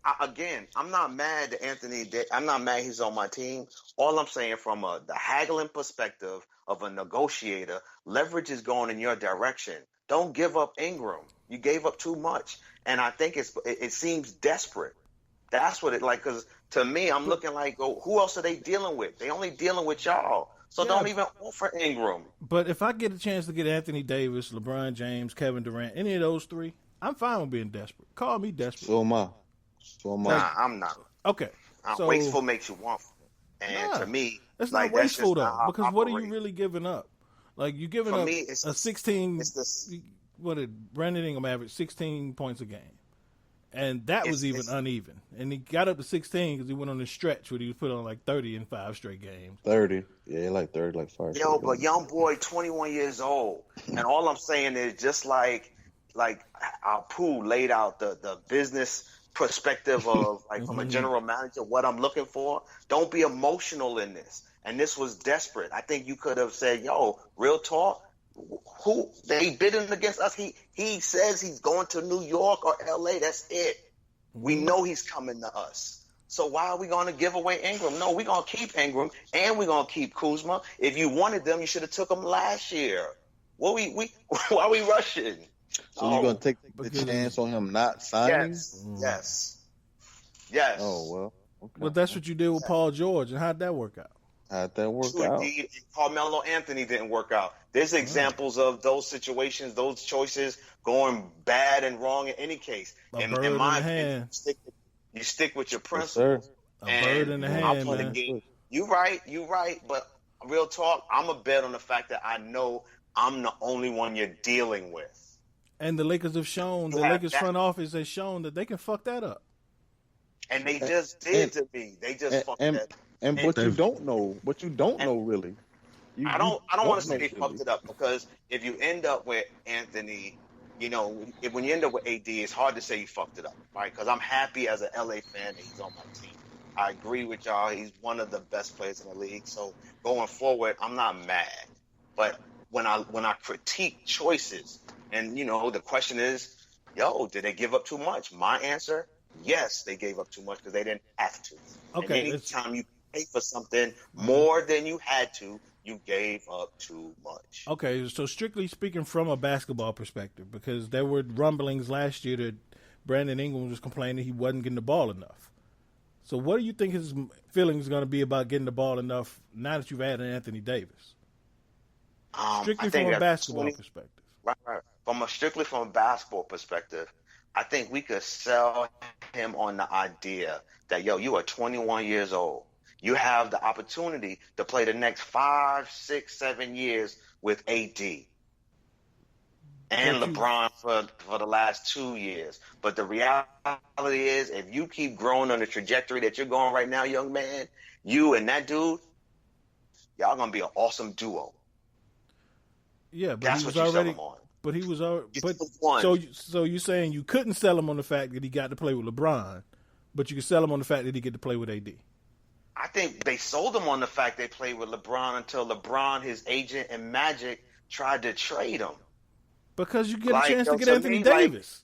I'm not mad at Anthony. I'm not mad he's on my team. All I'm saying from the haggling perspective of a negotiator, leverage is going in your direction. Don't give up Ingram. You gave up too much. And I think it seems desperate. That's what because to me, I'm looking who else are they dealing with? They only dealing with y'all. So don't even offer Ingram. But if I get a chance to get Anthony Davis, LeBron James, Kevin Durant, any of those three, I'm fine with being desperate. Call me desperate. So am I. Nah, I'm not. Okay. So, wasteful makes you want. And to me, it's not wasteful though, because what are you really giving up? You're giving up a 16. What did Brandon Ingram average? 16 points a game. And that was even uneven. And he got up to 16 because he went on a stretch where he was put on 30 in 5 straight games. 30. Yeah, 30, 5. Yo, but young boy, 21 years old. And all I'm saying is just like our Pooh laid out the business perspective of from a general manager, what I'm looking for. Don't be emotional in this. And this was desperate. I think you could have said, yo, real talk. Who they bidding against us? He says he's going to New York or LA. That's it. We know he's coming to us. So why are we going to give away Ingram? No, we're going to keep Ingram and we're going to keep Kuzma. If you wanted them, you should have took them last year. Why are we rushing? So you're going to take the chance on him not signing? Yes. Oh well. Okay. But that's what you did with Paul George, and how'd that work out? How'd that work True out? indeed. Carmelo Anthony didn't work out. There's examples of those situations, those choices going bad and wrong in any case. A In bird in my the opinion, hand. you stick with your Yes, sir. principles. A And bird in the I'll hand, play the man. game. You right. But real talk, I'm a bet on the fact that I know I'm the only one you're dealing with. And the Lakers have shown, the You have Lakers that- front office has shown that they can fuck that up. And they just did to me. They just fucked that. And what you don't know, really. I don't want to say know they fucked it up, because if you end up with Anthony, when you end up with AD, it's hard to say you fucked it up, right? Because I'm happy as an LA fan that he's on my team. I agree with y'all. He's one of the best players in the league. So going forward, I'm not mad. But when I critique choices, and the question is, did they give up too much? My answer, yes, they gave up too much because they didn't have to. Okay, And anytime you pay for something more than you had to, you gave up too much. Okay, so strictly speaking from a basketball perspective, because there were rumblings last year that Brandon Ingram was complaining he wasn't getting the ball enough. So what do you think his feelings are going to be about getting the ball enough now that you've added Anthony Davis? Strictly from a basketball perspective. Right. Strictly from a basketball perspective, I think we could sell him on the idea that, you are 21 years old. You have the opportunity to play the next 5, 6, 7 years with AD and LeBron for the last 2 years. But the reality is, if you keep growing on the trajectory that you're going right now, young man, you and that dude, y'all going to be an awesome duo. Yeah, but that's he was what you already. sell him on. But he was already. But one. so you're saying you couldn't sell him on the fact that he got to play with LeBron, but you could sell him on the fact that he get to play with AD. I think they sold him on the fact they played with LeBron until LeBron, his agent, and Magic tried to trade him. Because you get a chance to get Anthony Davis.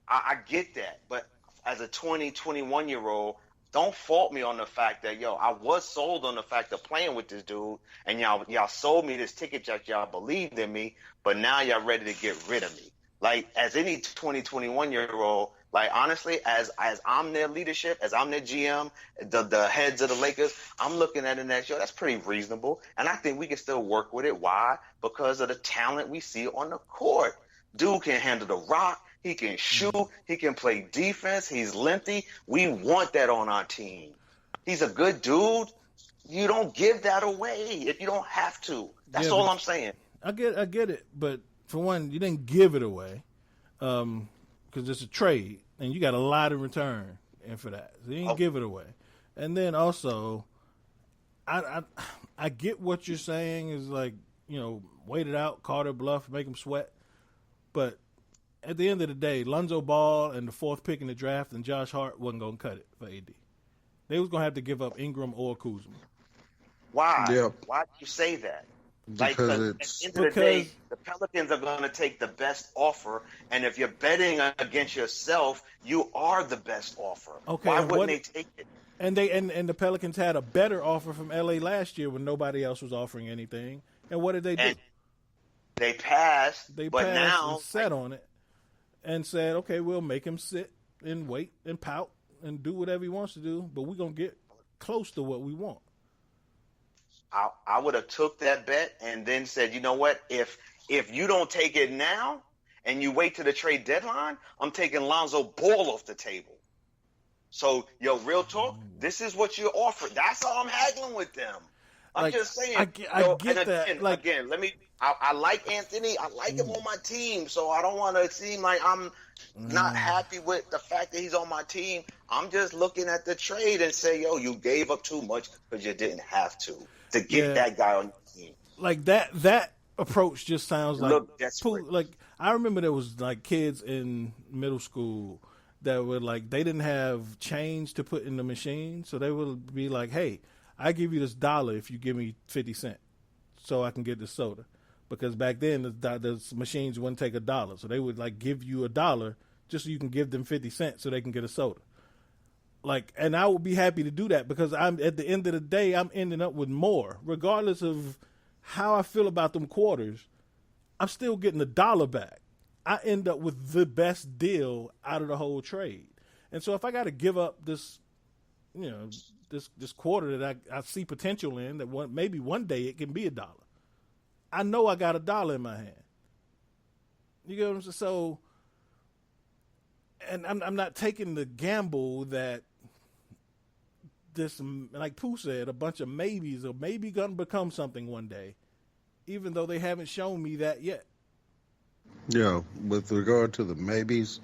I get that, but as a 20, 21-year-old, don't fault me on the fact that, I was sold on the fact of playing with this dude, and y'all sold me this ticket that y'all believed in me, but now y'all ready to get rid of me. Like, as any 20, 21-year-old, like, honestly, as I'm their leadership, as I'm their GM, the heads of the Lakers, I'm looking at it next year. That's pretty reasonable, and I think we can still work with it. Why? Because of the talent we see on the court. Dude can handle the rock. He can shoot. He can play defense. He's lengthy. We want that on our team. He's a good dude. You don't give that away if you don't have to. That's all I'm saying. I get it, but for one, you didn't give it away because it's a trade, and you got a lot in return and for that. So you didn't give it away. And then also, I get what you're saying is like, wait it out, call their bluff, make them sweat. But at the end of the day, Lonzo Ball and the 4th pick in the draft and Josh Hart wasn't going to cut it for AD. They was going to have to give up Ingram or Kuzma. Why? Yeah. Why do you say that? Because at the end of the day, the Pelicans are going to take the best offer, and if you're betting against yourself, you are the best offer. Okay, why wouldn't they take it? And the Pelicans had a better offer from LA last year when nobody else was offering anything. And what did they do? And they passed. But now and sat on it and said, okay, we'll make him sit and wait and pout and do whatever he wants to do, but we're going to get close to what we want. I would have took that bet and then said, you know what, if you don't take it now and you wait to the trade deadline, I'm taking Lonzo Ball off the table. So, real talk, this is what you're offering. That's how I'm haggling with them. I'm just saying. I get that. Again, I like Anthony. I like him on my team, so I don't want to seem like I'm not happy with the fact that he's on my team. I'm just looking at the trade and say, you gave up too much because you didn't have to get that guy on your team. Like that approach just sounds like Look desperate. Like I remember there was like kids in middle school that were like they didn't have change to put in the machine, so they would be like, "Hey, I give you this $1 if you give me 50 cents, so I can get this soda." Because back then the machines wouldn't take $1, so they would like give you $1 just so you can give them 50 cents so they can get a soda. Like, and I would be happy to do that because I'm at the end of the day I'm ending up with more, regardless of how I feel about them quarters. I'm still getting $1 back. I end up with the best deal out of the whole trade. And so if I got to give up this, this quarter that I see potential in, that maybe one day it can be $1. I know I got $1 in my hand. You get what I'm saying? So, and I'm not taking the gamble that this, like Pooh said, a bunch of maybes are maybe going to become something one day, even though they haven't shown me that yet. Yeah, with regard to the maybes,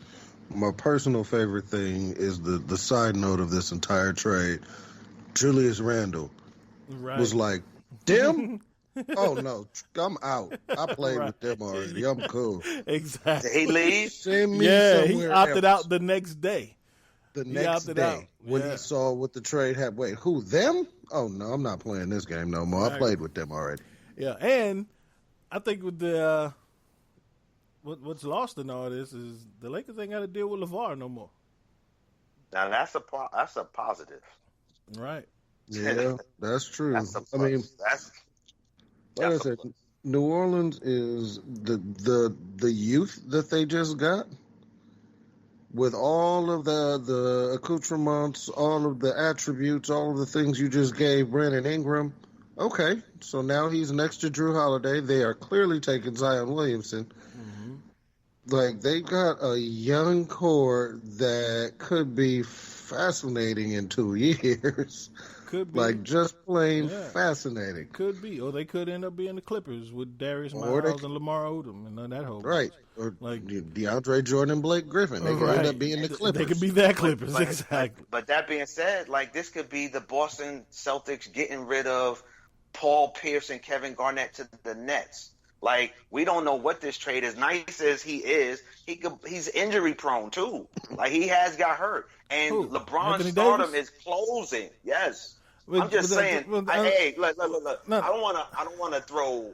my personal favorite thing is the side note of this entire trade. Julius Randle was like, "Them? Oh no, I'm out. I played with them already. I'm cool." Exactly. Did he leave? Send me Yeah, he somewhere opted else. out the next day. The next day when he saw what the trade had. Wait, who, them? Oh no, I'm not playing this game no more. I played with them already. Yeah, and I think with the what's lost in all this is the Lakers ain't got to deal with LeVar no more. Now that's a positive. Right. Yeah, that's true. That's a plus. I mean, that's like I a said, plus. New Orleans is the youth that they just got, with all of the accoutrements, all of the attributes, all of the things you just gave Brandon Ingram. Okay, so now he's next to Drew Holiday. They are clearly taking Zion Williamson. Mm-hmm. Like, they got a young core that could be fascinating in 2 years. Could be. Like, just plain fascinating. Could be. Or they could end up being the Clippers with Darius Miles and Lamar Odom and that whole right. bunch. Or like DeAndre Jordan and Blake Griffin. They could end up being the Clippers. They could be that Clippers, exactly. But that being said, like, this could be the Boston Celtics getting rid of Paul Pierce and Kevin Garnett to the Nets. Like, we don't know what this trade is. Nice as he is, he's injury prone too. Like, he has got hurt, and LeBron's stardom is closing. Yes, I'm just saying. Hey, look. No. I don't want to throw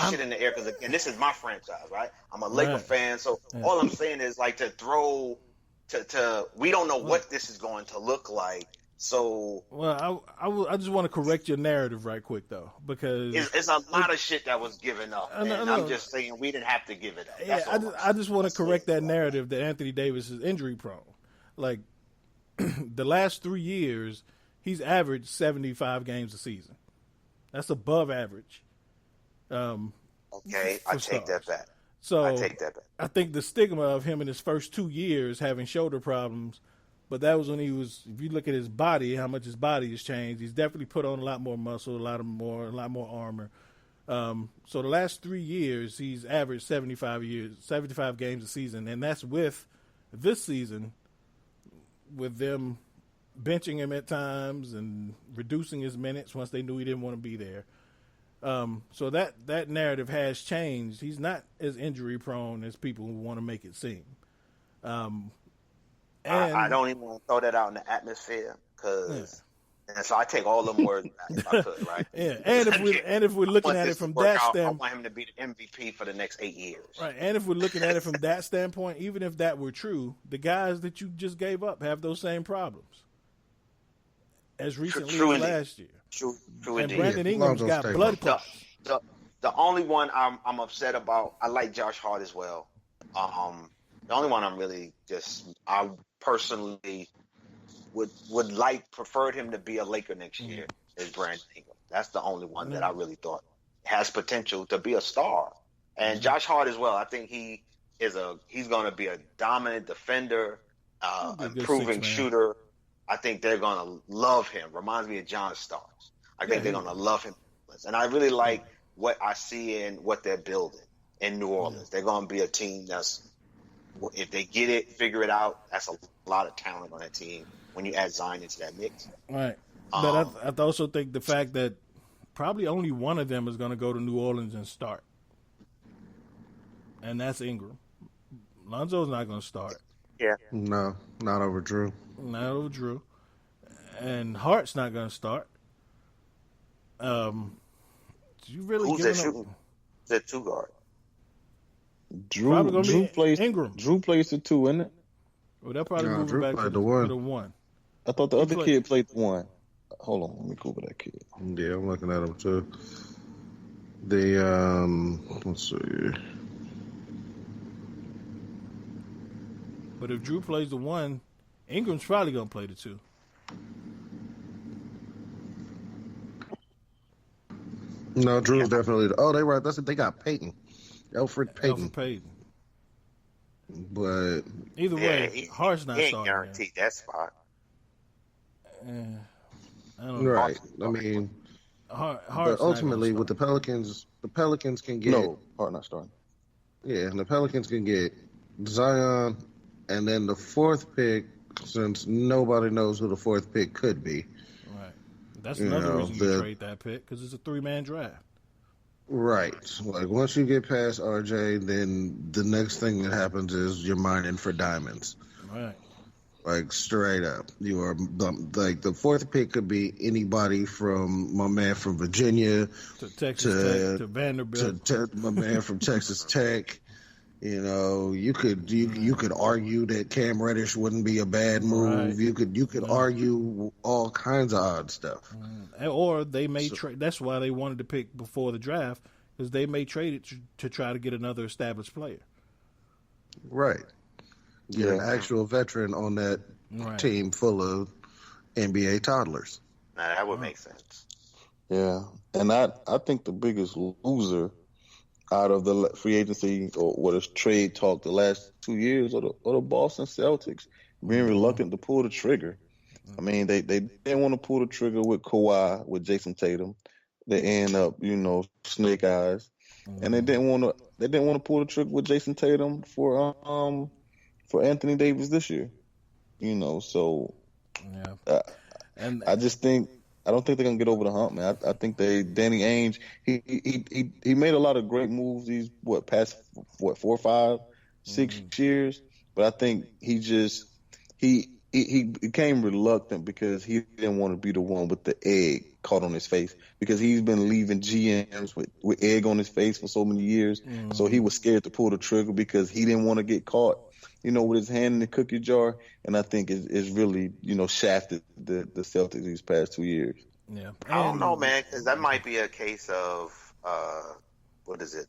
shit in the air, because again, this is my franchise, right? I'm a Laker fan, so all I'm saying is, like, to throw to we don't know what this is going to look like. So, well, I just want to correct your narrative right quick, though, because it's a lot of shit that was given up, and I'm just saying we didn't have to give it up. Yeah, I just want to correct that narrative that Anthony Davis is injury prone. Like, the last 3 years, he's averaged 75 games a season. That's above average. Okay, I take that back. So I take that back. I think the stigma of him in his first 2 years having shoulder problems. But that was when he was. If you look at his body, how much his body has changed, he's definitely put on a lot more muscle, a lot more armor. So the last 3 years, he's averaged 75 games a season, and that's with this season, with them benching him at times and reducing his minutes once they knew he didn't want to be there. So that narrative has changed. He's not as injury prone as people want to make it seem. I don't even want to throw that out in the atmosphere, because and so I take all them words back if I could, right? Yeah, and if we're looking at it from that standpoint, I want him to be the MVP for the next 8 years. Right, and if we're looking at it from that standpoint, even if that were true, the guys that you just gave up have those same problems as recently as last year. True and indeed. Brandon Ingram's got blood clots. The only one I'm upset about, I like Josh Hart as well. The only one I personally would preferred him to be a Laker next year is Brandon Ingram. That's the only one that I really thought has potential to be a star. And Josh Hart as well. I think he's going to be a dominant defender, improving shooter. I think they're going to love him. Reminds me of John Starks. I think they're going to love him. And I really like what I see in what they're building in New Orleans. They're going to be a team that's, if they get it, figure it out, that's a lot of talent on that team when you add Zion into that mix. Right. But I also think the fact that probably only one of them is going to go to New Orleans and start. And that's Ingram. Lonzo's not going to start. Yeah. No, not over Drew. Not over Drew. And Hart's not going to start. You really Who's that shooting? That two guard? Drew plays Ingram. Drew plays the two, isn't it? Well, they'll probably move Drew back to the one. I thought the other kid played the one. Hold on, let me Google that kid. Yeah, I'm looking at him too. Let's see. But if Drew plays the one, Ingram's probably going to play the two. No, Drew's definitely. Oh, they right. That's it. They got Peyton, Alfred Peyton. But either way, Hart's not he ain't starting. Guaranteed that spot. I don't know. Right. I mean, but ultimately, with the Pelicans can get Hart not starting. Yeah, and the Pelicans can get Zion, and then the fourth pick, since nobody knows who the fourth pick could be. Right. That's another reason you trade that pick, because it's a 3-man draft. Right. Like, once you get past RJ, then the next thing that happens is you're mining for diamonds. Right. Like, straight up. You are, like, the fourth pick could be anybody from my man from Virginia to Texas Tech, to Vanderbilt. To my man from Texas Tech. You know, you could argue that Cam Reddish wouldn't be a bad move. Right. You could argue all kinds of odd stuff. Or they may trade. That's why they wanted to pick before the draft, because they may trade it to try to get another established player. Right. Get an actual veteran on that team full of NBA toddlers. Now that would make sense. Yeah, and I think the biggest loser out of the free agency or what is trade talk the last 2 years are the Boston Celtics being reluctant to pull the trigger. I mean, they didn't want to pull the trigger with Kawhi, with Jason Tatum. They end up, snake eyes, and they didn't want to pull the trigger with Jason Tatum for Anthony Davis this year. So and I just think. I don't think they're gonna get over the hump, man. I think Danny Ainge, he made a lot of great moves these past 4, 5, 6 years, but I think he became reluctant because he didn't want to be the one with the egg caught on his face, because he's been leaving GMs with egg on his face for so many years. So he was scared to pull the trigger because he didn't want to get caught, with his hand in the cookie jar. And I think it's really, shafted the Celtics these past 2 years. Yeah. I don't know, man, because that might be a case of,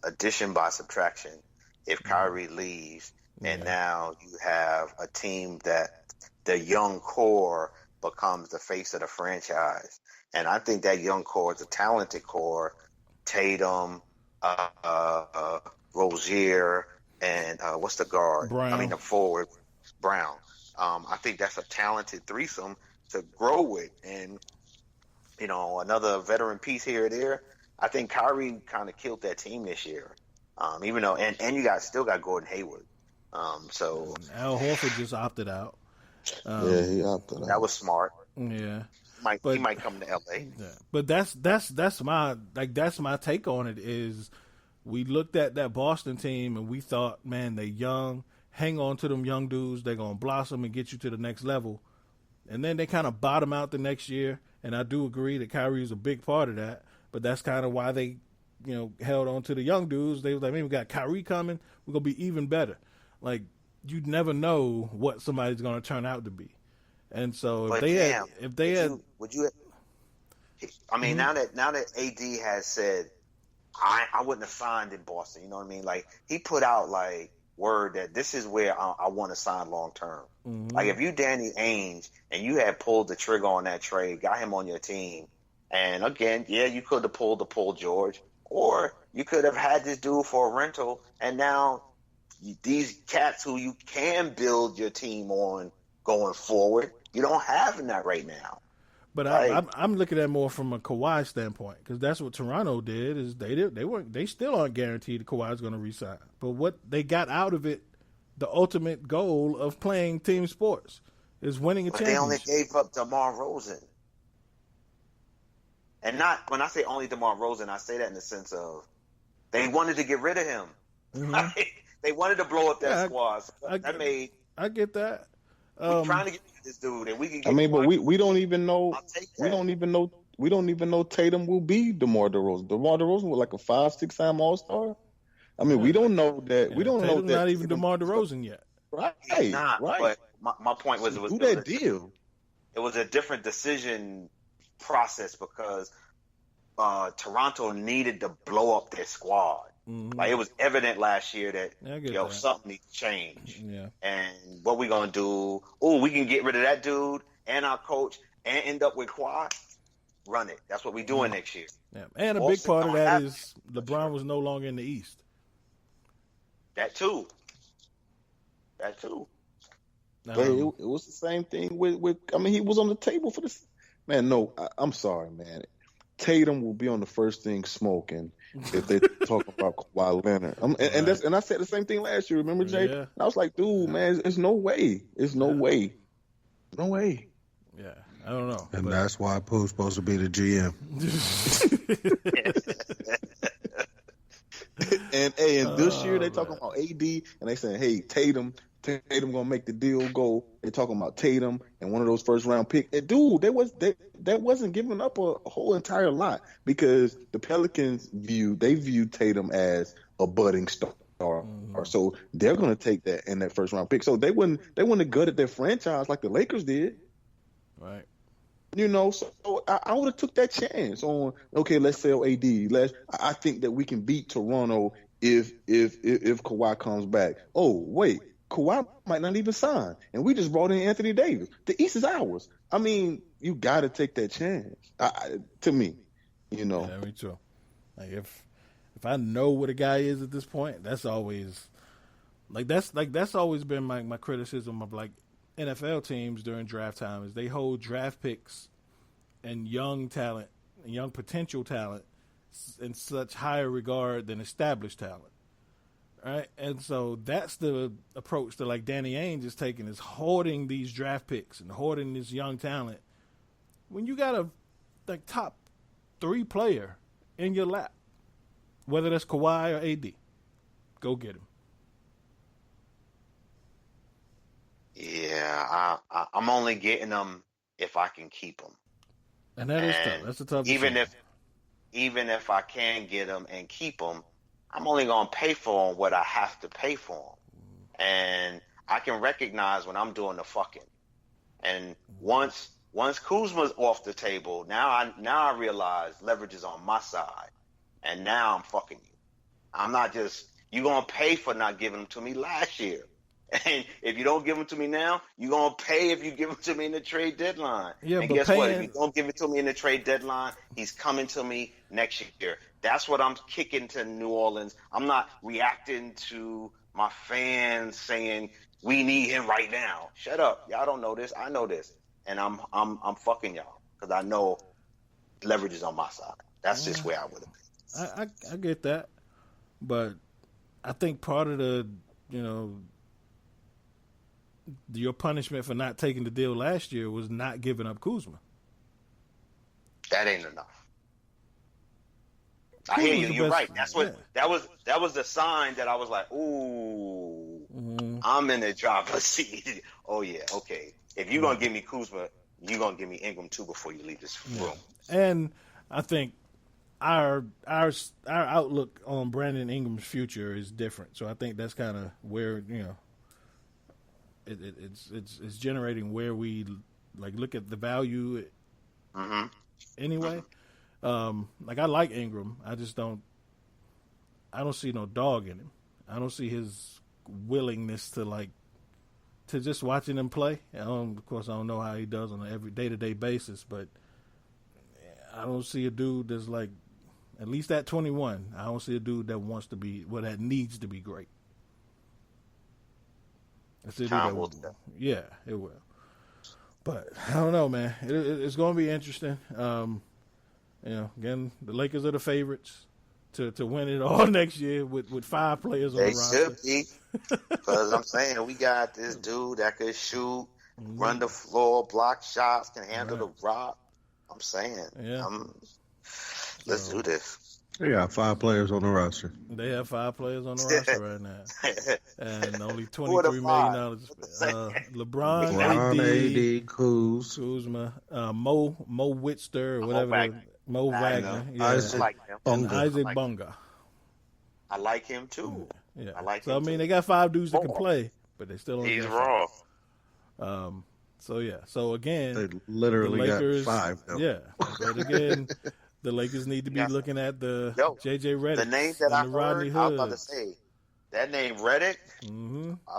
addition by subtraction. If Kyrie leaves and now you have a team that the young core becomes the face of the franchise. And I think that young core is a talented core. Tatum, Rozier, and what's the guard? Brown. The forward, Brown. I think that's a talented threesome to grow with. And, another veteran piece here or there. I think Kyrie kind of killed that team this year. Even though, and you still got Gordon Hayward. So Al Horford just opted out. He opted out. That was smart. Yeah. He might come to LA. Yeah. But that's my take on it. Is we looked at that Boston team and we thought, man, they young. Hang on to them young dudes. They're gonna blossom and get you to the next level. And then they kind of bottom out the next year. And I do agree that Kyrie is a big part of that. But that's kind of why they, held on to the young dudes. They was like, man, we got Kyrie coming. We're gonna be even better. Like, you'd never know what somebody's gonna turn out to be. And so now that AD has said, I wouldn't have signed in Boston. You know what I mean? Like, he put out word that this is where I want to sign long term. Mm-hmm. Like, if you Danny Ainge and you had pulled the trigger on that trade, got him on your team, and again, you could have pulled the Paul George, or you could have had this dude for a rental, and now these cats who you can build your team on going forward, you don't have that right now. But I'm looking at it more from a Kawhi standpoint, because that's what Toronto did. Is they still aren't guaranteed that Kawhi's going to resign. But what they got out of it, the ultimate goal of playing team sports, is winning a championship. They only gave up DeMar DeRozan, and not when I say only DeMar DeRozan, I say that in the sense of they wanted to get rid of him. Mm-hmm. They wanted to blow up that squad. So I get that. We're trying to get rid of this dude, and we can. Get but we don't even know. We don't even know Tatum will be DeMar DeRozan. DeMar DeRozan was like a 5-6 time All-Star. We don't know that. We don't know that. Not even DeMar DeRozan yet. Right. He's not. Right. But my point was, deal. It was a different decision process because Toronto needed to blow up their squad. Mm-hmm. Like, it was evident last year that something needs to change. Yeah. And what we gonna do? Oh, we can get rid of that dude and our coach and end up with Kawhi. run it. That's what we doing next year. Yeah. And a big Boston part of don't that have is LeBron was no longer in the East. that too. That too. But it was the same thing with. I mean, he was on the table for this. Man, no, I'm sorry, man. Tatum will be on the first thing smoking if they talk about Kawhi Leonard. And I said the same thing last year. Remember, Jay? Yeah. And I was like, dude, man, it's no way. It's no way. No way. Yeah, I don't know. And that's why Pooh's supposed to be the GM. And this year they talking about AD, and they saying, hey, Tatum gonna make the deal go. They talking about Tatum and one of those first round picks. And dude, that wasn't giving up a whole entire lot, because the Pelicans viewed Tatum as a budding star. So they're gonna take that in that first round pick. So they wouldn't have gutted their franchise like the Lakers did. Right. You know, so I would have took that chance on, okay, let's sell AD. I think that we can beat Toronto if Kawhi comes back. Oh, wait, Kawhi might not even sign, and we just brought in Anthony Davis. The East is ours. I mean, you got to take that chance. To me, you know. Yeah, me too. Like if I know what a guy is at this point, that's always that's always been my criticism of like NFL teams during draft time, is they hold draft picks and young talent, and young potential talent in such higher regard than established talent. Right? And so that's the approach that like Danny Ainge is taking, is hoarding these draft picks and hoarding this young talent when you got a like top 3 player in your lap, whether that's Kawhi or AD. Go get him. Yeah, I'm only getting them if I can keep them. And that is tough. That's a tough even decision. even if I can get them and keep them, I'm only going to pay for them what I have to pay for them. And I can recognize when I'm doing the fucking. And once Kuzma's off the table, now I realize leverage is on my side. And now I'm fucking you. I'm not just, you're going to pay for not giving them to me last year. And if you don't give them to me now, you're going to pay if you give them to me in the trade deadline. Yeah, and but guess what? If you don't give it to me in the trade deadline, he's coming to me next year. That's what I'm kicking to New Orleans. I'm not reacting to my fans saying, we need him right now. Shut up. Y'all don't know this. I know this. And I'm fucking y'all because I know leverage is on my side. That's just where I would have been. I get that. But I think part of the, your punishment for not taking the deal last year was not giving up Kuzma. That ain't enough. I hear you. You're right. That's what that was the sign that I was like, ooh, I'm in the driver's seat. Oh yeah, okay. If you're gonna give me Kuzma, you're gonna give me Ingram too before you leave this room. And I think our outlook on Brandon Ingram's future is different. So I think that's kind of where it's generating where we like look at the value anyway. Like I like Ingram. I don't see no dog in him. I don't see his willingness to just watching him play. Of course, I don't know how he does on an every day-to-day basis, but I don't see a dude that's like, at least at 21, I don't see a dude that wants to be, that needs to be great. I see a dude that will. Yeah, it will. But I don't know, man. It's going to be interesting. Again, the Lakers are the favorites to win it all next year with 5 players on the roster. They should be, because I'm saying we got this dude that could shoot, run the floor, block shots, can handle the rock. I'm saying, let's do this. They got 5 players on the roster. They have 5 players on the roster right now, and only $23 million. LeBron, AD, Kuzma, Mo Whitster, or whatever. Mo Wagner, Isaac Bunga. I like him too. Yeah, I like so him I mean, too. they got 5 dudes that can play, but they still only He's got 5. raw. So again, they literally the Lakers, got 5. Though. Yeah, but again, the Lakers need to be looking at the JJ Redick, the name that I and the Rodney heard. I was Hood. about to say that name, Redick. Mm-hmm. I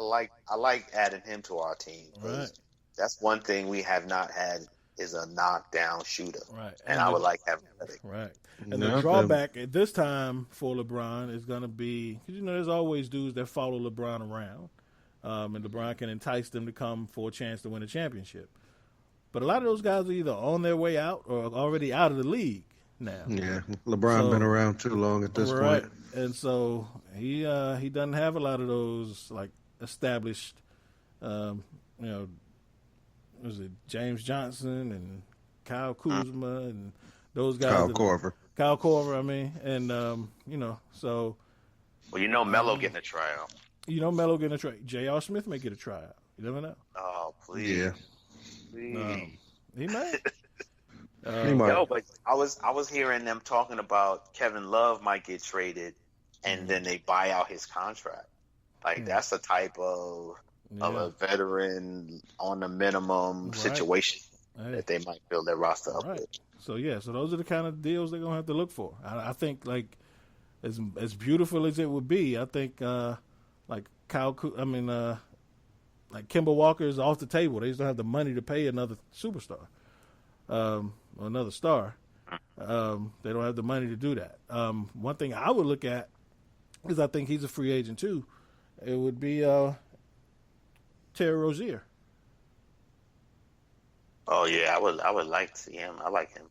like adding him to our team. Right. That's one thing we have not had is a knockdown shooter. Right. And I would like having that. Right. And the drawback at this time for LeBron is going to be, because, there's always dudes that follow LeBron around, and LeBron can entice them to come for a chance to win a championship. But a lot of those guys are either on their way out or already out of the league now. Yeah, LeBron been around too long at this point. And so he doesn't have a lot of those, like, established, was it James Johnson and Kyle Kuzma and those guys? Kyle Korver, I mean. And, so. Well, Melo getting a tryout. Melo getting a tryout. J.R. Smith may get a tryout. You never know. Oh, please. Yeah. He might. He might. No, but I was hearing them talking about Kevin Love might get traded, and then they buy out his contract. Like, that's the type of a veteran on the minimum situation that they might build their roster up with. So those are the kind of deals they're gonna have to look for. I think, like, as beautiful as it would be, I think like like Kemba Walker is off the table. They just don't have the money to pay another superstar, or another star. They don't have the money to do that. One thing I would look at is I think he's a free agent too. It would be Terry Rozier. Oh yeah, I would like to see him. I like him.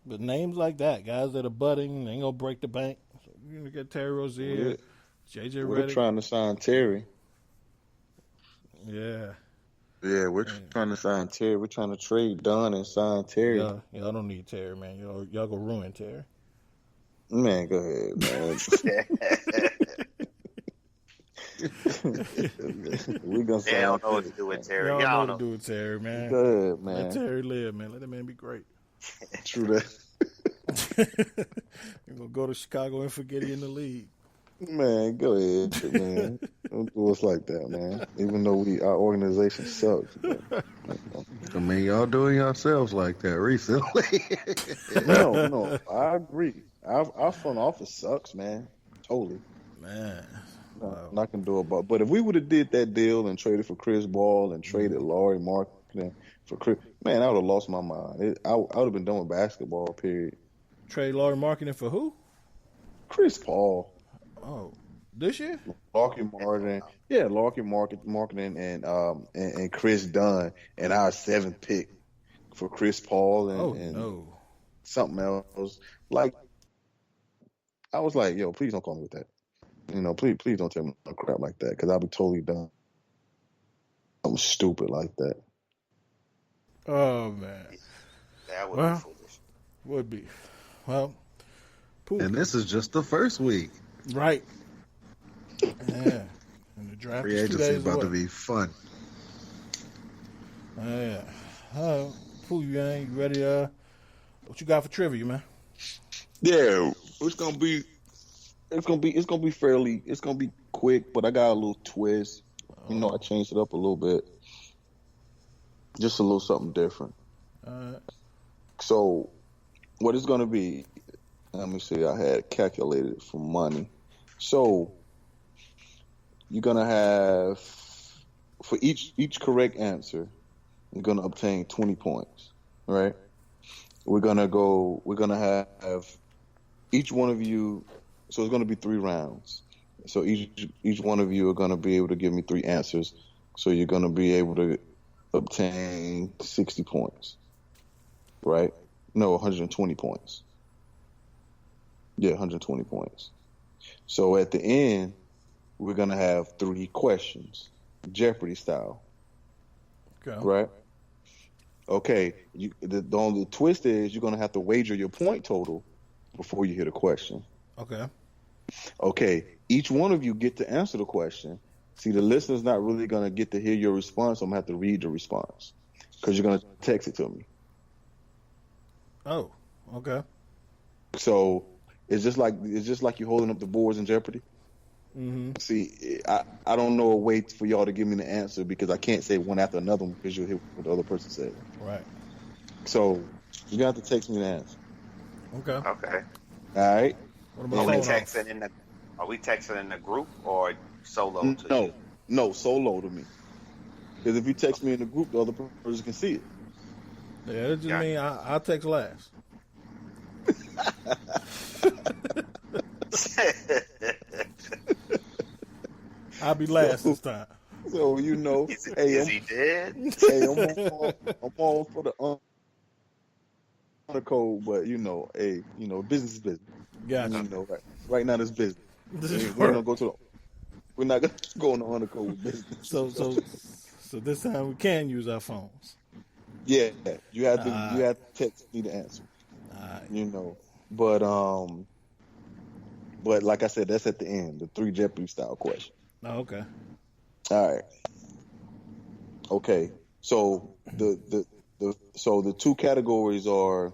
But names like that, guys that are budding, they ain't gonna break the bank. So you're gonna get Terry Rozier, JJ Redick. We're trying to sign Terry. Yeah. Yeah, we're trying to sign Terry. We're trying to trade Dunn and sign Terry. Y'all don't need Terry, man. Y'all gonna ruin Terry. Man, go ahead, man. We gonna they don't know what to do with Terry. Y'all know what to do with Terry, man. Go ahead, man. Let Terry live, man. Let that man be great. True that. You're gonna go to Chicago and forget he in the league. Man, go ahead, man. Don't do us like that, man. Even though our organization sucks. I mean, y'all doing yourselves like that recently. No, I agree. Our front office sucks, man. Totally. Man. Wow. Not gonna do it, but if we would have did that deal and traded for Chris Paul and traded Lauri Markkanen for Chris, man, I would have lost my mind. I would have been done with basketball. Period. Trade Lauri Markkanen for who? Chris Paul. Oh, this year? Larky Markkanen and Chris Dunn and our 7th pick for Chris Paul and something else. Like, I was like, yo, please don't call me with that. Please don't tell me no crap like that, because I'll be totally done. I'm stupid like that. Oh, man. That would be foolish. Would be. Well, poof. And this is just the first week. Right. Yeah. And the draft Free is 2 agency days about away. to be fun. Yeah. Pooh, you ready? What you got for trivia, man? Yeah, it's gonna be quick, but I got a little twist. I changed it up a little bit. Just a little something different. So, what it's gonna be? Let me see. I had calculated for money. So, you're gonna have, for each correct answer, you're gonna obtain 20 points, right? We're gonna have each one of you. So it's gonna be 3 rounds. So each one of you are gonna be able to give me 3 answers. So you're gonna be able to obtain 60 points, right? No, 120 points. Yeah, 120 points. So at the end, we're gonna have 3 questions, Jeopardy style. Okay. Right? Okay. The only twist is you're gonna have to wager your point total before you hear the question. Okay. Each one of you get to answer the question. See, the listener's not really gonna get to hear your response. I'm gonna have to read the response because you're gonna text it to me. Oh, okay. So it's just like you're holding up the boards in Jeopardy. Mm-hmm. See, I don't know a way for y'all to give me the answer because I can't say one after another one because you'll hear what the other person said. Right. So you're gonna have to text me the answer. Okay. All right. What about Are we texting in the group or solo to you? No, solo to me. Because if you text me in the group, the other person can see it. Yeah, it just mean I'll text last. I'll be last this time. So Is he dead? hey, I'm all for the honor code, but business is business. Gotcha. Right now it's business. We're not gonna go on the honor code with business. So this time we can use our phones. Yeah, you have to text me the answer. But like I said, that's at the end, the 3 Jeopardy style question. Oh, okay. All right. Okay. So the 2 categories are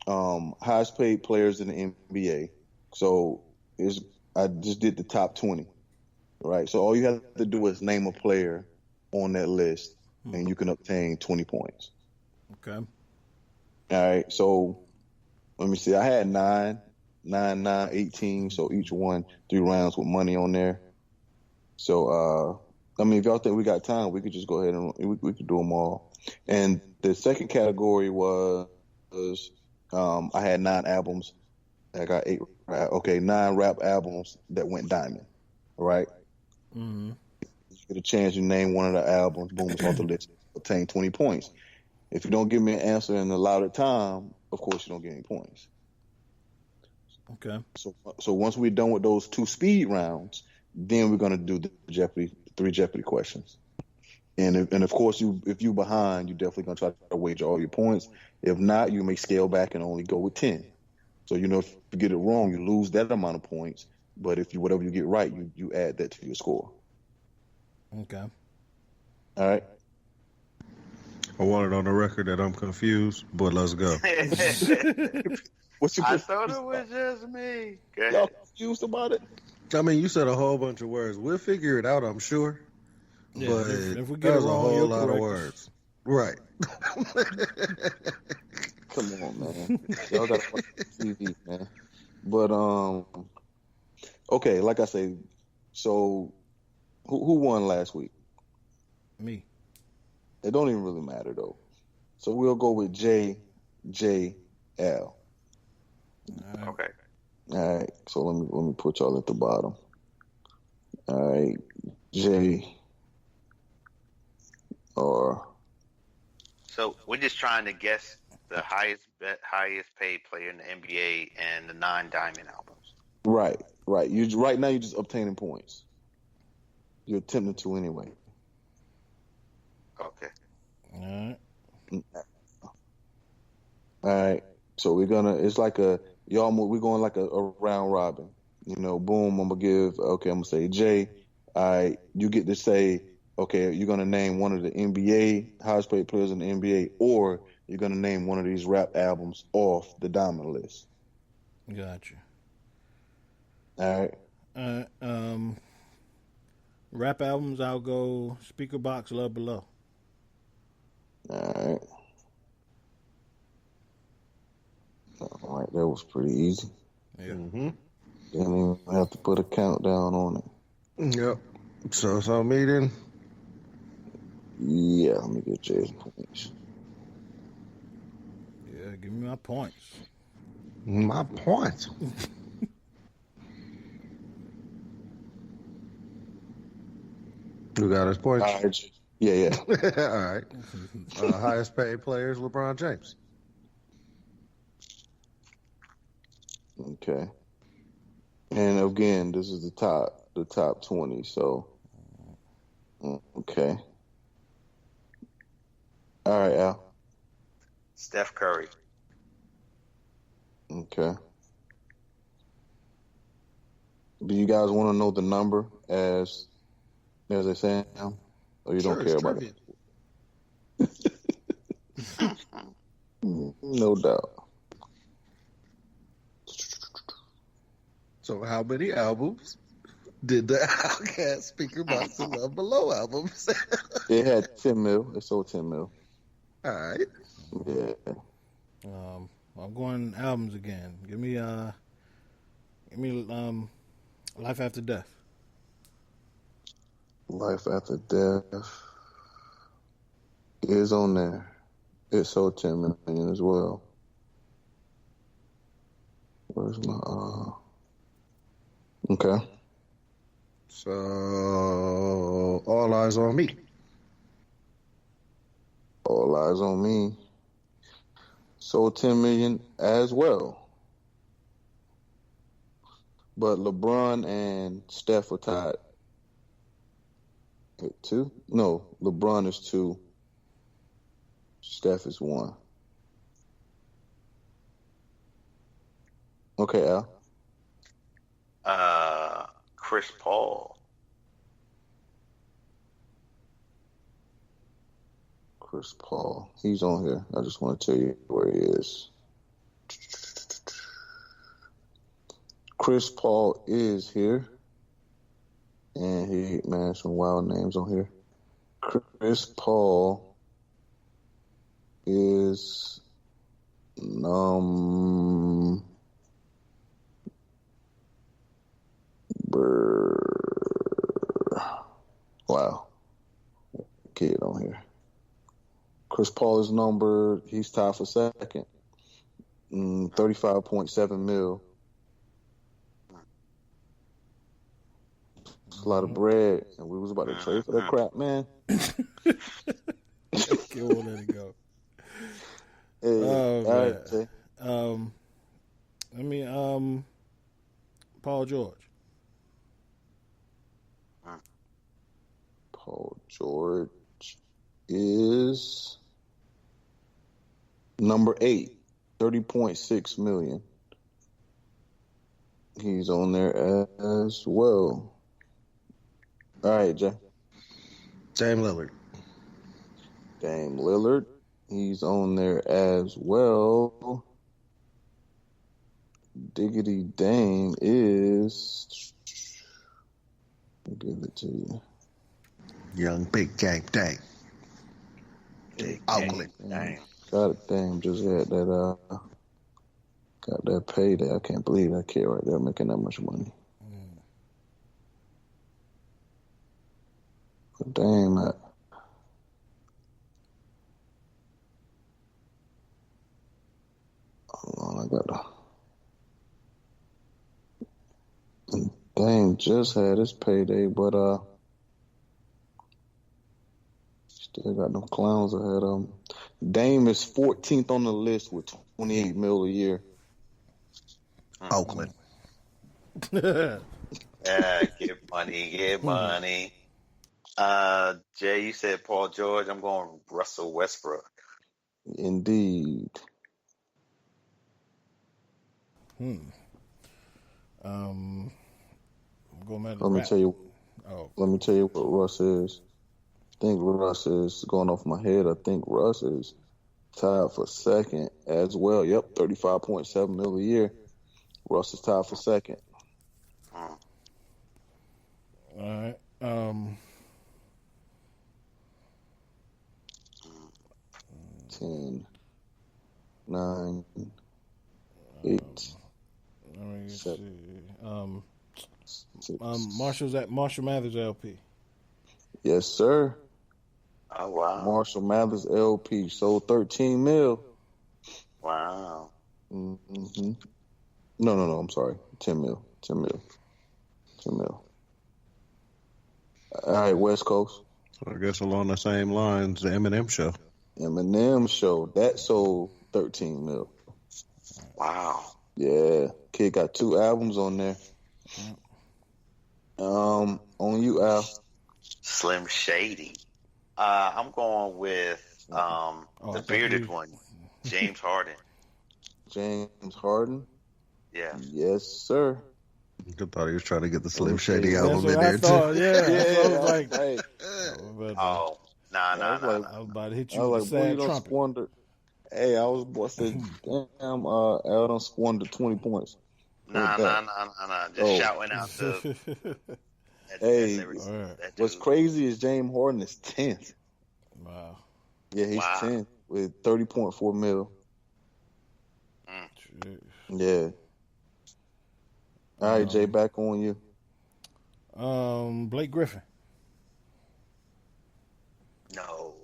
highest paid players in the NBA. So I just did the top 20. Right. So all you have to do is name a player on that list, and you can obtain 20 points. Okay. All right. So let me see. I had 9, 18. So each one 3 rounds with money on there. So if y'all think we got time, we could just go ahead and we could do them all. And the second category was I had 9 albums. I got 9 rap albums that went diamond. Right. Mm-hmm. You get a chance to name one of the albums. Boom, it's off the list. Obtain 20 points. If you don't give me an answer in the allotted time, of course you don't get any points. Okay. So once we're done with those 2 speed rounds, then we're gonna do the 3 Jeopardy questions. And of course, if you're behind, you're definitely gonna try to wager all your points. If not, you may scale back and only go with 10. So if you get it wrong, you lose that amount of points. But whatever you get right, you add that to your score. Okay. All right. I want it on the record that I'm confused, but let's go. I thought it was just me. Y'all confused about it? I mean, you said a whole bunch of words. We'll figure it out, I'm sure. Yeah, but if we get it wrong, a whole lot of words. Right. Come on, man. Y'all got to watch TV, man. But okay, like I say, so who won last week? Me. It don't even really matter though. So we'll go with JL. Okay. All right. So let me put y'all at the bottom. All right, J. Or. So we're just trying to guess the highest paid player in the NBA and the 9 diamond albums. Right. Right now you're just obtaining points. You're attempting to anyway. Okay. All right. All right. So we're going like a round robin. Boom, I'm gonna say Jay. All right, you get to say, okay, you're gonna name one of the NBA highest paid players in the NBA, or you're gonna name one of these rap albums off the diamond list. Gotcha. All right. Rap albums, I'll go Speaker Box, Love Below. All right. All right, that was pretty easy. Yeah. Mm-hmm. Didn't even have to put a countdown on it. Yep. So it's on me then? Yeah, let me get Jay's points. Yeah, give me my points. My points. You got his points? All right. Yeah. All right. Highest paid player is LeBron James. Okay. And again, this is the top 20. So, okay. All right, Al. Steph Curry. Okay. Do you guys want to know the number as they say, or you don't care about it? No doubt. So how many albums did the Outkast Speaker Box and Love Below albums? It had 10 mil. It sold 10 mil. All right. Yeah. I'm going albums again. Give me Life After Death. Life After Death is on there. It sold 10 million as well. Where's my Okay. So All Eyes on Me. All Eyes on Me sold 10 million as well. But LeBron and Steph are tied at 2. No, LeBron is 2. Steph is 1. Okay, Al. Chris Paul. Chris Paul. He's on here. I just want to tell you where he is. Chris Paul is here. And some wild names on here. Chris Paul is wow. Kid on here. Chris Paul is numbered. He's tied for second. 35.7 mil. It's a lot of bread, and we was about to trade for that crap, man. Okay, we'll let it go. Hey, all right, Jay. Paul George. Paul George is number 8, 30.6 million. He's on there as well. All right, Jay. Dame Lillard. Dame Lillard. He's on there as well. Diggity Dame is... I'll give it to you. Young Big Game Dame. Oakland. God damn, just had that got that payday. I can't believe that kid right there making that much money. But damn that. Hold on, I got to. Dame just had his payday, but still got them clowns ahead of him. Dame is 14th on the list with 28 mil a year. Oakland. Yeah, get money. Jay, you said Paul George. I'm going Russell Westbrook. Indeed. Let me tell you what Russ is. I think Russ is, going off my head, I think Russ is tied for second as well. Yep, 35.7 mil a year. Russ is tied for second. All right. 10, 9, 8, Let me 7, see. Marshall Mathers LP. Yes, sir. Oh, wow. Marshall Mathers LP sold 13 mil. Wow. Mm-hmm. No, I'm sorry. 10 mil. All right, West Coast. I guess along the same lines, the Eminem show. That sold 13 mil. Wow. Yeah. Kid got 2 albums on there. On you, Al. Slim Shady. I'm going with the bearded one, James Harden. James Harden? Yeah. Yes, sir. I thought he was trying to get the Slim Shady album That's in what I there, thought, too. yeah. Yeah, So I was like, hey. Oh, nah. I was about to hit you I with was the like, boy, you sad done trumpet. squandered. Hey, I said, damn, Al done squandered 20 points. Nah. Just shouting out to. Hey, that what's dude. crazy is James Harden is 10th. Wow. Yeah, he's 10th with 30.4 mil. Jeez. Yeah. All right, Jay, back on you. Blake Griffin. No.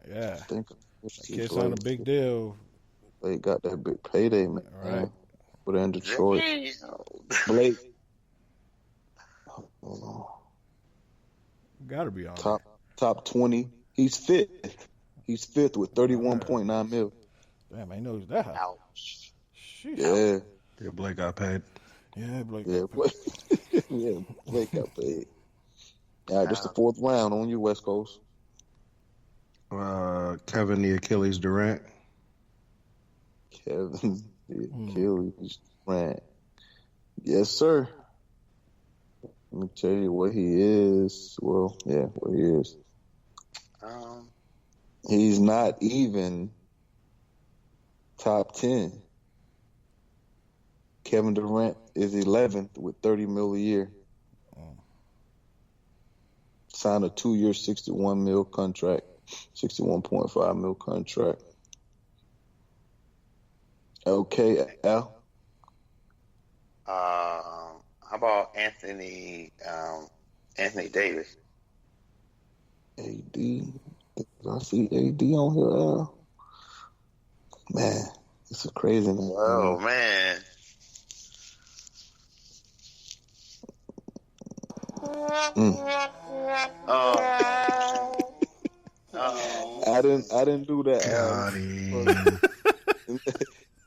Yeah. That kid signed a big deal. They got that big payday, man. Right. Put in Detroit. Blake. Hold on. Gotta be on top 20. He's fifth. He's fifth with 31.9 mil. Damn, I know he's that high. Ouch. Yeah. Yeah, Blake got paid. Yeah, Blake. Yeah, Blake got paid. All right, this the fourth round on you, West Coast. Kevin the Achilles Durant. Kevin the Achilles Durant. Yes, sir. Let me tell you what he is. Well, yeah, what he is. He's not even top 10. Kevin Durant is 11th with 30 mil a year. Signed a 2-year, 61 mil contract, 61.5 mil contract. Okay, Al. How about Anthony Davis? AD. I see AD on here, Al. Man, it's a crazy name. Oh, man. I didn't do that, Al.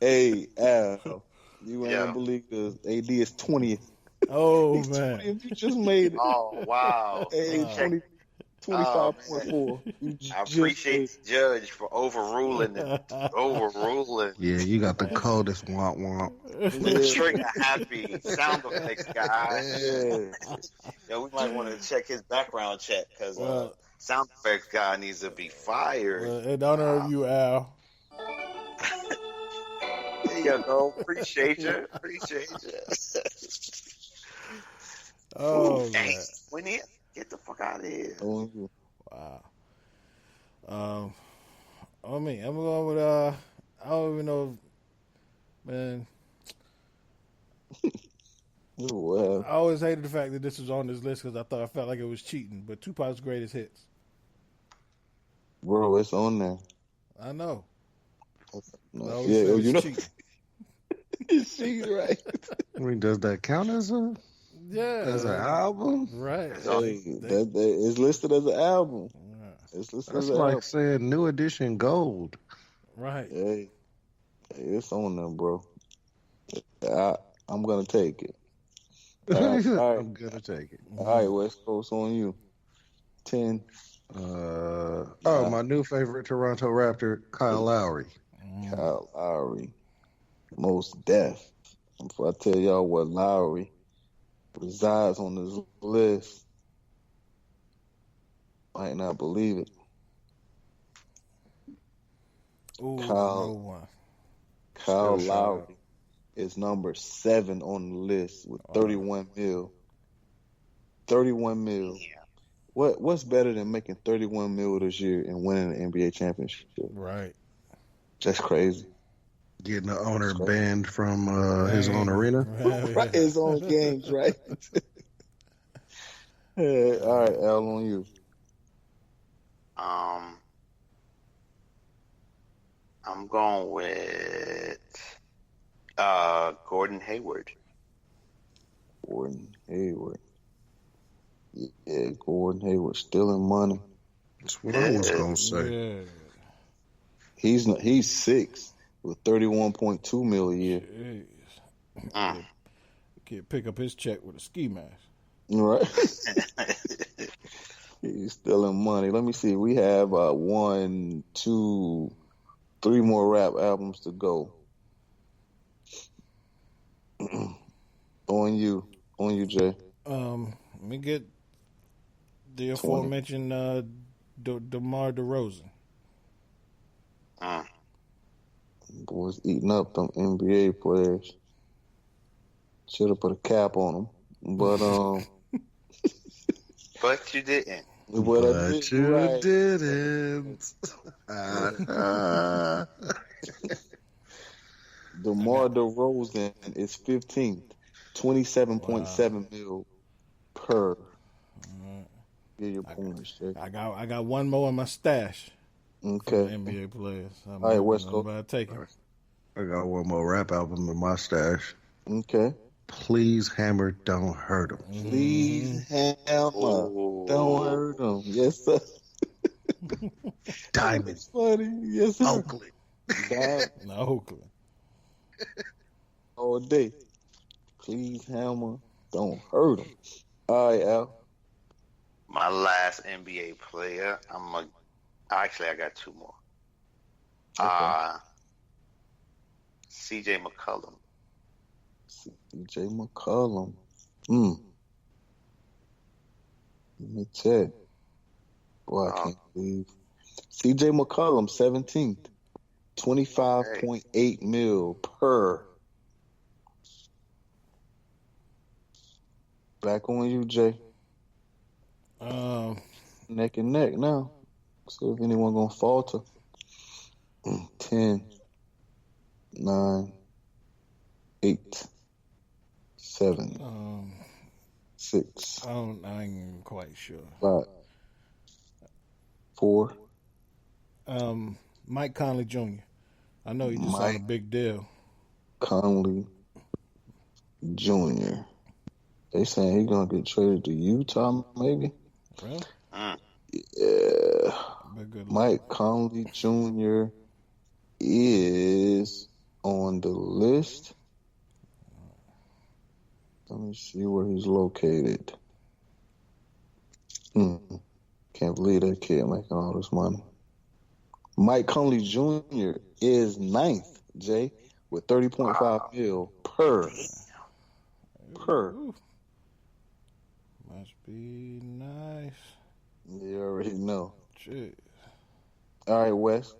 Hey, Al, you ain't gonna believe this. AD is 20th. Oh, He's man. 20th. You just made it. Oh, wow. Hey, 25.4. I appreciate the judge for overruling it. Yeah, you got the coldest womp womp. The trigger happy sound effects guy. Yeah. Yo, we might want to check his background check because sound effects guy needs to be fired. In honor of you, Al. There you go. Appreciate you. Oh, dang. man. When he get the fuck out of here. Wow. I mean, I'm going with I don't even know, man. Well, I always hated the fact that this was on this list because I felt like it was cheating. But Tupac's greatest hits. bro, it's on there. I know. No, Yeah, you know, cheating. it's cheating, right? I mean, does that count as an album? Right. It's listed as an album. It's listed That's as an like album. saying New Edition Gold. Right. Hey, it's on there, bro. I'm gonna take it. All right. I'm gonna take it. All right, West Coast on you. 10. My new favorite Toronto Raptor, Kyle Lowry. Kyle Lowry. Most deaf. Before I tell y'all what Lowry resides on this list, might not believe it. Ooh, Kyle Lowry is number 7 on the list with 31 mil. 31 mil. Yeah. What's better than making 31 mil this year and winning an NBA championship? Right. That's crazy. Getting the owner banned from his own arena. Right, his own games, right? Hey, all right, Al, on you. I'm going with Gordon Hayward. Gordon Hayward. Yeah, Gordon Hayward stealing money. That's what I was gonna say. Yeah. He's 6 with 31.2 mil a year. Can't pick up his check with a ski mask. Right. He's stealing money. Let me see. We have 1, 2, 3 more rap albums to go. On you, Jay. Let me get the aforementioned DeMar DeRozan. Boys eating up them NBA players. Should have put a cap on them, but But you didn't. but you didn't. DeMar DeRozan is 15th, 27.7 mil per. Get your points, Jay. I got one more in my stash. Okay. NBA players. All right, West Coast. Take it. I got one more rap album in my stash. Okay. Please Hammer, Don't Hurt 'Em. Please, Hammer, don't hurt him. Yes, sir. Diamond. That's funny. Yes, sir. Oakland. No, Oakland. All day. Please, Hammer, don't hurt him. All right, Al. My last NBA player. Actually, I got two more. CJ McCollum. CJ McCollum. Let me check. Boy, I can't believe. CJ McCollum, 17th. 25.8 mil per. Back on you, Jay. Neck and neck now. See if anyone gonna falter. 10, 9, 8, 7, 6. I ain't quite sure. 5, 4. Mike Conley Jr. I know he just signed a big deal. Conley Jr. They saying he gonna get traded to Utah, maybe. Really? Yeah. Good Mike Conley Jr. is on the list. Let me see where he's located. Can't believe that kid making all this money. Mike Conley Jr. is 9th, Jay, with 30.5 mil per. Ooh. Must be nice. You already know. Shit. All right, Wes.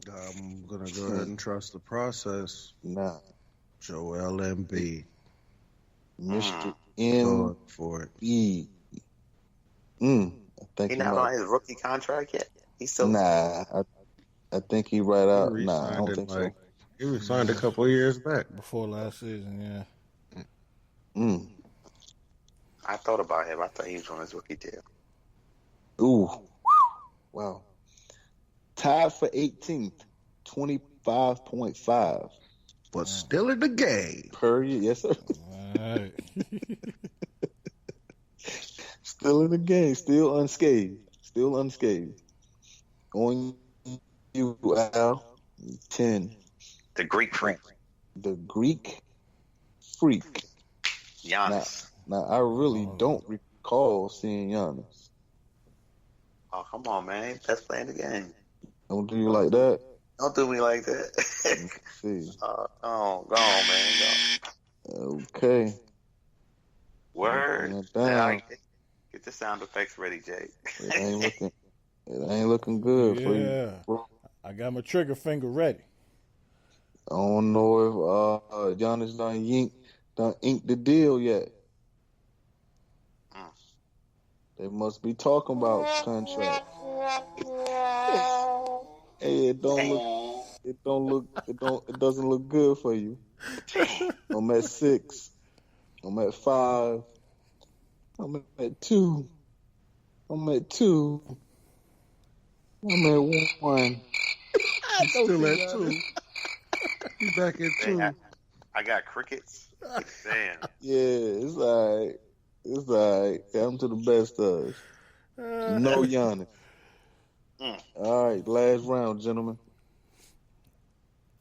I'm going to go ahead and trust the process. Nah. Joel Embiid. Mr. Going for it. I think He not on his rookie contract yet? He's still... Nah, I think he right out. Nah, I don't think so. He was signed a couple of years back. Before last season, yeah. I thought about him. I thought he was on his rookie deal. Ooh. Wow. Tied for 18th, 25.5. But still in the game. Per year, yes, sir. All right. Still in the game, still unscathed. On you, Al. 10. The Greek freak. The Greek freak. Giannis. Now I really don't recall seeing Giannis. Oh, come on, man. Best player in the game. Don't do you like that? Don't do me like that. Let's see. Go on, man. Go. Okay. Word. Down. Get the sound effects ready, Jay. It ain't looking good for you. Bro. I got my trigger finger ready. I don't know if Giannis done inked the deal yet. They must be talking about contract. Hey, it doesn't look good for you. I'm at 6. I'm at 5. I'm at 2. I'm at 2. I'm at 1. I'm still at 2. He's back at 2. I got crickets. Damn. Yeah, it's all right. It's all right. Come to the best of us. No Giannis. All right, last round, gentlemen.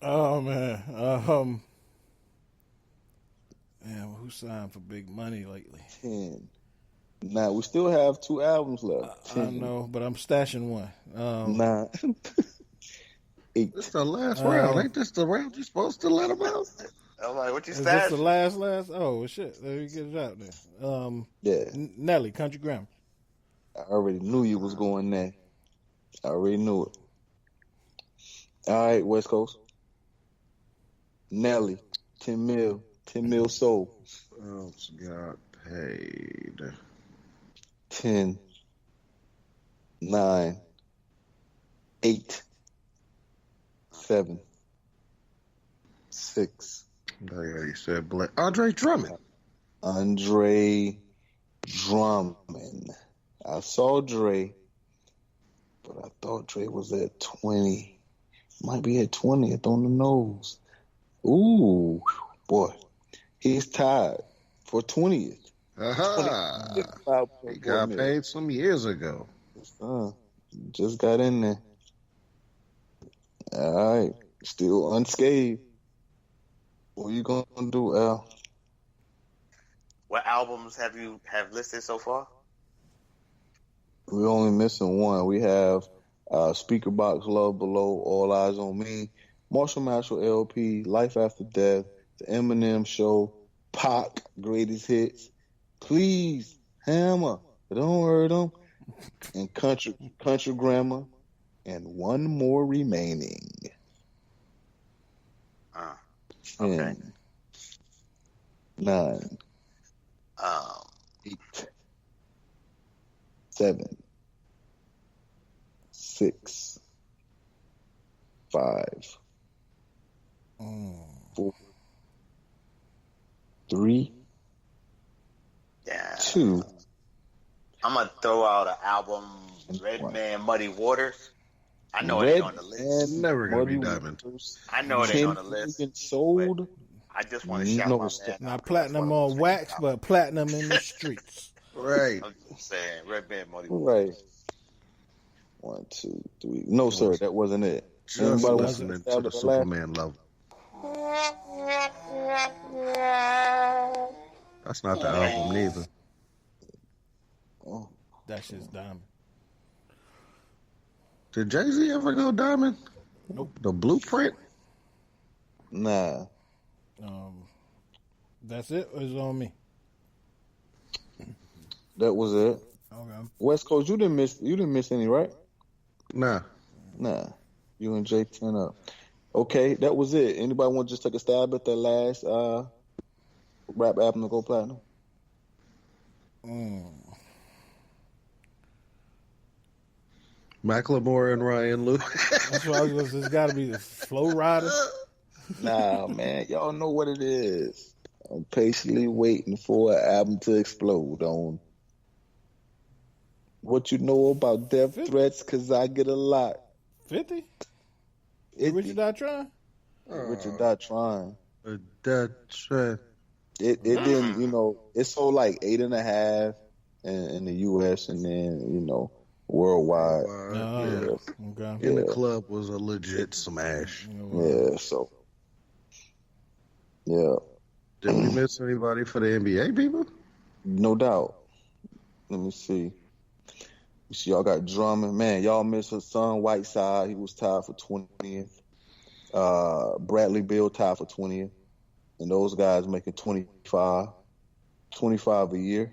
Oh, man. Who signed for big money lately? 10. Now, we still have 2 albums left. I know, but I'm stashing one. 9. 8. This is the last round. Ain't this the round you're supposed to let him out? I'm like, what you Is this stash? the last? Oh, shit. Let me get it out there. Yeah. Nelly, Country Grammar. I already knew you was going there. I already knew it. All right, West Coast. Nelly, 10 mil. 10 mil sold. Else got paid. 10, 9, 8, 7, 6. Yeah, you said Andre Drummond. Andre Drummond. I saw Dre, but I thought Dre was at 20. Might be at 20th on the nose. Ooh, boy. He's tied for 20th. Aha. He got paid some years ago. Just got in there. All right. Still unscathed. What you gonna do, Al? What albums have you listed so far? We're only missing one. We have Speaker Box, Love Below, All Eyes on Me, Marshall LP, Life After Death, The Eminem Show, Pac, Greatest Hits, Please, Hammer, Don't Hurt 'Em, and Country Grammar, and one more remaining. Okay. 10, 9, 8, 7, 6, 5, 4, 3, Yeah. 2. I'm gonna throw out an album, Redman Muddy Waters. I know it ain't on the list. Never gonna be Diamond. I know it ain't on the list. Sold. I just want to shout my man. Not platinum on wax, but platinum in the streets. Right. I'm just saying, Redman Muddy Right. 1, 2, 3. No, sir, that wasn't it. Just Anybody want listening to the Superman love. That's not the album neither. Oh. That shit's diamond. Did Jay-Z ever go diamond? Nope. The Blueprint? Nah. That's it, or is it on me? That was it. Okay. West Coast, you didn't miss any, right? Nah. You and Jay 10 up. Okay, that was it. Anybody want to just take a stab at that last rap album to go platinum? Macklemore and Ryan Lewis. That's what I was going to say. It's got to be the Flow Rider. Nah, man. Y'all know what it is. I'm patiently waiting for an album to explode on what you know about death threats, because I get a lot. 50? Richard Not Trying? Richard Not Trying. That's right. It didn't, it sold like 8.5 in the U.S. and then, worldwide. Okay. And the club was a legit smash. Yeah, so. Yeah. Did we miss anybody for the NBA people? No doubt. Let me see. You see, y'all got Drummond. Man, y'all missed Hassan Whiteside. He was tied for 20th. Bradley Beal tied for 20th. And those guys making 25 a year.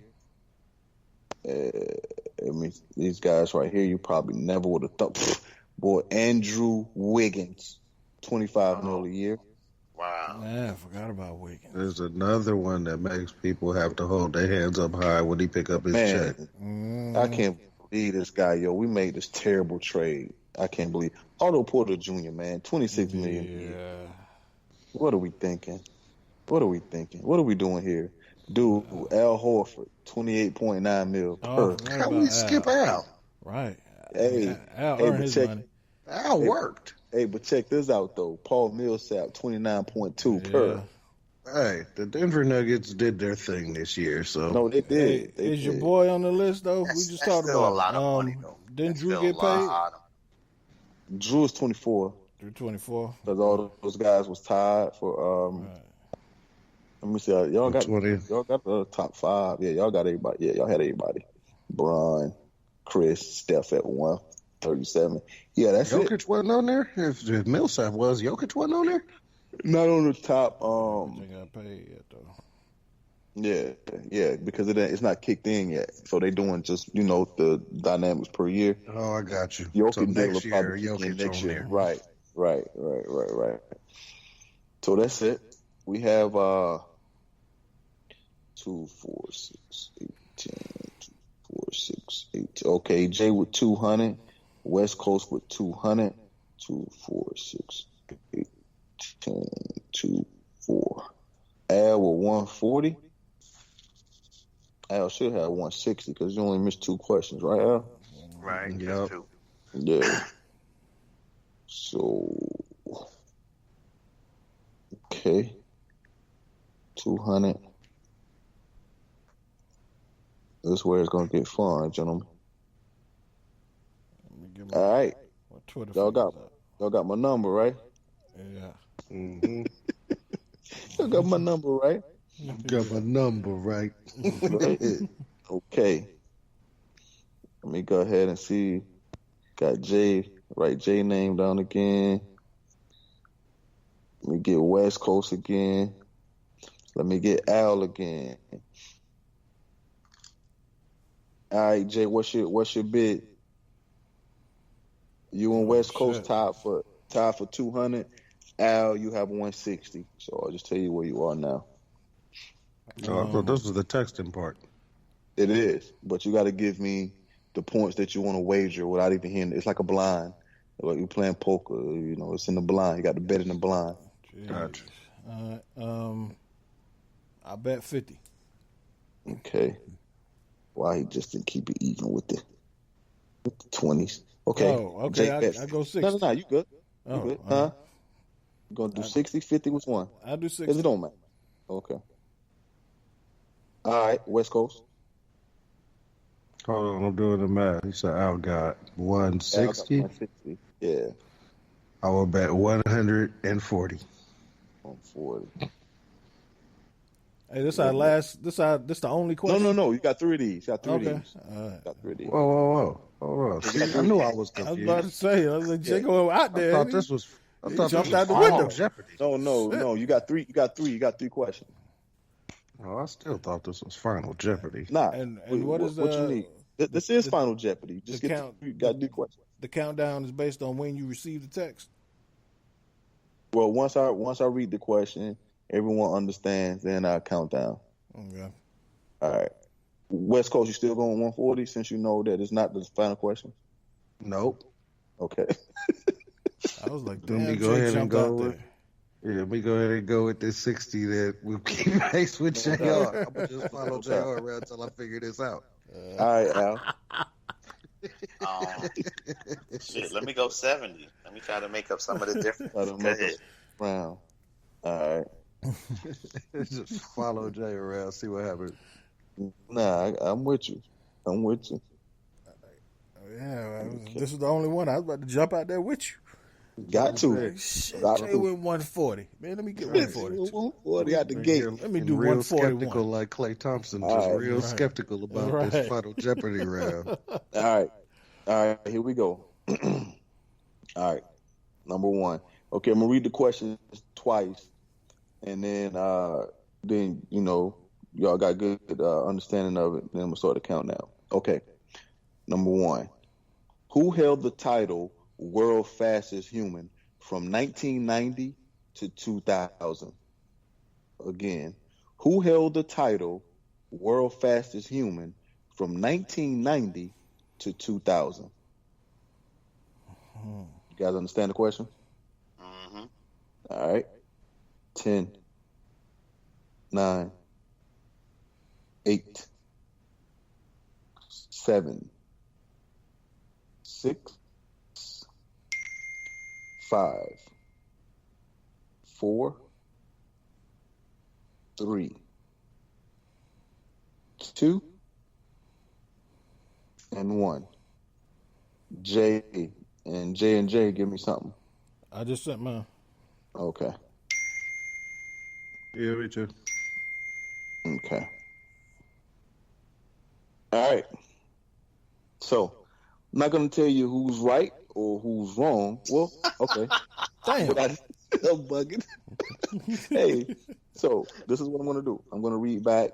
These guys right here, you probably never would have thought. Boy, Andrew Wiggins, 25 mil a year. Wow. Man, I forgot about Wiggins. There's another one that makes people have to hold their hands up high when he pick up his check. I can't believe this guy, yo. We made this terrible trade. I can't believe. Otto Porter Jr., man, $26 million. Yeah. What are we thinking? What are we doing here? Dude, Al Horford, $28.9 million per. How we skip Al? Right. Hey, Al earned his money. Al worked. Hey, but check this out, though. Paul Millsap, $29.2 per. Hey, the Denver Nuggets did their thing this year, so. No, they did. Hey, is your boy on the list, though? We just talked about a lot of money, though. Didn't Drew get paid? Drew is 24. Drew 24. Because all those guys was tied for. Let me see. Y'all got 20. Y'all got the top 5. Yeah, y'all got everybody. Yeah, y'all had everybody. Bron, Chris, Steph at 137. Yeah, that's Jokic it. wasn't on there. If Millsap was, Jokic wasn't on there. Not on the top. They got paid yet, though. Yeah, because it's not kicked in yet. So they doing just the dynamics per year. Oh, I got you. Jokic so next will year, probably kick in Jokic next on year. there. Right. So that's it. We have 2, 4, 6, 8, 10, 2, 4, 6, 8. Okay, Jay with 200. West Coast with 200. 2, 4, 6, 8, 10, 2, 4. Al with 140. Al should have 160 because you only missed 2 questions, right, Al? Right. Yep. Yeah. So, okay. 200. This is where it's going to get fun, gentlemen. Let me get my, All right. my Twitter Y'all fingers up. y'all got my number, right? Yeah. Mm-hmm. Y'all got my number, right? Got my number right. Right. Okay. Let me go ahead and see. Got Jay. Write Jay name down again. Let me get West Coast again. Let me get Al again. All right, Jay, what's your bid? You and West Coast tied for 200. Al, you have 160. So I'll just tell you where you are now. Oh, I thought this was the texting part. It is, but you got to give me the points that you want to wager without even hearing. It's like a blind, like you're playing poker. You know, it's in the blind. You got to bet in the blind. Gotcha. I bet 50. Okay. Why he just didn't keep it even with the 20s? Okay. Oh, okay. I go 60. No. You good? You Oh, good? Huh? You gonna do 60, 50? Which one? I do 60. Because it don't matter. Okay. All right, West Coast. Hold on, I'm doing the math. He said Al got 160. 160. Yeah. I will bet 140. 140. Hey, this our last. This the only question. No. You got 3 of these. Okay. All right. Got 3 of these. Whoa. Hold on. See, I knew I was I was confused. about to say. I was like, Jay go out there. I thought this was jumped out the Final window. Jeopardy. No. You got 3. You got 3 questions. Oh, I still thought this was Final Jeopardy. Nah. And what is what you need? This is Final Jeopardy. Just the get count- you got to do questions. The countdown is based on when you receive the text. Well, once I read the question, everyone understands. Then I count down. Okay. All right. West Coast, you still going 140 since you know that it's not the final question? Nope. Okay. I was like, Let damn, me go Jay ahead and jumped go out with. there. Yeah, let me go ahead and go with this 60 that we keep pace with JR. I'm going to just follow JR around until I figure this out. All right, Al. Shit, let me go 70. Let me try to make up some of the difference. Try to Go make ahead. us round. All right. Just follow Jay around, see what happens. Nah, I'm with you. Yeah, this is the only one. I was about to jump out there with you. Got to. Like, shit, Got Jay to. went 140. Man, let me get 140. 140 out the gate. Let me And do real 141. skeptical like Clay Thompson, just All right. real skeptical about this Final Jeopardy round. All right, here we go. All right, number 1. Okay, I'm gonna read the questions twice, and then you know y'all got good understanding of it. Then I'm gonna start the countdown. Okay, number 1. Who held the title World Fastest Human from 1990 to 2000? Again, who held the title World Fastest Human from 1990 to 2000? You guys understand the question? Mm-hmm. All right. 10, 9, 8, 7, 6, 5, 4, 3, 2, and 1. J and J, give me something. I just sent mine. Okay. Yeah, me too. Okay. All right. So, I'm not going to tell you who's right or who's wrong. Well, okay. Damn. But I'm still bugging. Hey, so this is what I'm going to do. I'm going to read back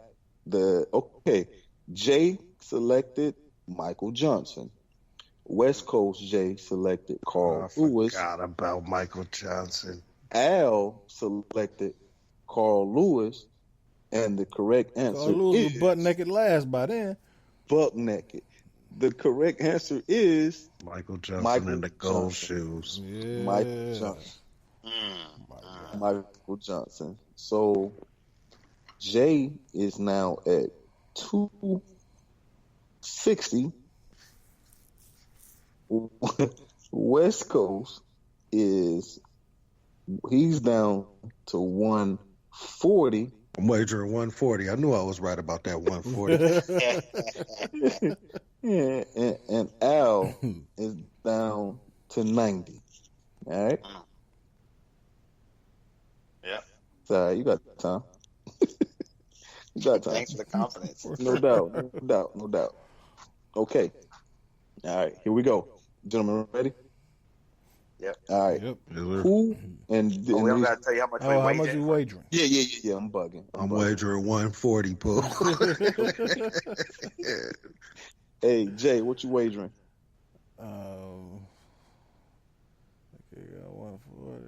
Jay selected Michael Johnson. West Coast Jay selected Carl Lewis. I forgot about Michael Johnson. Al selected Carl Lewis. And the correct answer Carl Lewis was is butt naked last by then. buck naked. The correct answer is Michael Johnson in the gold shoes. Yeah. Michael Johnson. Michael Johnson. So Jay is now at 260. West Coast he's down to 140. I'm wagering 140. I knew I was right about that 140. and Al is down to 90. All right. Yeah. Sorry, you got time. You got time. Thanks for the confidence. No doubt. Okay. All right, here we go. Gentlemen, ready? Yep. All right. Yep. Who and we don't got to tell you how much we How wagering. much you wagering? Yeah. I'm bugging. I'm wagering 140, Pooh. Hey, Jay, what you wagering? Okay, 140,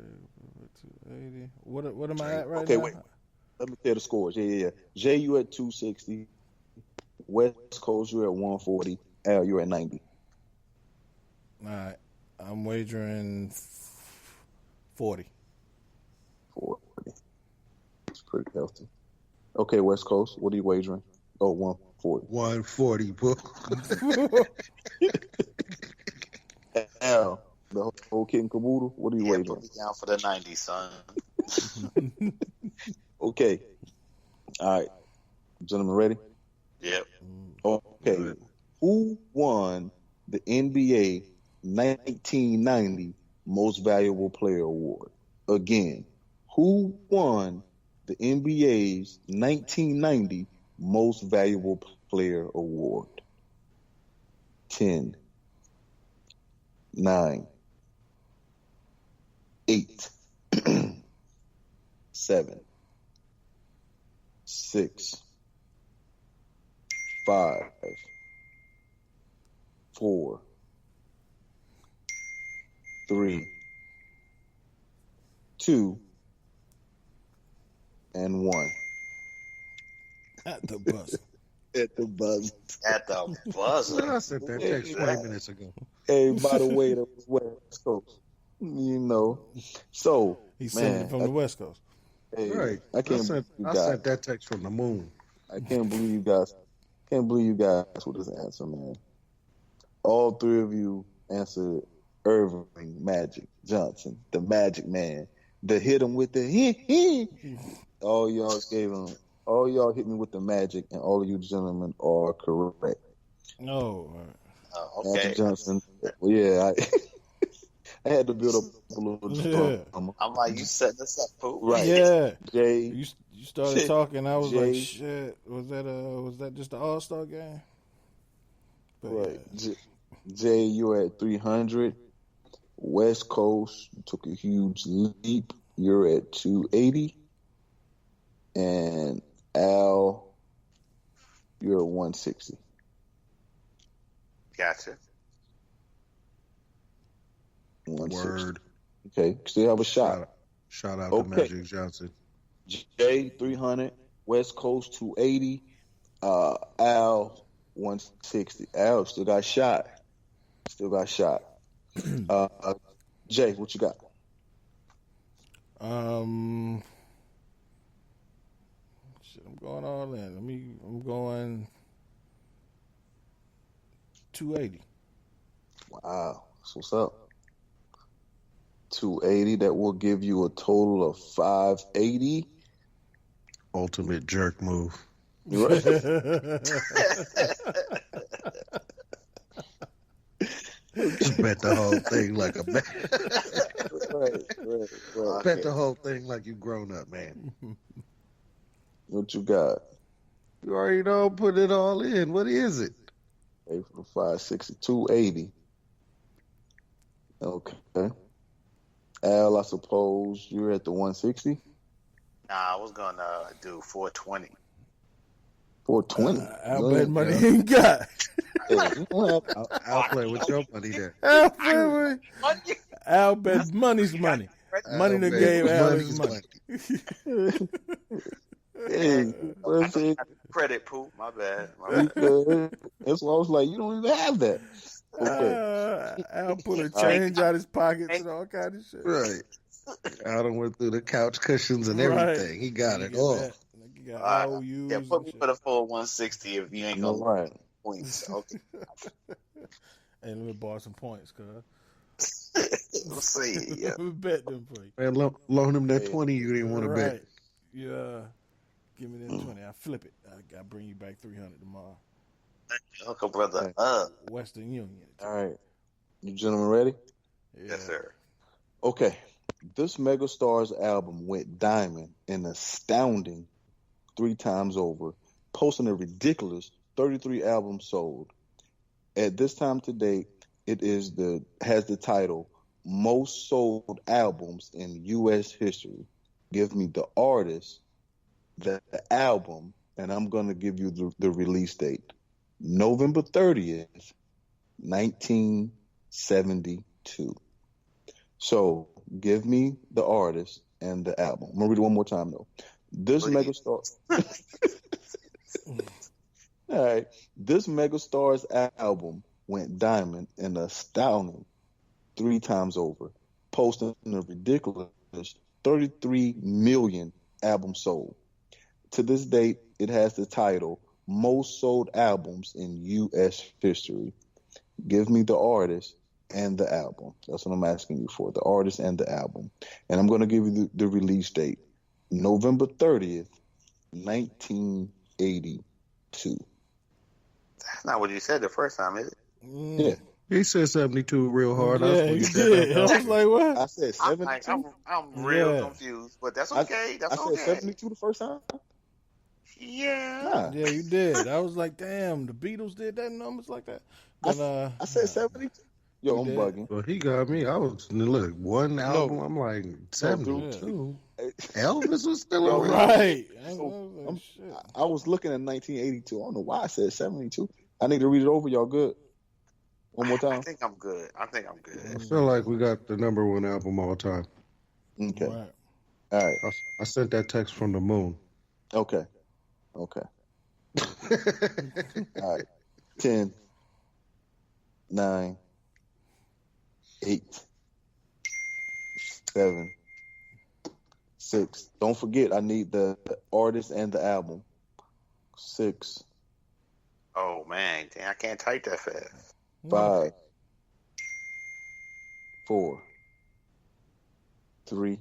280. What am I at right Okay, now? wait. Let me tell the scores. Yeah. Jay, you at 260. West Coast, you at 140. Al, you at 90. All right, I'm wagering 40. 40. It's pretty healthy. Okay, West Coast, what are you wagering? Oh, 140. 140, Pooh. Al, the whole kit and caboodle, what are you Yeah, wagering? put me down for the 90, son. Okay. All right. Gentlemen, ready? Yep. Okay. Who won the NBA 1990 Most Valuable Player Award? Again, who won the NBA's 1990 Most Valuable Player Award? 10, 9, 8, 7, 6, 5, 4, 3, 2, and 1. At the buzzer. At the buzzer. At the buzzer. I sent that text 20 minutes ago. Hey, by the way, that was West Coast. You know. So, He sent it from the West Coast. Hey, Right. I I sent that text from the moon. I can't believe you guys with this answer, man. All three of you answered Irving Magic Johnson, the Magic Man. The hit him with the all y'all hit me with the Magic, and all of you gentlemen are correct. No. Okay. Magic Johnson. Yeah, I had to build up a little drama. I'm like, you setting us up, Pooh. Right. Yeah. Jay. You started talking. I was Jay. like, shit. Was that just the All-Star game? But Right. yeah. Jay, you're at 300. West Coast, you took a huge leap. You're at 280. And Al, you're at 160. Gotcha. 160. Word. Okay, still have a shot. Shout out to Okay. Magic Johnson. Jay, 300. West Coast, 280. Al, 160. Al still got shot. Jay, what you got? Shit, I'm going all in. I'm going 280. Wow, that's what's up. 280. That will give you a total of 580. Ultimate jerk move. Right. Just bet the whole thing like a man. Right. Bet the whole thing like you grown up, man. What you got? You already know, put it all in. What is it? 8 for 560, 280. Okay. Al, I suppose you're at the 160? Nah, I was going to do 420. 420. I'll bet money he ain't got. I'll play with your money there. Al bet money's money. Money that gave Al his money. Hey, what's it? Credit, Pooh. My bad. That's why I was like, you don't even have that. Okay. Al pulled a change out his pockets and all kind of shit. Right. I done went through the couch cushions and everything. Right. He got it all. You got IOUs Yeah, put me and for the full 160 if you ain't No, gonna right. points. Okay. And let me borrow some points, cuz. We'll see. Yeah. Let me bet them for you. Man, loan him that 20 you didn't want to bet. Yeah. Give me that 20. I flip it. I bring you back 300 tomorrow. Uncle brother. Western Union. All right. You gentlemen ready? Yeah. Yes, sir. Okay. This megastar's album went diamond an astounding 3 times over, posting a ridiculous 33 albums sold. At this time to date, it has the title Most Sold Albums in U.S. History. Give me the artist, the album, and I'm going to give you the release date. November 30th, 1972. So give me the artist and the album. I'm going to read it one more time, though. This megastar... All right. This megastar's album went diamond an astounding 3 times over, posting a ridiculous 33 million albums sold. To this date, it has the title Most Sold Albums in U.S. History. Give me the artist and the album. That's what I'm asking you for, the artist and the album. And I'm going to give you the release date, November 30th, 1982. That's not what you said the first time, is it? Yeah. He said 72 real hard. Yeah, he did. I was like, what? I said 72. I'm real confused, but that's okay. I said 72 the first time? Yeah. Nah. Yeah, you did. I was like, damn, the Beatles did that numbers like that. But, I said 72. Yo, I'm did. bugging. Well, he got me. I was, look, one album, I'm like, 72. Elvis was still around. Right. I was looking at 1982. I don't know why I said 72. I need to read it over. Y'all good? One more time? I think I'm good. I feel like we got the number 1 album all time. Okay. Right. All right. I sent that text from the moon. Okay. All right. 10, 9, 8, 7, 6. Don't forget, I need the artist and the album. 6. Oh man, I can't type that fast. 5, 4, 3,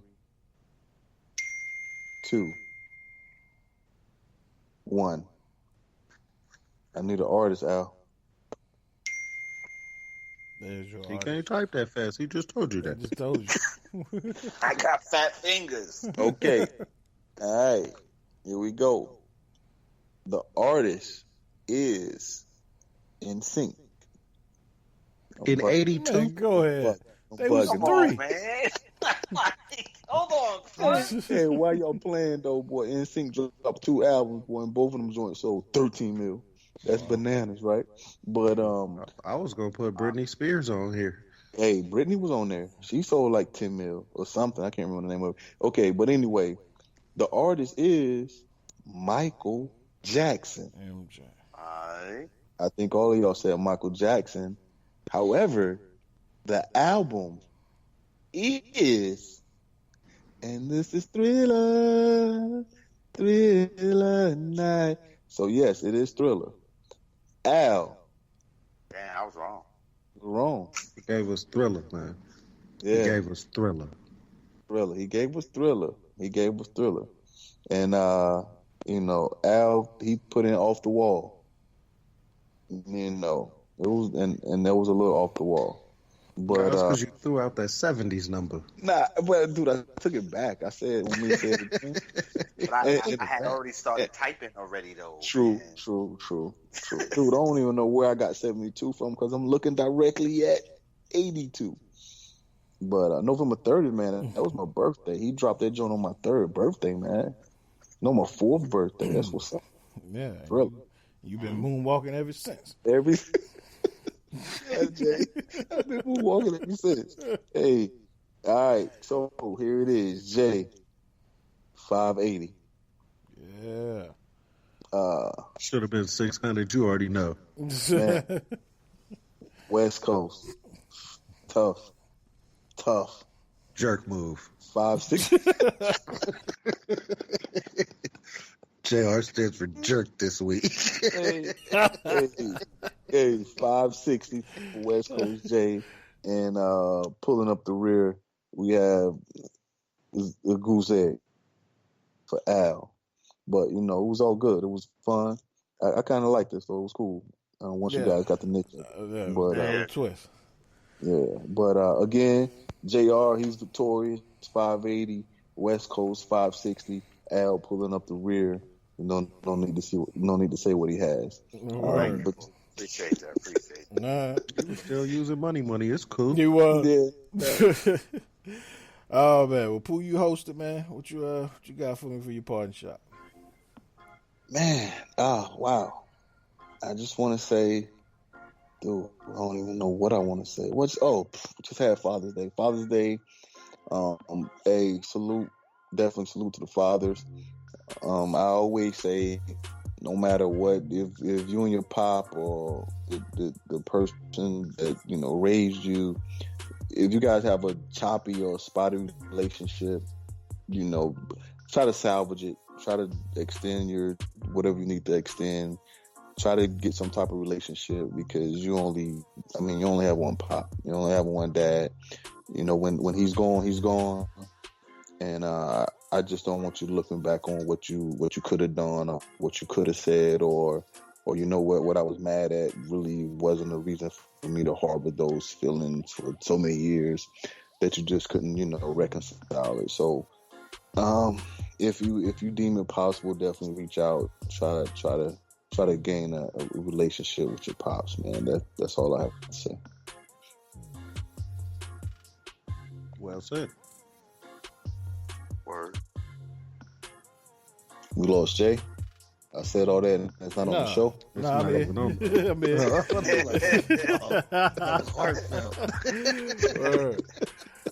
2, 1. I need an artist, Al. There's your He artist. can't type that fast. He just told you I that. just told you. I got fat fingers. Okay. All right. Here we go. The artist is NSYNC. In 82? Man, go ahead. They was bugging. Come on, 3. man. Hold on, son. Hey, why y'all playing though, boy? NSYNC dropped 2 albums, boy, and both of them joints sold 13 mil. That's bananas, right? But I was going to put Britney Spears on here. hey, Britney was on there. She sold like 10 mil or something. I can't remember the name of it. Okay, but anyway, the artist is Michael Jackson. MJ. I think all of y'all said Michael Jackson. However, the album is, and this is Thriller Night. So yes, it is Thriller. Al. Damn, I was wrong. Wrong. He gave us Thriller, man. Yeah. He gave us Thriller. Thriller. He gave us Thriller. And Al, he put in Off the Wall. It was and that was a little off the wall. But that's because you threw out that 70s number. Nah, but dude, I took it back. I said when we said it again. But I had already started typing already, though. True. Man. Dude, I don't even know where I got 72 from because I'm looking directly at 82. But November 30th, man, that was my birthday. He dropped that joint on my 3rd birthday, man. No, my 4th birthday. That's what's up. Yeah. Really? You've been moonwalking ever since. Yeah, Jay. I've been moonwalking ever since. Hey, all right. So here it is, Jay. 580. Yeah. Should have been 600. You already know. Man. West Coast. Tough. Jerk move. 560. JR stands for jerk this week. Hey, 560 for West Coast J, and pulling up the rear, we have a goose egg for Al. But it was all good. It was fun. I kind of liked it, so it was cool. Once you guys got the niche, but twist. Yeah, but again, JR, he's victorious, 580, West Coast 560, Al pulling up the rear. No need to say what he has. Right. But Appreciate that. Nah, You still using money. It's cool. you yeah, Oh man, well, Pooh, you hosted, man. What you got for me for your parting shot? man, wow. I just want to say, dude, I don't even know what I want to say. Just had Father's Day. Father's Day, definitely salute to the fathers. I always say, no matter what, if you and your pop or the person that raised you, if you guys have a choppy or spotty relationship, try to salvage it. Try to extend whatever you need to extend. Try to get some type of relationship, because you only have one pop. You only have one dad. When he's gone, he's gone. And I just don't want you looking back on what you could have done, or what you could have said, or what I was mad at really wasn't a reason for me to harbor those feelings for so many years that you just couldn't reconcile it. So if you deem it possible, definitely reach out. Try to gain a relationship with your pops, man. That's all I have to say. Well said. Word. We lost Jay. I said all that, and it's not on the show. Nah, I mean, Word.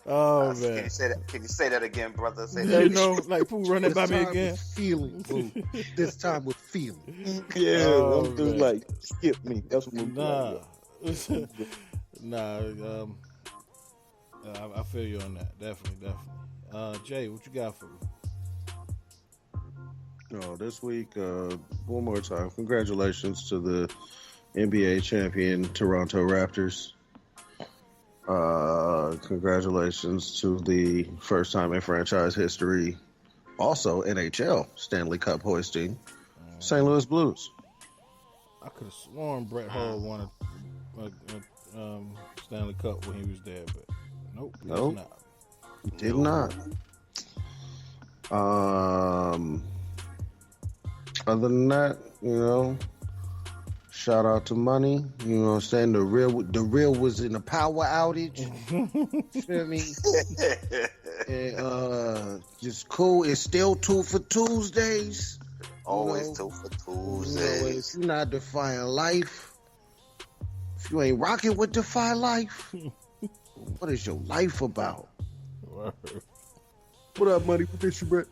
Oh man! Can you say that again, brother? Say that. Like Pooh running by me again. Feeling, boo. This time with feeling. Yeah, Oh, I'm just like, skip me. That's what I'm doing. Nah. I feel you on that. Definitely. Jay, what you got for me? This week, one more time, congratulations to the NBA champion Toronto Raptors. Congratulations to the first time in franchise history, also NHL Stanley Cup hoisting St. Louis Blues. I could have sworn Brett Hull won a Stanley Cup when he was there, but nope, he did not. Other than that, shout out to Money. You know what I'm saying? The real was in a power outage. Feel me? And just cool. It's still 2 for Tuesdays. Always 2 for Tuesdays. If you're not defying life, if you ain't rocking with Defy Life, what is your life about? What up, Money? What this, Brett?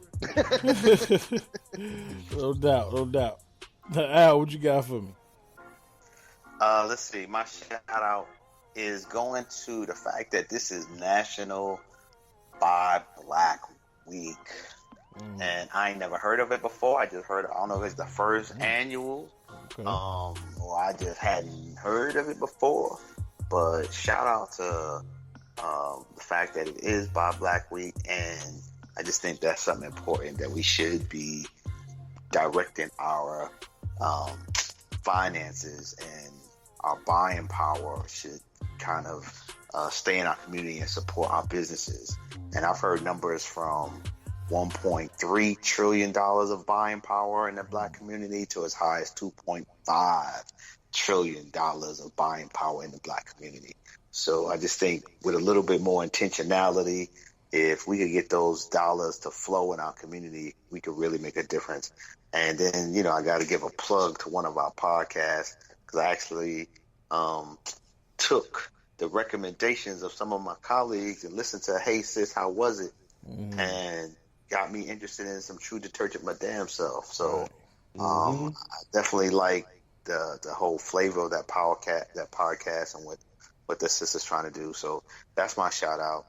No doubt. Al, what you got for me? Let's see. My shout out is going to the fact that this is National Buy Black Week. And I ain't never heard of it before. I don't know if it's the first annual. Okay. Or I just hadn't heard of it before. But shout out to the fact that it is Buy Black Week, and I just think that's something important that we should be directing our finances, and our buying power should kind of stay in our community and support our businesses. And I've heard numbers from $1.3 trillion of buying power in the Black community to as high as $2.5 trillion of buying power in the Black community. So I just think with a little bit more intentionality, if we could get those dollars to flow in our community, we could really make a difference. And then, I got to give a plug to one of our podcasts, because I actually took the recommendations of some of my colleagues and listened to Hey Sis, How Was It? And got me interested in some True Detergent My Damn Self. So I definitely like the whole flavor of that podcast and what the sister's trying to do. So that's my shout out.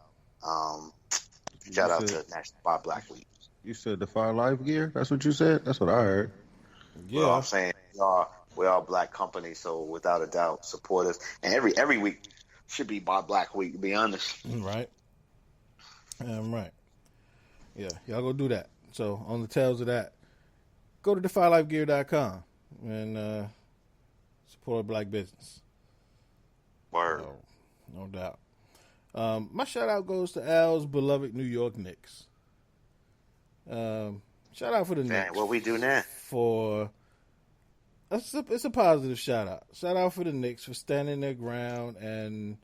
Shout out to National Buy Black Week. You said Defy Life gear? That's what you said? That's what I heard. Yeah. Well, I'm saying we're all black company, so without a doubt, support us. And every week should be Black Week, to be honest. Right. Right. Yeah, y'all go do that. So on the tails of that, go to defylifegear.com and support black business. Word. So, no doubt. My shout out goes to Al's beloved New York Knicks. Shout out for the Knicks. What we do now? It's a positive shout out. Shout out for the Knicks for standing their ground and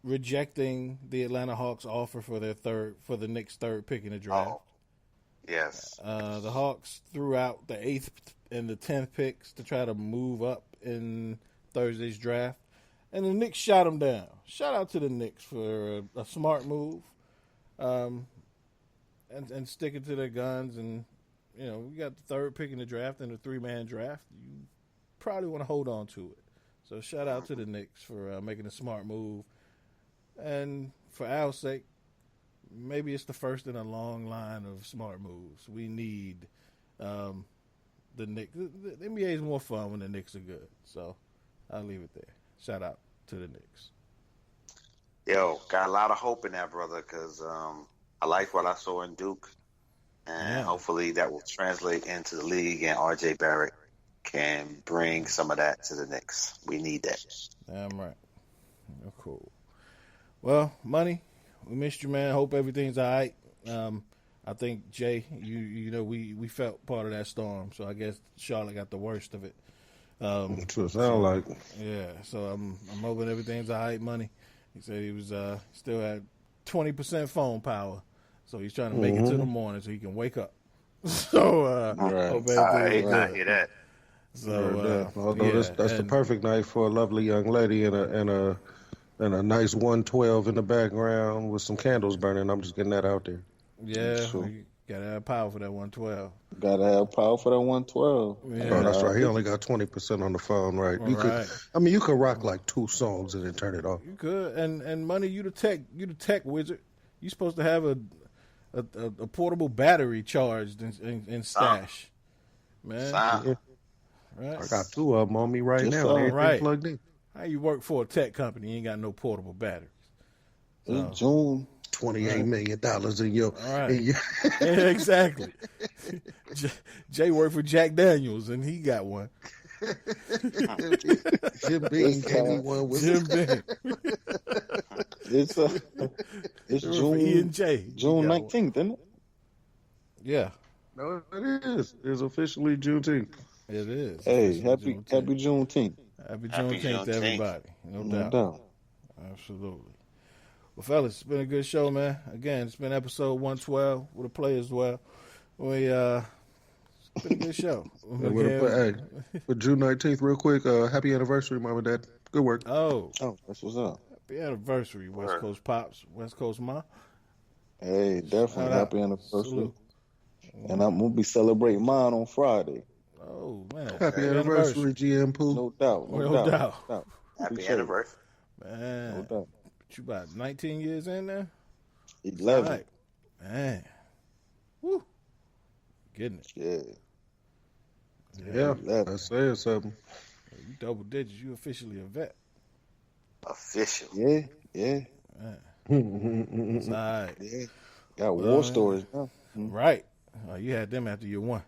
rejecting the Atlanta Hawks offer for the Knicks' third pick in the draft. Oh, yes. The Hawks threw out the 8th and the 10th picks to try to move up in Thursday's draft, and the Knicks shot them down. Shout out to the Knicks for a smart move, and sticking to their guns. And we got the third pick in the draft and a 3-man draft. You probably want to hold on to it. So shout out to the Knicks for making a smart move. And for Al's sake, maybe it's the first in a long line of smart moves. We need the Knicks. The NBA is more fun when the Knicks are good. So I'll leave it there. Shout out to the Knicks. Yo, got a lot of hope in that, brother, because I like what I saw in Duke. And hopefully that will translate into the league, and R.J. Barrett can bring some of that to the Knicks. We need that. Damn right. You're cool. Well, Money, we missed you, man. Hope everything's all right. I think, Jay, we felt part of that storm, so I guess Charlotte got the worst of it. That's what it sounds like. Yeah, so I'm hoping everything's all right, Money. He said he was still had 20% phone power, so he's trying to make it to the morning so he can wake up. So hope everything's I hear that. So that's the perfect night for a lovely young lady and a nice 112 in the background with some candles burning. I'm just getting that out there. Yeah, Sure. you gotta have power for that 112. Gotta have power for that 112. Yeah. Oh, that's right. He only got 20% on the phone, right? You could rock like 2 songs and then turn it off. You could, and Money, you the tech wizard. You supposed to have a portable battery charged in stash, man. Right? I got 2 of them on me right now. Everything right. plugged in. How you work for a tech company? You ain't got no portable batteries. It's June. $28 million in your. Yeah, exactly. Jay worked for Jack Daniels, and he got one. Jim Beam gave me one with Jim Beam. It's June. June 19th, isn't it? Yeah. No, it is. It's officially Juneteenth. It is. Hey, happy Juneteenth. Happy Juneteenth to everybody. No doubt. Absolutely. Well, fellas, it's been a good show, man. Again, it's been episode 112 with the Playas as well. It's been a good show. For June 19th, real quick, happy anniversary, Mom and Dad. Good work. Oh, that's what's up. Happy anniversary, West Coast Pops, West Coast Ma. Hey, definitely happy anniversary. Salute. And I'm going to be celebrating mine on Friday. Oh, man. Happy anniversary, GM Pooh. No doubt. No doubt. Happy anniversary. Man. No doubt. You about 19 years in there? 11. Right. Man. Woo. Getting it. Yeah, that's saying something. You double digits. You officially a vet. Official. Yeah. It's all right. Yeah. Got war stories now. Right. You had them after year 1.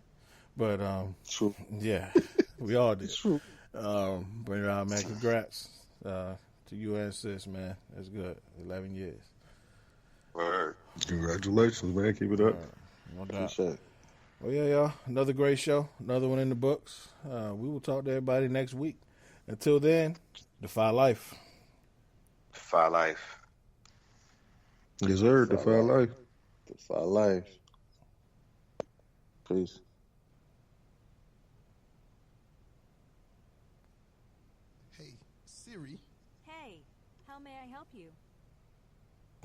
But, True. yeah, we all did. True. But, man, congrats to you and sis, man. That's good. 11 years. Word. Congratulations, man. Keep it up. No doubt. Appreciate it. Well, yeah, y'all. Another great show. Another one in the books. We will talk to everybody next week. Until then, Defy Life. Defy Life. Yes, sir. Defy Life. Defy Life. Peace. Hey, Siri, Hey, how may I help you?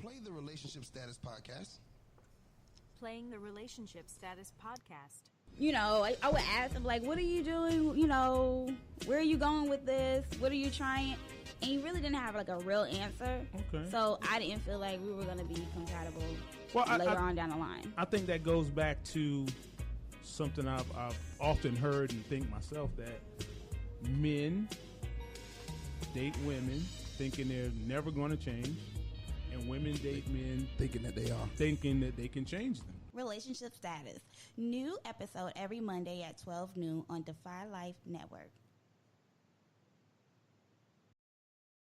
play the Relationship Status Podcast. Playing the Relationship Status Podcast. I would ask him, like, what are you doing? Where are you going with this? What are you trying? And he really didn't have, like, a real answer. Okay. So I didn't feel like we were going to be compatible later on down the line. I think that goes back to something I've often heard and think myself, that men date women thinking they're never going to change, and women date men Thinking that they are. thinking that they can change them. Relationship Status. New episode every Monday at 12 noon on Defy Life Network.